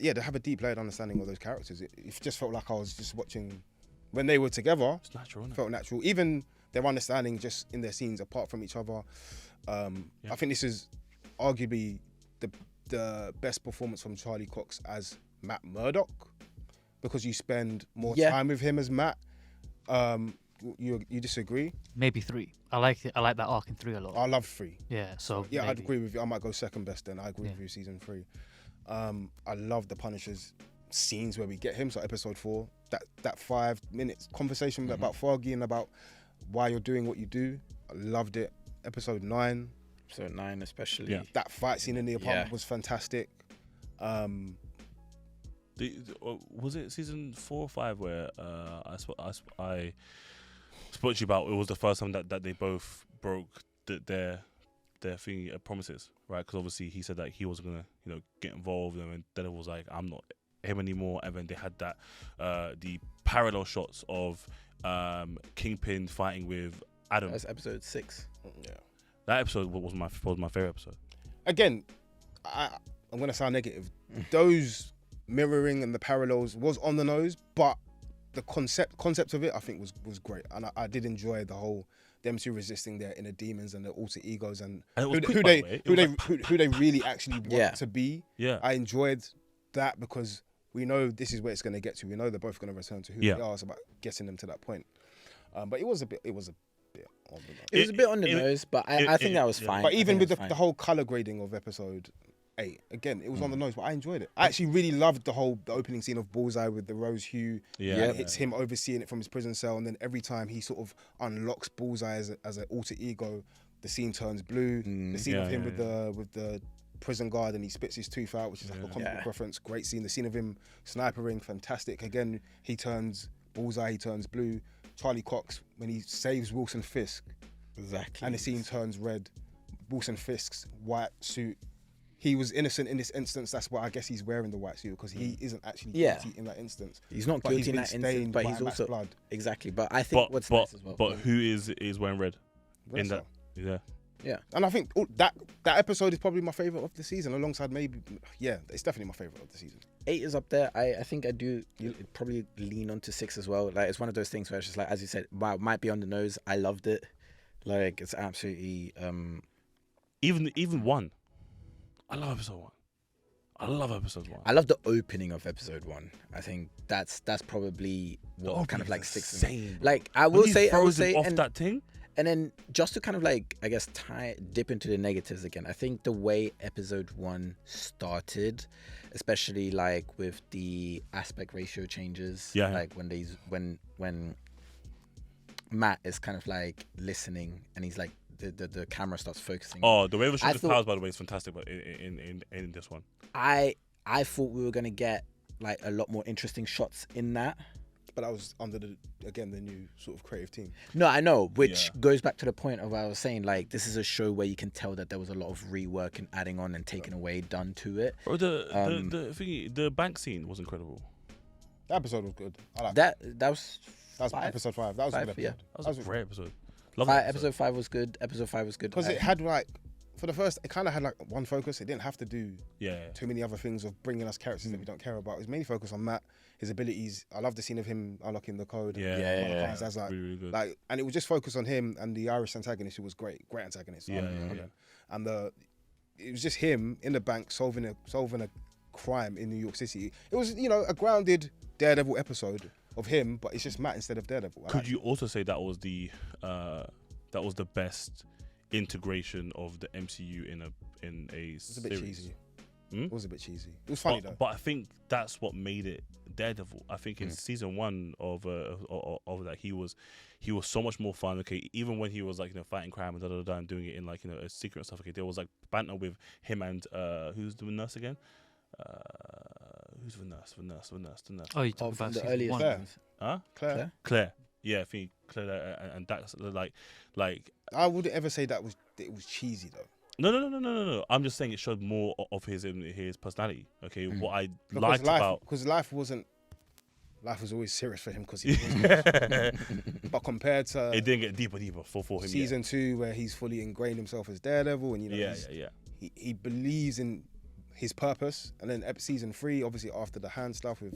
Yeah, they have a deep layered understanding of those characters. It just felt like I was just watching when they were together. It's natural, isn't it? Felt natural. Even their understanding just in their scenes apart from each other. I think this is arguably the best performance from Charlie Cox as Matt Murdock. because you spend more Yeah. time with him as Matt. You disagree? Maybe 3. I like it. I like that arc in 3 a lot. I love 3. Yeah. So Yeah, I'd maybe. agree with you. I might go second best then. I agree Yeah. with you, season 3. I love the Punisher's scenes where we get him. So episode 4, that 5 minutes conversation about Foggy and about why you're doing what you do. I loved it. Episode 9, Episode 9 especially. Yeah. that fight scene in the apartment Yeah. was fantastic. Was it season 4 or 5 where I spoke to you about? It was the first time that they both broke their thing promises, right? Because obviously he said that he was gonna get involved, and then it was like, I'm not him anymore. And then they had that the parallel shots of Kingpin fighting with Adam. That's episode 6. Yeah. That episode was my favorite episode. Again, I'm gonna sound negative. Those mirroring and the parallels was on the nose, but the concept of it I think was great, and I did enjoy the whole them two resisting their inner demons and their alter egos and And it was quick, who by the way. It they really actually want Yeah. to be. Yeah. I enjoyed that because we know this is where it's going to get to. We know they're both going to return to who Yeah. they are. It's about getting them to that point. But it was a bit on the nose. It was a bit on the nose, but I think that was fine. But I even think with that was the whole color grading of episode 8, again, it was on the nose, but I enjoyed it. I actually really loved the opening scene of Bullseye with the rose hue. Yeah. And it's him overseeing it from his prison cell, and then every time he sort of unlocks Bullseye as an alter ego, the scene turns blue. The scene of him with the prison guard and he spits his tooth out, which is like a comic book reference. Great scene. The scene of him snipering, fantastic. Again, he turns Bullseye, he turns blue. Charlie Cox, when he saves Wilson Fisk, exactly. and the scene turns red. Wilson Fisk's white suit. He was innocent in this instance. That's why I guess he's wearing the white suit, because he isn't actually guilty in that instance. He's not But guilty in been that instance, stained but by he's Matt's also blood. exactly. But I think what's nice as well. But who is wearing red in Vanessa. that? Yeah. And I think that episode is probably my favorite of the season, alongside it's definitely my favorite of the season. 8 is up there. I think I do probably lean onto 6 as well. Like, it's one of those things where it's just like, as you said, wow, it might be on the nose. I loved it. Like, it's absolutely Even 1. I love episode 1. I love episode 1. I love the opening of episode 1. I think that's probably what kind of like sticks. insane. Like, I will say off and, that thing. and then just to kind of like, I guess, dip into the negatives again. I think the way episode 1 started, especially like with the aspect ratio changes, like when Matt is kind of like listening and he's like the camera starts focusing. Oh, the way it was shot with thought- powers, by the way, is fantastic. But in this one, I thought we were gonna get like a lot more interesting shots in that. But that was under the new sort of creative team. No, I know, which goes back to the point of what I was saying. Like, this is a show where you can tell that there was a lot of rework and adding on and taking away done to it. bro, the bank scene was incredible. That episode was good. I like That was episode 5. That was a good 5, yeah. episode. That was a great episode. Love Five, that episode 5 was good. Episode 5 was good. because it had like, for the first, it kind of had like one focus. It didn't have to do Yeah. too many other things of bringing us characters that we don't care about. It was mainly focused on Matt, his abilities. I love the scene of him unlocking the code. Yeah. That's like, Really, really good. like, and it was just focused on him and the Irish antagonist, who was great antagonist. Yeah. And it was just him in the bank solving a crime in New York City. It was, a grounded Daredevil episode of him, but it's just Matt instead of Daredevil. Could you also say that was the best integration of the MCU in a It was a series? bit cheesy. Hmm? It was a bit cheesy. It was funny though. But I think that's what made it Daredevil. I think in season 1 of that, he was so much more fun. Okay, even when he was like fighting crime and and doing it in like a secret and stuff. Okay, there was like banter with him and who's the nurse again? Who's the nurse? The nurse. Oh, you talk from about the season earliest 1. seasons. Huh? Claire. Yeah, I think Claire, and that's like. I wouldn't ever say it was cheesy though. No. I'm just saying it showed more of his personality. Okay, what I liked about because life was always serious for him because he was but compared to it didn't get deeper for him. season 2 where he's fully ingrained himself as Daredevil and Yeah. he believes in his purpose, and then season 3 obviously after the hand stuff with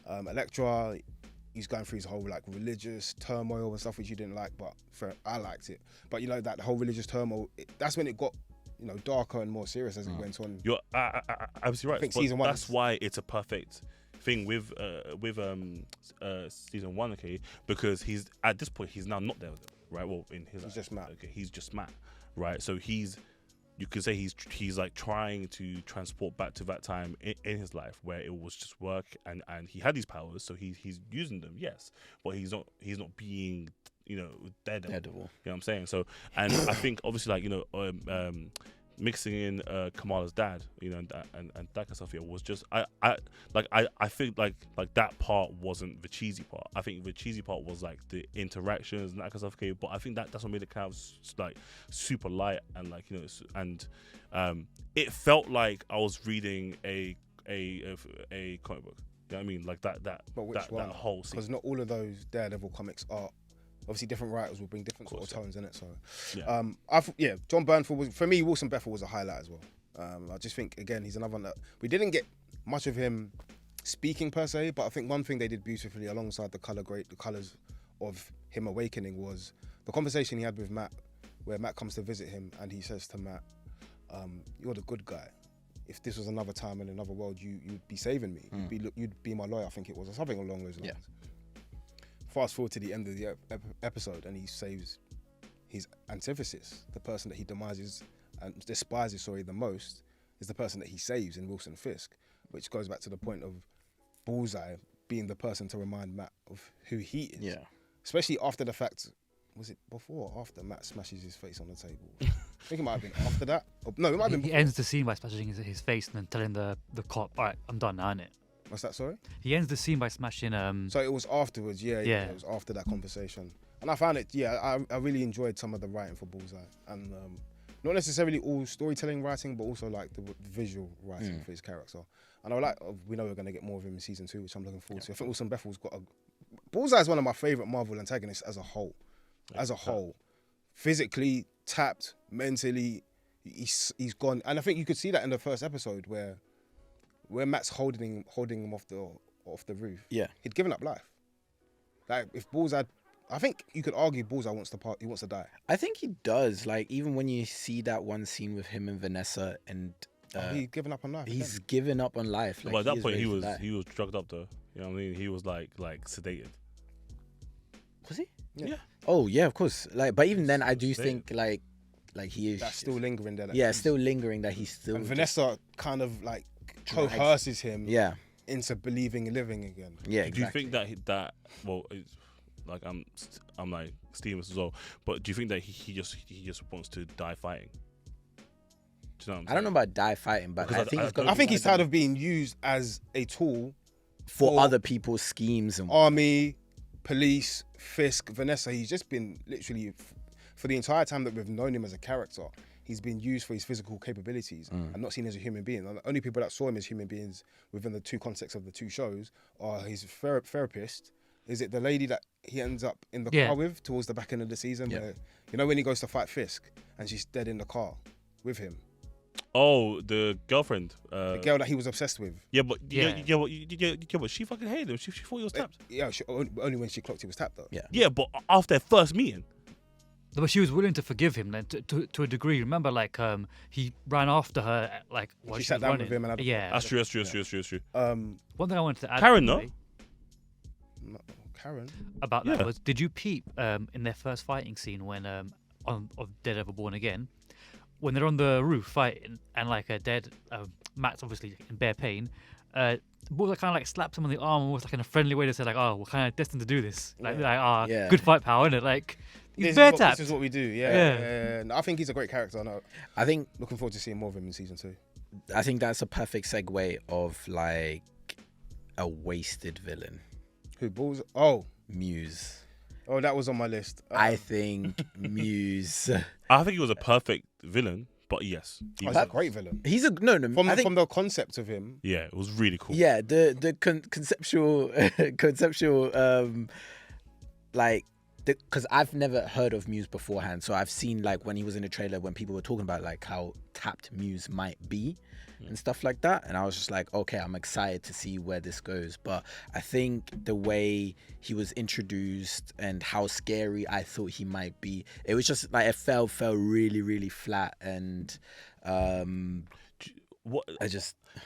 Elektra, he's going through his whole like religious turmoil and stuff which you didn't like, but I liked it. But that whole religious turmoil, that's when it got darker and more serious as it went on. You're absolutely right. I think But season 1 that's why it's a perfect thing with season 1, okay, because he's at this point he's now not Daredevil, right? Well, in his He's just Matt. Okay, he's just Matt, right? So you could say he's like trying to transport back to that time in his life where it was just work and he had these powers, so he's using them, yes, but he's not being, you know, Daredevil. You know what I'm saying? So, and I think obviously, like, you know, mixing in Kamala's dad, you know, and that kind of stuff here was just I think like that part wasn't the cheesy part. I think the cheesy part was like the interactions and that kind of stuff. Okay, but I think that's what made it kind of like super light and like, you know, and it felt like I was reading a comic book. You know what I mean? Like that whole scene. Because not all of those Daredevil comics are. Obviously, different writers will bring different sort of tones in it. So, John Bernthal was, for me, Wilson Bethel was a highlight as well. I just think, again, he's another one that we didn't get much of him speaking per se, but I think one thing they did beautifully alongside the colours of him awakening was the conversation he had with Matt, where Matt comes to visit him and he says to Matt, "You're the good guy. If this was another time in another world, you'd be saving me. You'd be my lawyer." I think it was, or something along those lines. Yeah. Fast forward to the end of the episode, and he saves his antithesis, the person that he despises the most, is the person that he saves in Wilson Fisk, which goes back to the point of Bullseye being the person to remind Matt of who he is. Yeah. Especially after the fact, was it before or after Matt smashes his face on the table? I think it might have been after that. No, it might have been. He ends the scene by smashing his face and then telling the cop, "All right, I'm done now, innit?" What's that, sorry? He ends the scene by smashing... So it was afterwards, yeah. It was after that conversation. And I found it, I really enjoyed some of the writing for Bullseye. And not necessarily all storytelling writing, but also like the visual writing for his character. And we know we're going to get more of him in season 2, which I'm looking forward to. I think Wilson Bethel's got Bullseye is one of my favourite Marvel antagonists as a whole. Physically, tapped, mentally, he's gone. And I think you could see that in the first episode where Matt's holding him off the roof. Yeah, he'd given up life. Like if Bullseye, I think you could argue Bullseye he wants to die. I think he does. Like even when you see that one scene with him and Vanessa, and he's given up on life. He's given up on life. Like, but at that point, he was drugged up though. You know what I mean? He was like sedated. Was he? Yeah. Oh yeah, of course. Like, but even then, I do think like he is. That's still lingering there. Yeah, still lingering that he's still. And Vanessa kind of like coerces him into believing and living again. Yeah, exactly. Do you think that well, it's, like I'm like Stevens as well, but do you think that he just wants to die fighting? Do you know what I'm saying? I don't know about die fighting, but I think he's tired of being used as a tool for other people's schemes and army, police, Fisk, Vanessa. He's just been literally for the entire time that we've known him as a character. He's been used for his physical capabilities and not seen as a human being. And the only people that saw him as human beings within the two contexts of the two shows are his therapist. Is it the lady that he ends up in the car with towards the back end of the season? Yeah. Where, you know, when he goes to fight Fisk and she's dead in the car with him. Oh, the girlfriend. The girl that he was obsessed with. Yeah, but but she fucking hated him. She thought he was tapped. Yeah, only when she clocked he was tapped though. Yeah, but after their first meeting. But she was willing to forgive him then to a degree. Remember, like he ran after her, like while she sat down with him and that's true. That's true. One thing I wanted to add. Karen, no. Karen. About that was, did you peep in their first fighting scene when of Daredevil Born Again, when they're on the roof fighting and like Matt's obviously in bare pain. Bullseye kind of like slaps him on the arm, almost like in a friendly way to say like, "Oh, we're kind of destined to do this." Like, good fight power, isn't it? Like. This is what we do, No, I think he's a great character. I think looking forward to seeing more of him in season 2. I think that's a perfect segue of like a wasted villain. Who Bullseye? Oh, Muse. Oh, that was on my list. I think Muse. I think he was a perfect villain, but yes, he's a great villain. He's a from the concept of him. Yeah, it was really cool. Yeah, the conceptual like. Because I've never heard of Muse beforehand, so I've seen like when he was in the trailer when people were talking about like how tapped Muse might be and stuff like that, and I was just like, okay, I'm excited to see where this goes. But I think the way he was introduced and how scary I thought he might be, it was just like it fell really really flat. And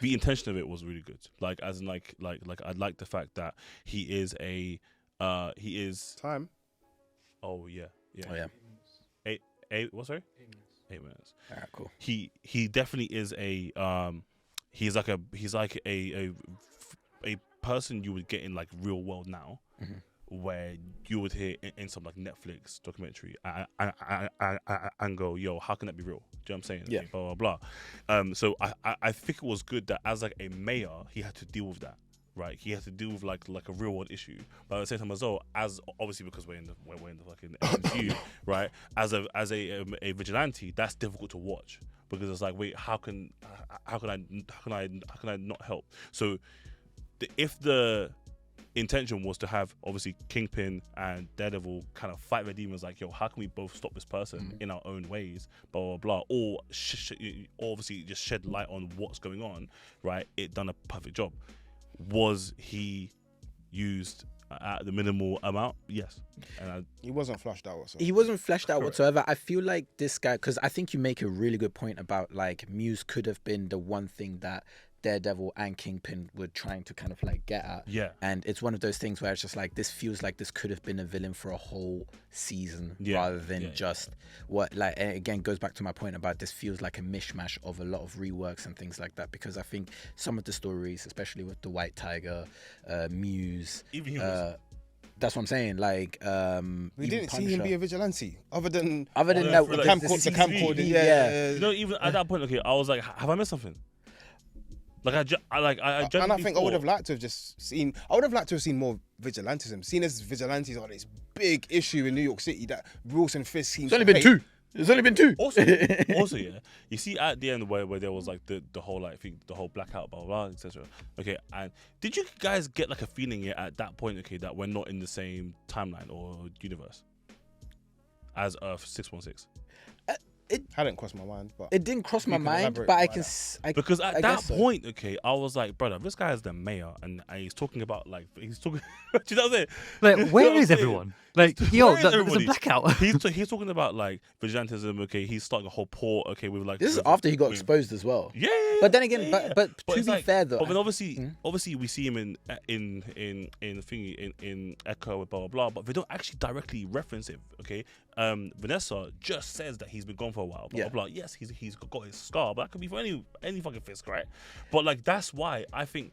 the intention of it was really good. Like as in like I like the fact that he is Time. Oh yeah. Oh yeah. Eight. What? Sorry. 8 minutes. Alright, cool. He definitely is he's like a person you would get in like real world now, where you would hear in some like Netflix documentary and go, yo, how can that be real? Do you know what I'm saying? Yeah. Like, blah blah blah. So I think it was good that as like a mayor he had to deal with that. Right, he has to deal with like a real world issue, but at the same time as well, as obviously because we're in the fucking MCU, right? As a vigilante, that's difficult to watch because it's like, wait, how can I not help? So, if the intention was to have obviously Kingpin and Daredevil kind of fight their demons, like, yo, how can we both stop this person in our own ways, blah blah blah, or obviously just shed light on what's going on, right? It done a perfect job. Was he used at the minimal amount? Yes. And He wasn't flushed out whatsoever. He wasn't fleshed out Correct. whatsoever. I feel like this guy, because I think you make a really good point about like Muse could have been the one thing that Daredevil and Kingpin were trying to kind of like get at. Yeah. And it's one of those things where it's just like, this feels like this could have been a villain for a whole season rather than just what, like, and again, goes back to my point about this feels like a mishmash of a lot of reworks and things like that, because I think some of the stories, especially with the White Tiger, Muse, even he was. that's what I'm saying. Like, We even didn't see him be a vigilante, other than yeah, that, for the like camcorder. CCTV. Yeah. You know, even at that point, okay, I was like, have I missed something? Like I And I genuinely think I would thought- have liked to have just seen. I would have liked to have seen more vigilantism. Seen as vigilantes are this big issue in New York City that Wilson Fisk seems. It's only been two. It's only been two. Also, yeah, you see at the end where there was like the whole like the whole blackout, blah blah, etc. Okay, and did you guys get like a feeling at that point, okay, that we're not in the same timeline or universe as Earth 616? Hadn't crossed my mind, but It didn't cross You my can mind, elaborate but I about can. that. Because at I that guess so. point, okay, I was like, brother, this guy is the mayor, and he's talking about like he's talking. Do you know what I'm saying? Like, You know where what I'm is saying? everyone? Like, yo, Where is there's a everybody? blackout. He's talking about like vigilantism. Okay, he's starting a whole port. Okay, with like This is with- after he got with- exposed as well. Yeah, But then again, yeah. but to it's be like- fair though, but then I- obviously we see him in thingy in Echo, blah blah blah. But they don't actually directly reference him. Okay, Vanessa just says that he's been gone for a while. Blah Yeah. blah blah. Yes, he's got his scar, but that could be for any fucking Fisk, right? But like that's why I think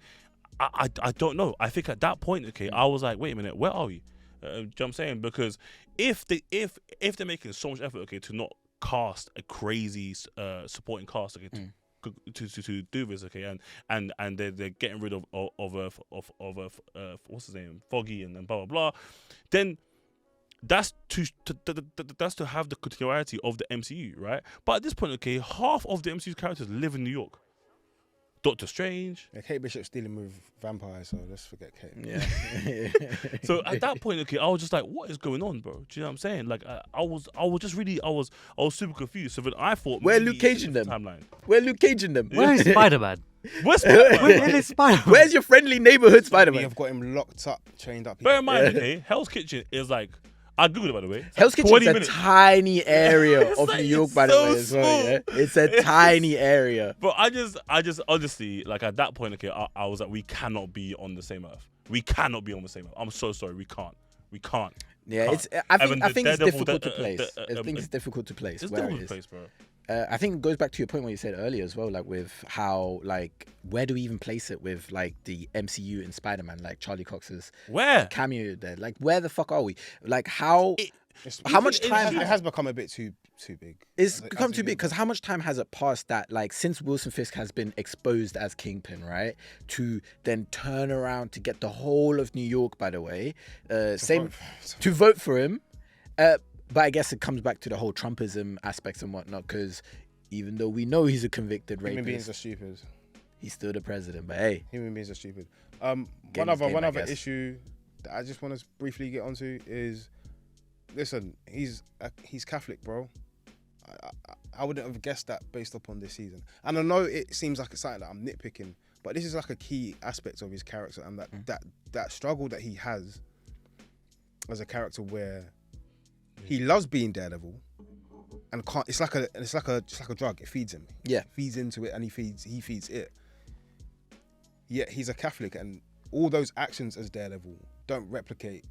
I don't know. I think at that point, okay, I was like, wait a minute, where are we? Do you know what I'm saying? Because if they're making so much effort, okay, to not cast a crazy supporting cast, okay, to do this, okay, and they're getting rid of what's his name, Foggy and blah blah blah, then that's to have the continuity of the MCU, right? But at this point, okay, half of the MCU's characters live in New York. Doctor Strange. Yeah, Kate Bishop's dealing with vampires, so let's forget Kate. yeah. So at that point, okay, I was just like, what is going on, bro? Do you know what I'm saying? Like, I was super confused. So then I thought, Where maybe Luke Cage it's a in different them? timeline. Where Luke Cage in them? Where is Spider-Man? Where's Spider-Man? Where is Spider-Man? Where's your friendly neighborhood We Spider-Man? have got him locked up, chained up. Bear in mind, okay, Hell's Kitchen is like, I googled it by the way. Hell's Kitchen 20 is a minutes. tiny area It's of like- New York, it's by the so way, as well. small. Yeah? It's a tiny area. But I just honestly, like at that point, okay, I was like, we cannot be on the same Earth. We cannot be on the same Earth. I'm so sorry, we can't. Yeah, Can't. it's. I Evan, think the it's Daredevil, difficult to the- place. the- I think it's difficult to place It's where difficult it to is. place, bro. I think it goes back to your point what you said earlier as well, like with how, like, where do we even place it with like the MCU and Spider-Man, like Charlie Cox's Where? cameo there? Like, where the fuck are we? Like, how It's- how much it time has become a bit too big. it's As a- become as a too big? unit. Because how much time has it passed that, like, since Wilson Fisk has been exposed as Kingpin, right, to then turn around to get the whole of New York, by the way, same to vote for him. But I guess it comes back to the whole Trumpism aspects and whatnot, because even though we know he's a convicted Human beings rapist, are stupid. he's still the president. But hey, Human beings are stupid. Game One is game, other I guess. issue that I just want to briefly get onto is, listen, he's Catholic, bro. I wouldn't have guessed that based upon this season. And I know it seems like it's something that I'm nitpicking, but this is like a key aspect of his character, and that struggle that he has as a character where he loves being Daredevil, and can't. It's like a drug. It feeds him. Yeah. Feeds into it, and he feeds it. Yet he's a Catholic, and all those actions as Daredevil don't replicate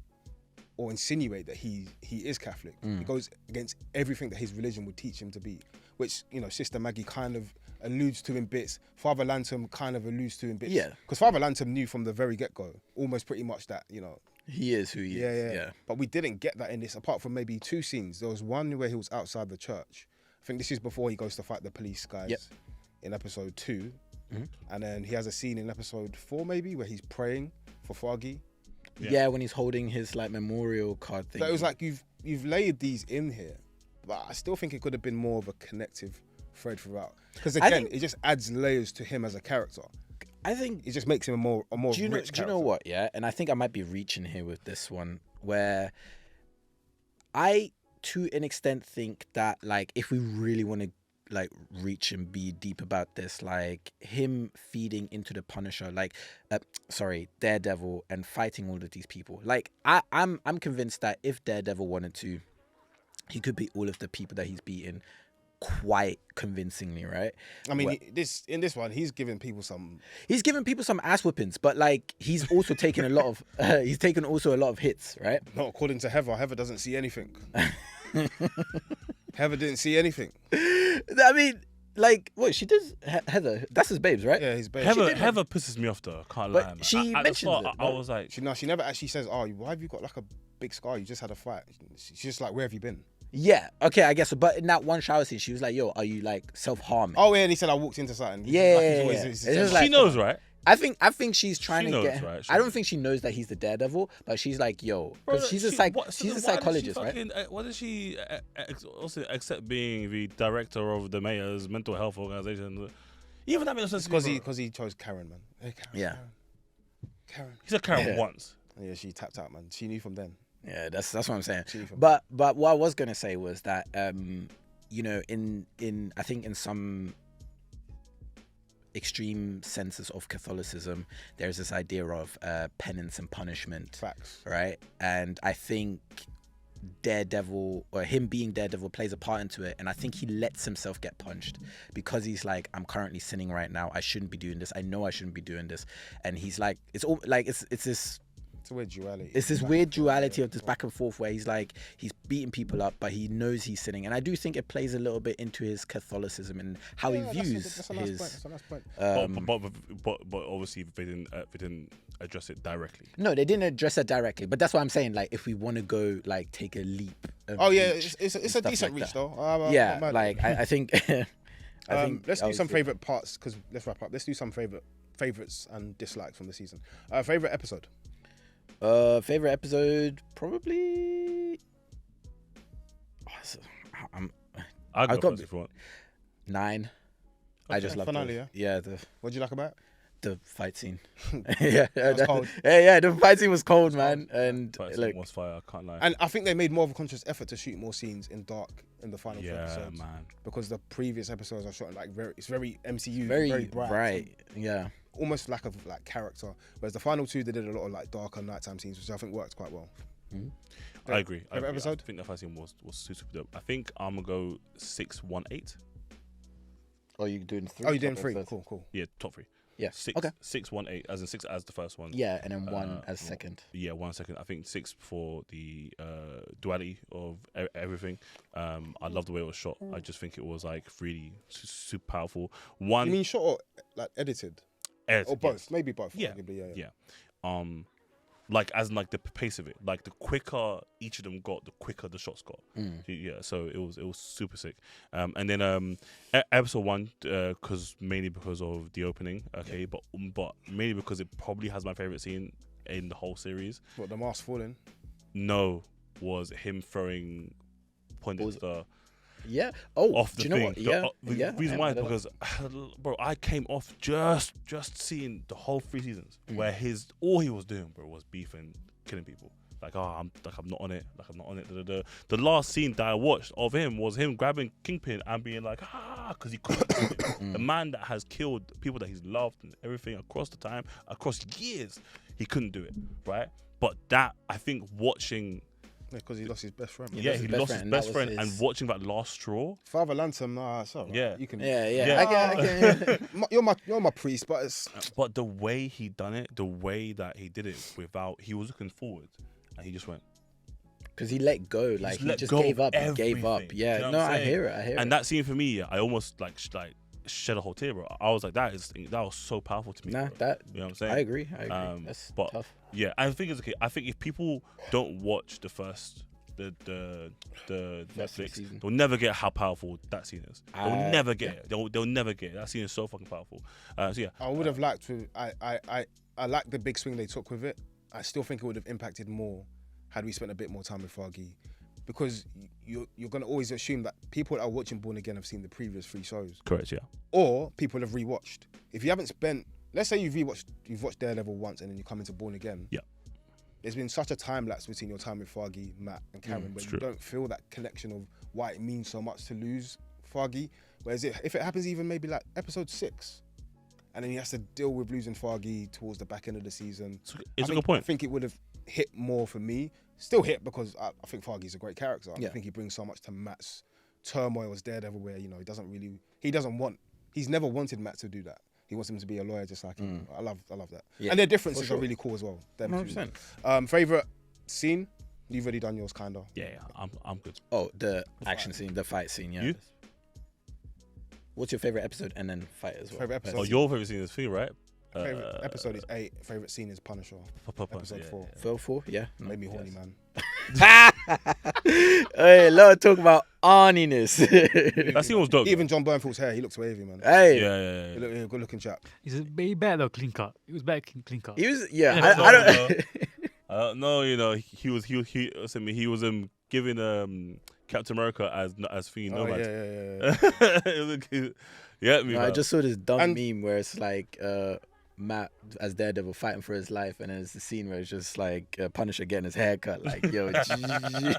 or insinuate that he is Catholic. It goes against everything that his religion would teach him to be, which, you know, Sister Maggie kind of alludes to in bits. Father Lantom kind of alludes to in bits. Yeah. Because Father Lantom knew from the very get-go, almost pretty much that, you know. He is who he is. Yeah. But we didn't get that in this, apart from maybe 2 scenes. There was one where he was outside the church. I think this is before he goes to fight the police guys in episode 2. And then he has a scene in episode 4 maybe where he's praying for Foggy. Yeah, when he's holding his like memorial card thing. So it was like you've layered these in here, but I still think it could have been more of a connective thread throughout. Because again, it just adds layers to him as a character. I think It just makes him a more rich character. Do you know what? Yeah, and I think I might be reaching here with this one, where I, to an extent, think that like if we really want to like reach and be deep about this, like him feeding into the Punisher, like Daredevil, and fighting all of these people, like I'm convinced that if Daredevil wanted to, he could beat all of the people that he's beaten quite convincingly, right? I mean, in this one, he's giving people some ass whippings, but like he's also taken a lot of he's taken also a lot of hits, right? Not according to Heather. Heather doesn't see anything. Heather didn't see anything. I mean, like, what she does, Heather, that's his babes, right? Yeah, his babe. Heather pisses me off though. I can't But lie. Man. she At the mentions start, it, I was like, She never actually says, "Oh, why have you got like a big scar? You just had a fight." She's just like, "Where have you been?" Yeah, okay, I guess so. But in that one shower scene, she was like, "Yo, are you like self-harming?" Oh yeah, and he said, "I walked into something." Yeah, Like, yeah, he's always- yeah. he's- It's just like- she knows, right? I think she's trying She to knows, get. right? She I don't knows. think she knows that he's the Daredevil, but she's like, "Yo," Bro, because she's a psychologist, right? Why does she also accept being the director of the mayor's mental health organization? Even that makes sense. because he chose Karen, man. Hey, Karen, Yeah. Karen. He said Karen Yeah. once. Yeah, she tapped out, man. She knew from then. Yeah, that's what I'm saying. She knew from But what I was gonna say was that you know, in I think in some extreme senses of Catholicism, there's this idea of penance and punishment, Facts. right? And I think Daredevil, or him being Daredevil, plays a part into it, and I think he lets himself get punched because he's like, I'm currently sinning right now, I shouldn't be doing this, I know I shouldn't be doing this. And he's like, it's all like it's this It's a weird duality. It's this weird duality of this back and forth where he's like, he's beating people up, but he knows he's sinning. And I do think it plays a little bit into his Catholicism and how he views that's a nice his. point. That's a nice point. But obviously they didn't address it directly. No, they didn't address it directly, but that's what I'm saying. Like, if we want to go, like, take a leap. Oh yeah, reach it's and a stuff decent like reach that. though. Yeah, I'm like I think. I think let's that do was some it. favorite parts because let's wrap up. Let's do some favorites and dislikes from the season. Favorite episode. Favorite episode, probably. I'll I've go got- first if you want. 9. I just love finale, yeah? the What do you like about it? the fight scene. Yeah, was cold. yeah, the fight scene was cold, man. And But like, was fire. I can't lie. And I think they made more of a conscious effort to shoot more scenes in dark in the final two yeah, episodes man. because the previous episodes are shot in like it's very MCU, very bright, right. Yeah. almost lack of like character. Whereas the final two, they did a lot of like darker nighttime scenes, which I think worked quite well. I agree. Favorite episode? I think the first scene was super dope. I think I'm gonna go 618. Oh, you doing 3? Oh, you're doing 3. Cool. Yeah, top 3. Yeah. 6, Okay. 618, as in 6 as the first one. Yeah, and then 1 as well, second. Yeah, 1 second. I think 6 for the duality of everything. I love the way it was shot. I just think it was like really super powerful. You mean shot or like edited? Edited, Or both? yes. Maybe both. Yeah. Arguably, yeah. Like as in like the pace of it, like the quicker each of them got, the quicker the shots got. Mm. Yeah, so it was super sick. And then episode 1, mainly because of the opening, okay, but mainly because it probably has my favorite scene in the whole series. What, the mask falling? No, was him throwing pointing star Yeah. Oh, off the do you know thing. what? Yeah. The reason why is I don't know. because, bro, I came off just seeing the whole 3 seasons where all he was doing, bro, was beefing, killing people. Like, I'm not on it. The last scene that I watched of him was him grabbing Kingpin and being like, because he couldn't do it. The man that has killed people that he's loved and everything across the time, across years, he couldn't do it, right? But that, I think, watching Because he lost his best friend. Yeah, lost he his best lost friend, his and best that was friend, his- and watching that last straw. Father Lantom, nah, it's alright. Yeah. You can. Yeah. Yeah. I get You're my priest, but it's But the way he done it, the way that he did it without, he was looking forward, and he just went. Because he let go, like he let just go gave of up. He gave up. everything. Yeah, You know no, what I'm I saying? hear it. I hear And it. that scene for me, I almost like shed a whole tear, bro. I was like, that was so powerful to me. Nah, bro. that You know what I'm saying? I agree. That's but tough. yeah, I think it's okay. I think if people don't watch the first the Netflix, season. they'll never get how powerful that scene is. They'll never get yeah. it. They'll never get it. That scene is so fucking powerful. So yeah, I would have liked to. I like the big swing they took with it. I still think it would have impacted more had we spent a bit more time with Fergie, because you're gonna always assume that people that are watching Born Again have seen the previous 3 shows, correct. Yeah, or people have rewatched. If you haven't spent, let's say you've watched Daredevil once and then you come into Born Again. Yeah. There's been such a time lapse between your time with Fergie, Matt, and Karen, where you true. don't feel that connection of why it means so much to lose Fergie. Whereas if it happens even maybe like episode 6, and then he has to deal with losing Fergie towards the back end of the season. It's a good point. I think it would have hit more for me. Still hit because I think Fergie's a great character. Yeah. I think he brings so much to Matt's turmoil as Daredevil, where he's never wanted Matt to do that. He wants him to be a lawyer just like him. I love that. Yeah, and their differences for sure. are really cool as well. Them 100%. two. Favorite scene? You've already done yours, kinda. yeah. I'm good. Oh, the action scene, the fight scene. Yeah. You? What's your favorite episode, and then fight as well? Favorite episode? Oh, your favorite scene is Fee, right? Favorite episode is 8. Favorite scene is Punisher. Episode 4. Phil 4, yeah. Made me horny, man. Hey, let's talk about arniness. That scene was dope. Even John Bernthald's hair, he looks wavy, man. Hey, Yeah. He look good looking chap. He's better though, clean cut. He was better clean cut. he was. Yeah, Yeah, I don't. I don't know, you know, he was giving Captain America as Fee Nomad. Yeah, me. No, I man. just saw this dumb And- meme where it's like Matt as Daredevil fighting for his life, and then it's the scene where it's just like Punisher getting his hair cut. Like, yo,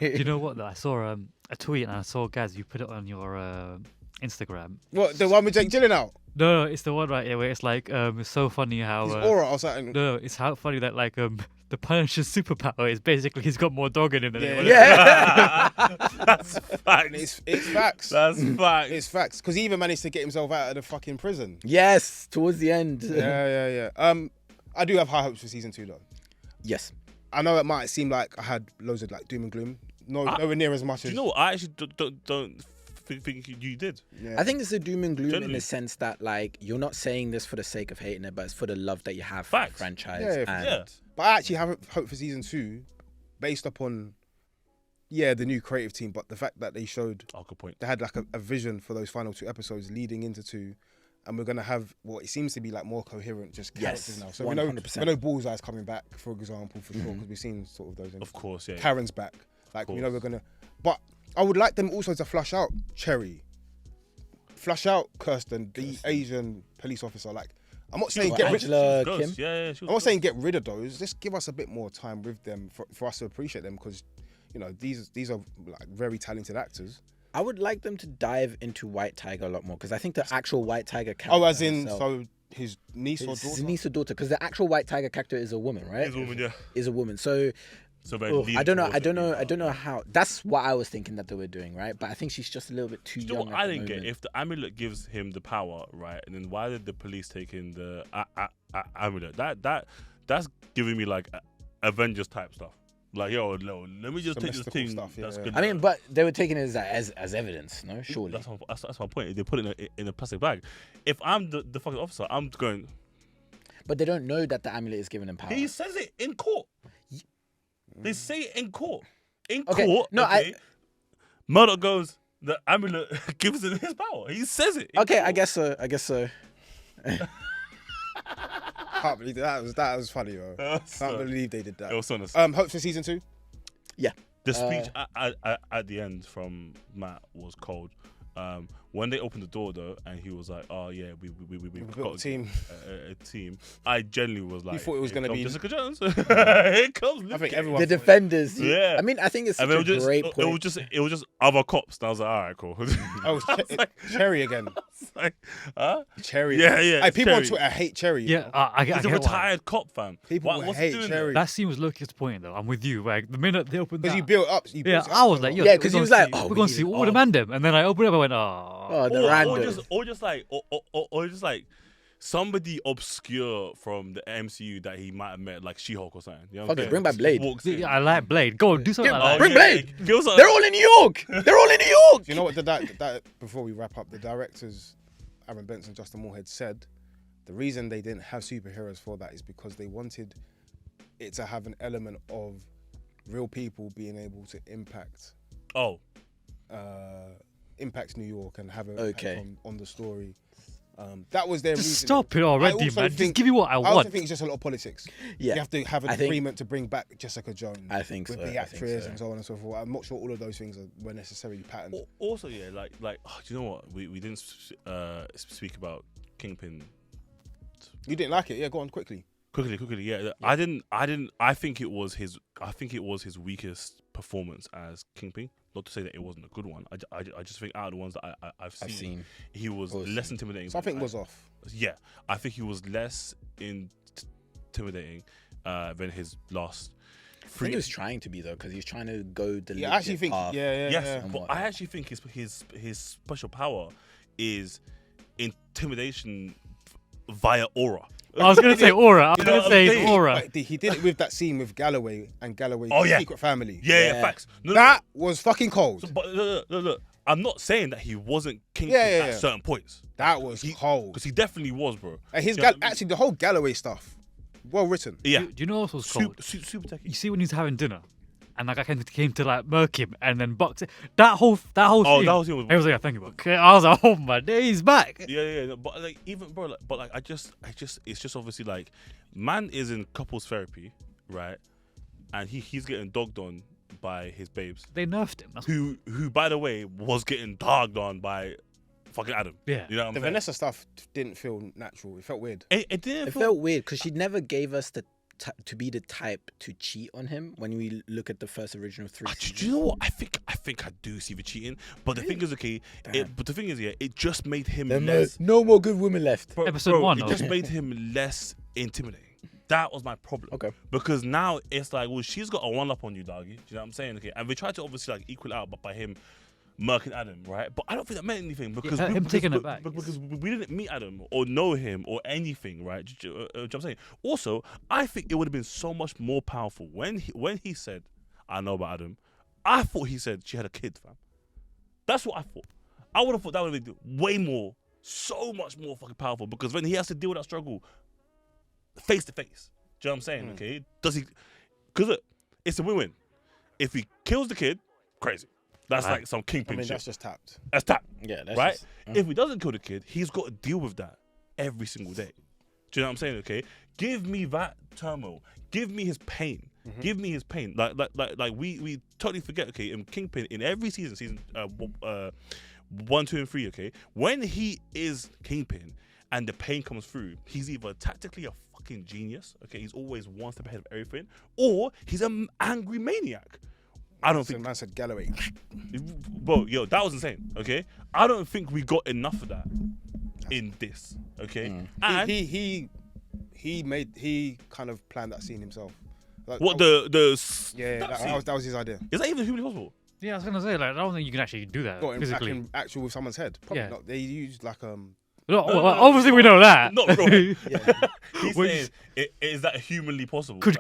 You know what though? I saw a tweet and I saw Gaz. You put it on your Instagram. What, the one with Jake Gyllenhaal? No, it's the one right here where it's like it's so funny how His aura or something. no, it's how funny that like the Punisher's superpower is basically he's got more dog in him than anyone else. yeah. That's facts. It's facts. That's facts. It's facts. Because he even managed to get himself out of the fucking prison. Yes, towards the end. Yeah. I do have high hopes for season 2 though. Yes. I know it might seem like I had loads of like doom and gloom. Nowhere near as much Do as. you know what? I actually don't think you did. Yeah. I think it's a doom and gloom in Generally. the sense that like you're not saying this for the sake of hating it, but it's for the love that you have for Facts. the franchise. Yeah, and Yeah. But I actually have hope for season 2 based upon, the new creative team, but the fact that they showed, Oh, good point. they had like a vision for those final 2 episodes leading into 2, and we're going to have what it seems to be like more coherent just characters Yes, now. So we know 100%. Bullseye's coming back, for example, for sure, because we've seen sort of those. Of course, yeah. Karen's back. Like, we know course. we're going to, but I would like them also to flush out Cherry. Flush out Kirsten, the Asian police officer. Like, I'm not saying What, get rid. Angela Ghost. Kim? Yeah, she was I'm not saying get rid of those. Just give us a bit more time with them for us to appreciate them, because, these are like very talented actors. I would like them to dive into White Tiger a lot more, because I think the actual White Tiger character. Oh, as in, herself- so his niece or It's daughter? his niece or daughter, because the actual White Tiger character is a woman, right? He's a woman, yeah. Is a woman. So So very oh, lean I don't know. towards I don't it, know. yeah. I don't know how. That's what I was thinking that they were doing, right? But I think she's just a little bit too Do you know young. what at I the didn't get? moment. If the amulet gives him the power, right, and then why did the police take in the amulet? That's giving me like Avengers type stuff. Like, yo, let me just Some take this mystical thing. stuff, That's yeah. good. I mean, but they were taking it as evidence, no? Surely. That's my point. They put it in a plastic bag. If I'm the fucking officer, I'm going. But they don't know that the amulet is giving them power. He says it in court. They say it in court. In Okay, court, no, okay, Murdoch goes, the amulet gives him his power. He says it. in Okay, I court. guess so. I guess so. Can't believe that was funny, bro. That's Can't so- believe they did that. It was honest. Hope for season 2. Yeah. The speech at the end from Matt was cold. When they opened the door though, and he was like, "Oh yeah, we built got a team." A team." I genuinely was like, thought it was "Here gonna comes be- Jessica Jones." Here comes. Luke I think Cage. everyone. The defenders. Yeah. I mean, I think it's And such it a was great just, point. it was just other cops. And I was like, all right, cool. Oh, Cherry again. like, huh? Cherry. Yeah, yeah. Hey, people on Cherry. Twitter hate Cherry. you Yeah, know. I He's a get why. retired cop, fam. People What's hate he doing Cherry. That scene was Loki's point though. I'm with you. Like the minute they opened Because that, you built up. You yeah, built I was up like, a yo, lot. Yeah, 'cause he was like, oh, we're we gonna need see it. all the man them, and then I opened up, I went, oh, Oh, the or random. just like somebody obscure from the MCU that he might have met, like She-Hulk or something. You know what Fuck it, I'm bring saying? back Blade. Walks in. yeah, I like Blade. Go on, do something Yeah, like that. bring Blade. Give us a- They're all in New York. They're all in New York. Do you know what that before we wrap up, the directors, Aaron Benson, Justin Moorhead said, the reason they didn't have superheroes for that is because they wanted it to have an element of real people being able to impact New York and have an impact on the story. That was their reason. Just stop it already, man. Just give me what I also want. think it's just a lot of politics. Yeah, You have to have an I think- agreement to bring back Jessica Jones. I think with so, the I think actress so. and so on and so forth. I'm not sure all of those things were necessarily patterned. Also, yeah, like, oh, do you know what? We didn't speak about Kingpin. You didn't like it? Yeah, go on quickly. Quickly, yeah. I didn't. I think it was his weakest performance as Kingpin. Not to say that it wasn't a good one. I just think out of the ones that I've seen, he was less intimidating. Something was off. Yeah, I think he was less intimidating than his last. I think he was trying to be though, because he's trying to go the Yeah, I actually think. path. Yeah. Yes, and but whatnot. I actually think his special power is intimidation via aura. I was gonna say aura. I was You know gonna what say I'm it's saying? aura. But he did it with that scene with Galloway and Galloway's Oh, yeah. secret family. Yeah, facts. No, That was fucking cold. But look, I'm not saying that he wasn't Kingpin Yeah. at certain points. That was cold. Because he definitely was, bro. And his You know what I mean? actually the whole Galloway stuff, well written. Yeah. Do you know what was cold? Super techie. You see when he's having dinner, and like I came to like murk him, and then box it. That whole scene. That whole scene was. I was like, thank you, bro. Okay, I was like, oh my day, he's back. Yeah. But like, even bro, like, but like, I just, it's just obviously like, man is in couples therapy, right? And he's getting dogged on by his babes, They nerfed him. That's who by the way was getting dogged on by fucking Adam. Yeah. You know what I'm The saying? Vanessa stuff didn't feel natural. It felt weird. It didn't It feel. felt weird because she never gave us the to be the type to cheat on him when we look at the first original 3 Do seasons. you know what? I think I do see the cheating, but the thing is, okay. But the thing is, yeah, it just made him less. No more good women left. Episode 1, It though. just made him less intimidating. That was my problem. Okay. Because now it's like, well, she's got a one-up on you, doggy. Do you know what I'm saying? Okay. And we tried to obviously like equal it out by him murking Adam, right? But I don't think that meant anything because him taking it back. because we didn't meet Adam or know him or anything, right? Do you know what I'm saying? Also, I think it would have been so much more powerful when he said, "I know about Adam." I thought he said she had a kid, fam. That's what I thought. I would have thought that would have been way more, so much more fucking powerful because when he has to deal with that struggle face to face. Do you know what I'm saying? Okay, does he? Because look, it's a win-win. If he kills the kid, crazy. That's like some I Kingpin mean, shit. that's just tapped. That's that, Yeah, that's right? just- If he doesn't kill the kid, he's got to deal with that every single day. Do you know what I'm saying? Okay, give me that turmoil. Give me his pain. Give me his pain. Like we totally forget. Okay, in Kingpin in every season 1, 2, and 3. Okay, when he is Kingpin and the pain comes through, he's either tactically a fucking genius. Okay, he's always one step ahead of everything, or he's an angry maniac. I don't So think, man said Galloway. bro, yo, that was insane. Okay, I don't think we got enough of that in this. Okay, and He kind of planned that scene himself. Like, what that the that was his idea. is that even humanly possible? Yeah, I was gonna say, like, I don't think you can actually do that Got him physically. in actual with someone's head. Probably Yeah. not. They used like No, well, obviously we know that. No, bro. He's Wait, saying, is that humanly possible? Can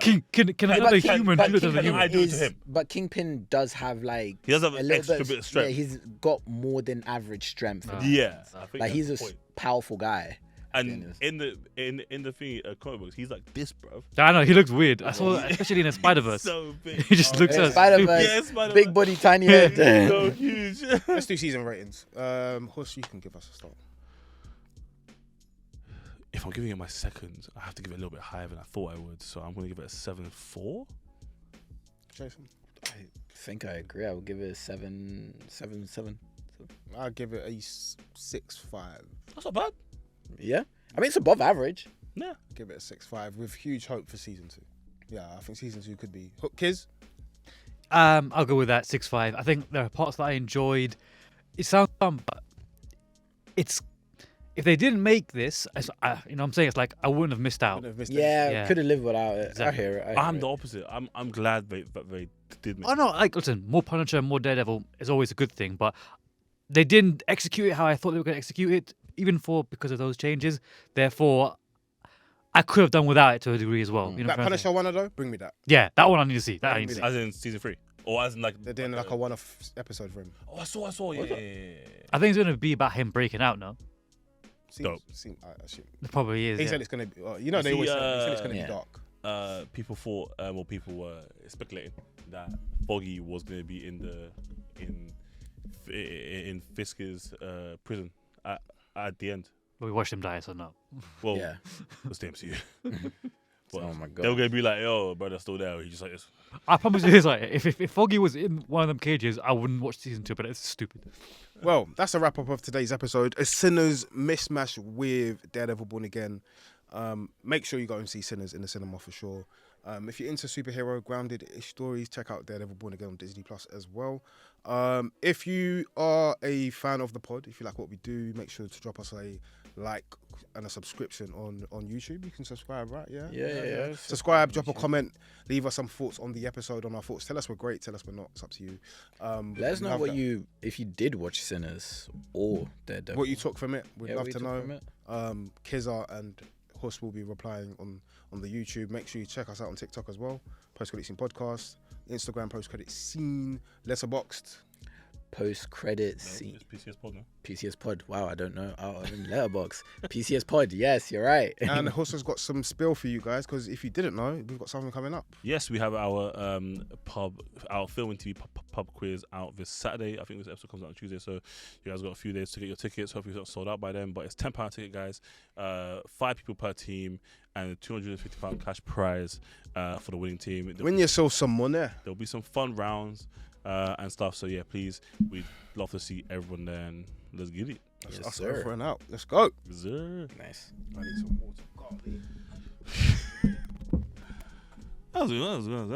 another can- human can- do it as a can human? I do it to him? But Kingpin does have like He does have a an little extra bit bit of strength. Yeah, he's got more than average strength. Yeah, I think Like that's he's the a point. powerful guy. And in the thing comic books, he's like this, bro. I know he looks weird. I saw, especially in the Spider Verse. So big. He just looks at Spider-Verse, Yeah, Spider-Man. big body, tiny head. So huge. let's do season ratings. Huss, you can give us a start. If I'm giving it my second, I have to give it a little bit higher than I thought I would. So I'm going to give it a 7.4. Jason. I think I agree. I would give it a 7. I'll give it a 6.5. That's not bad. Yeah, I mean it's above average. Yeah. Give it a 6.5 with huge hope for season 2. Yeah, I think season 2 could be. Kiz? I'll go with that 6.5. I think there are parts that I enjoyed. It sounds dumb, but it's if they didn't make this, I'm saying it's like I wouldn't have missed out. Wouldn't have missed it. Yeah, could have lived without it. Exactly. I hear it. I'm the opposite. I'm glad they did make Oh no, like listen, more Punisher, more Daredevil is always a good thing, but they didn't execute it how I thought they were going to execute it, even because of those changes. Therefore, I could have done without it to a degree as well. You know That Punisher one though, bring me that. Yeah, that one I need to see. That I Bring need to me see. As in season 3, or as in like They're doing like a one-off episode for him. Oh, I saw. Yeah. I think it's going to be about him breaking out now. Dope. I assume. It probably is. He Yeah. said it's gonna be. They See, always said it's gonna yeah. be dark. People thought, people were speculating that Foggy was going to be in Fisker's prison at the end. But we watched him die, so no. Well, Yeah. it's the MCU. But Oh my they were god. going to be like, "Yo, brother's still there." He just like this. I promise you this: like, if Foggy was in one of them cages, I wouldn't watch season 2. But it's stupid. Well, that's a wrap up of today's episode. A Sinners mismatch with Daredevil Born Again. Make sure you go and see Sinners in the cinema for sure. If you're into superhero grounded-ish stories, check out Daredevil Born Again on Disney Plus as well. If you are a fan of the pod, if you like what we do, make sure to drop us a like and a subscription on YouTube. You can subscribe, right? Yeah. Subscribe, drop a comment, leave us some thoughts on the episode, on our thoughts. Tell us we're great, tell us we're not. It's up to you. Let us know if you did watch Sinners or Daredevil. What you took from it. We'd love what you to took know. from it. Kizar and Huss will be replying on the YouTube. Make sure you check us out on TikTok as well. Post-credit scene podcast, Instagram post-credit scene, Letterboxd. Post-credit scene. It's PCS pod, no? PCS pod. Wow, I don't know. Oh, I'm in Letterboxd. PCS pod. Yes, you're right. And Huss has got some spill for you guys because if you didn't know, we've got something coming up. Yes, we have our film and TV pub quiz out this Saturday. I think this episode comes out on Tuesday, so you guys got a few days to get your tickets. Hopefully it's not sold out by then, but it's £10 ticket, guys. 5 people per team and a £250 cash prize for the winning team. Win yourself some money. There'll be some fun rounds and stuff. So yeah, please, we'd love to see everyone there, and let's get it. Yes, That's sir. over and out. Let's go. Yes, sir. Nice. I need some water. God. That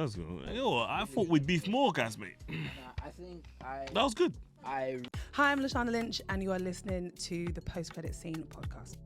was good. Yo, I thought we'd beef more, guys, mate. That was good. Hi, I'm Lashana Lynch, and you are listening to the Post Credit Scene podcast.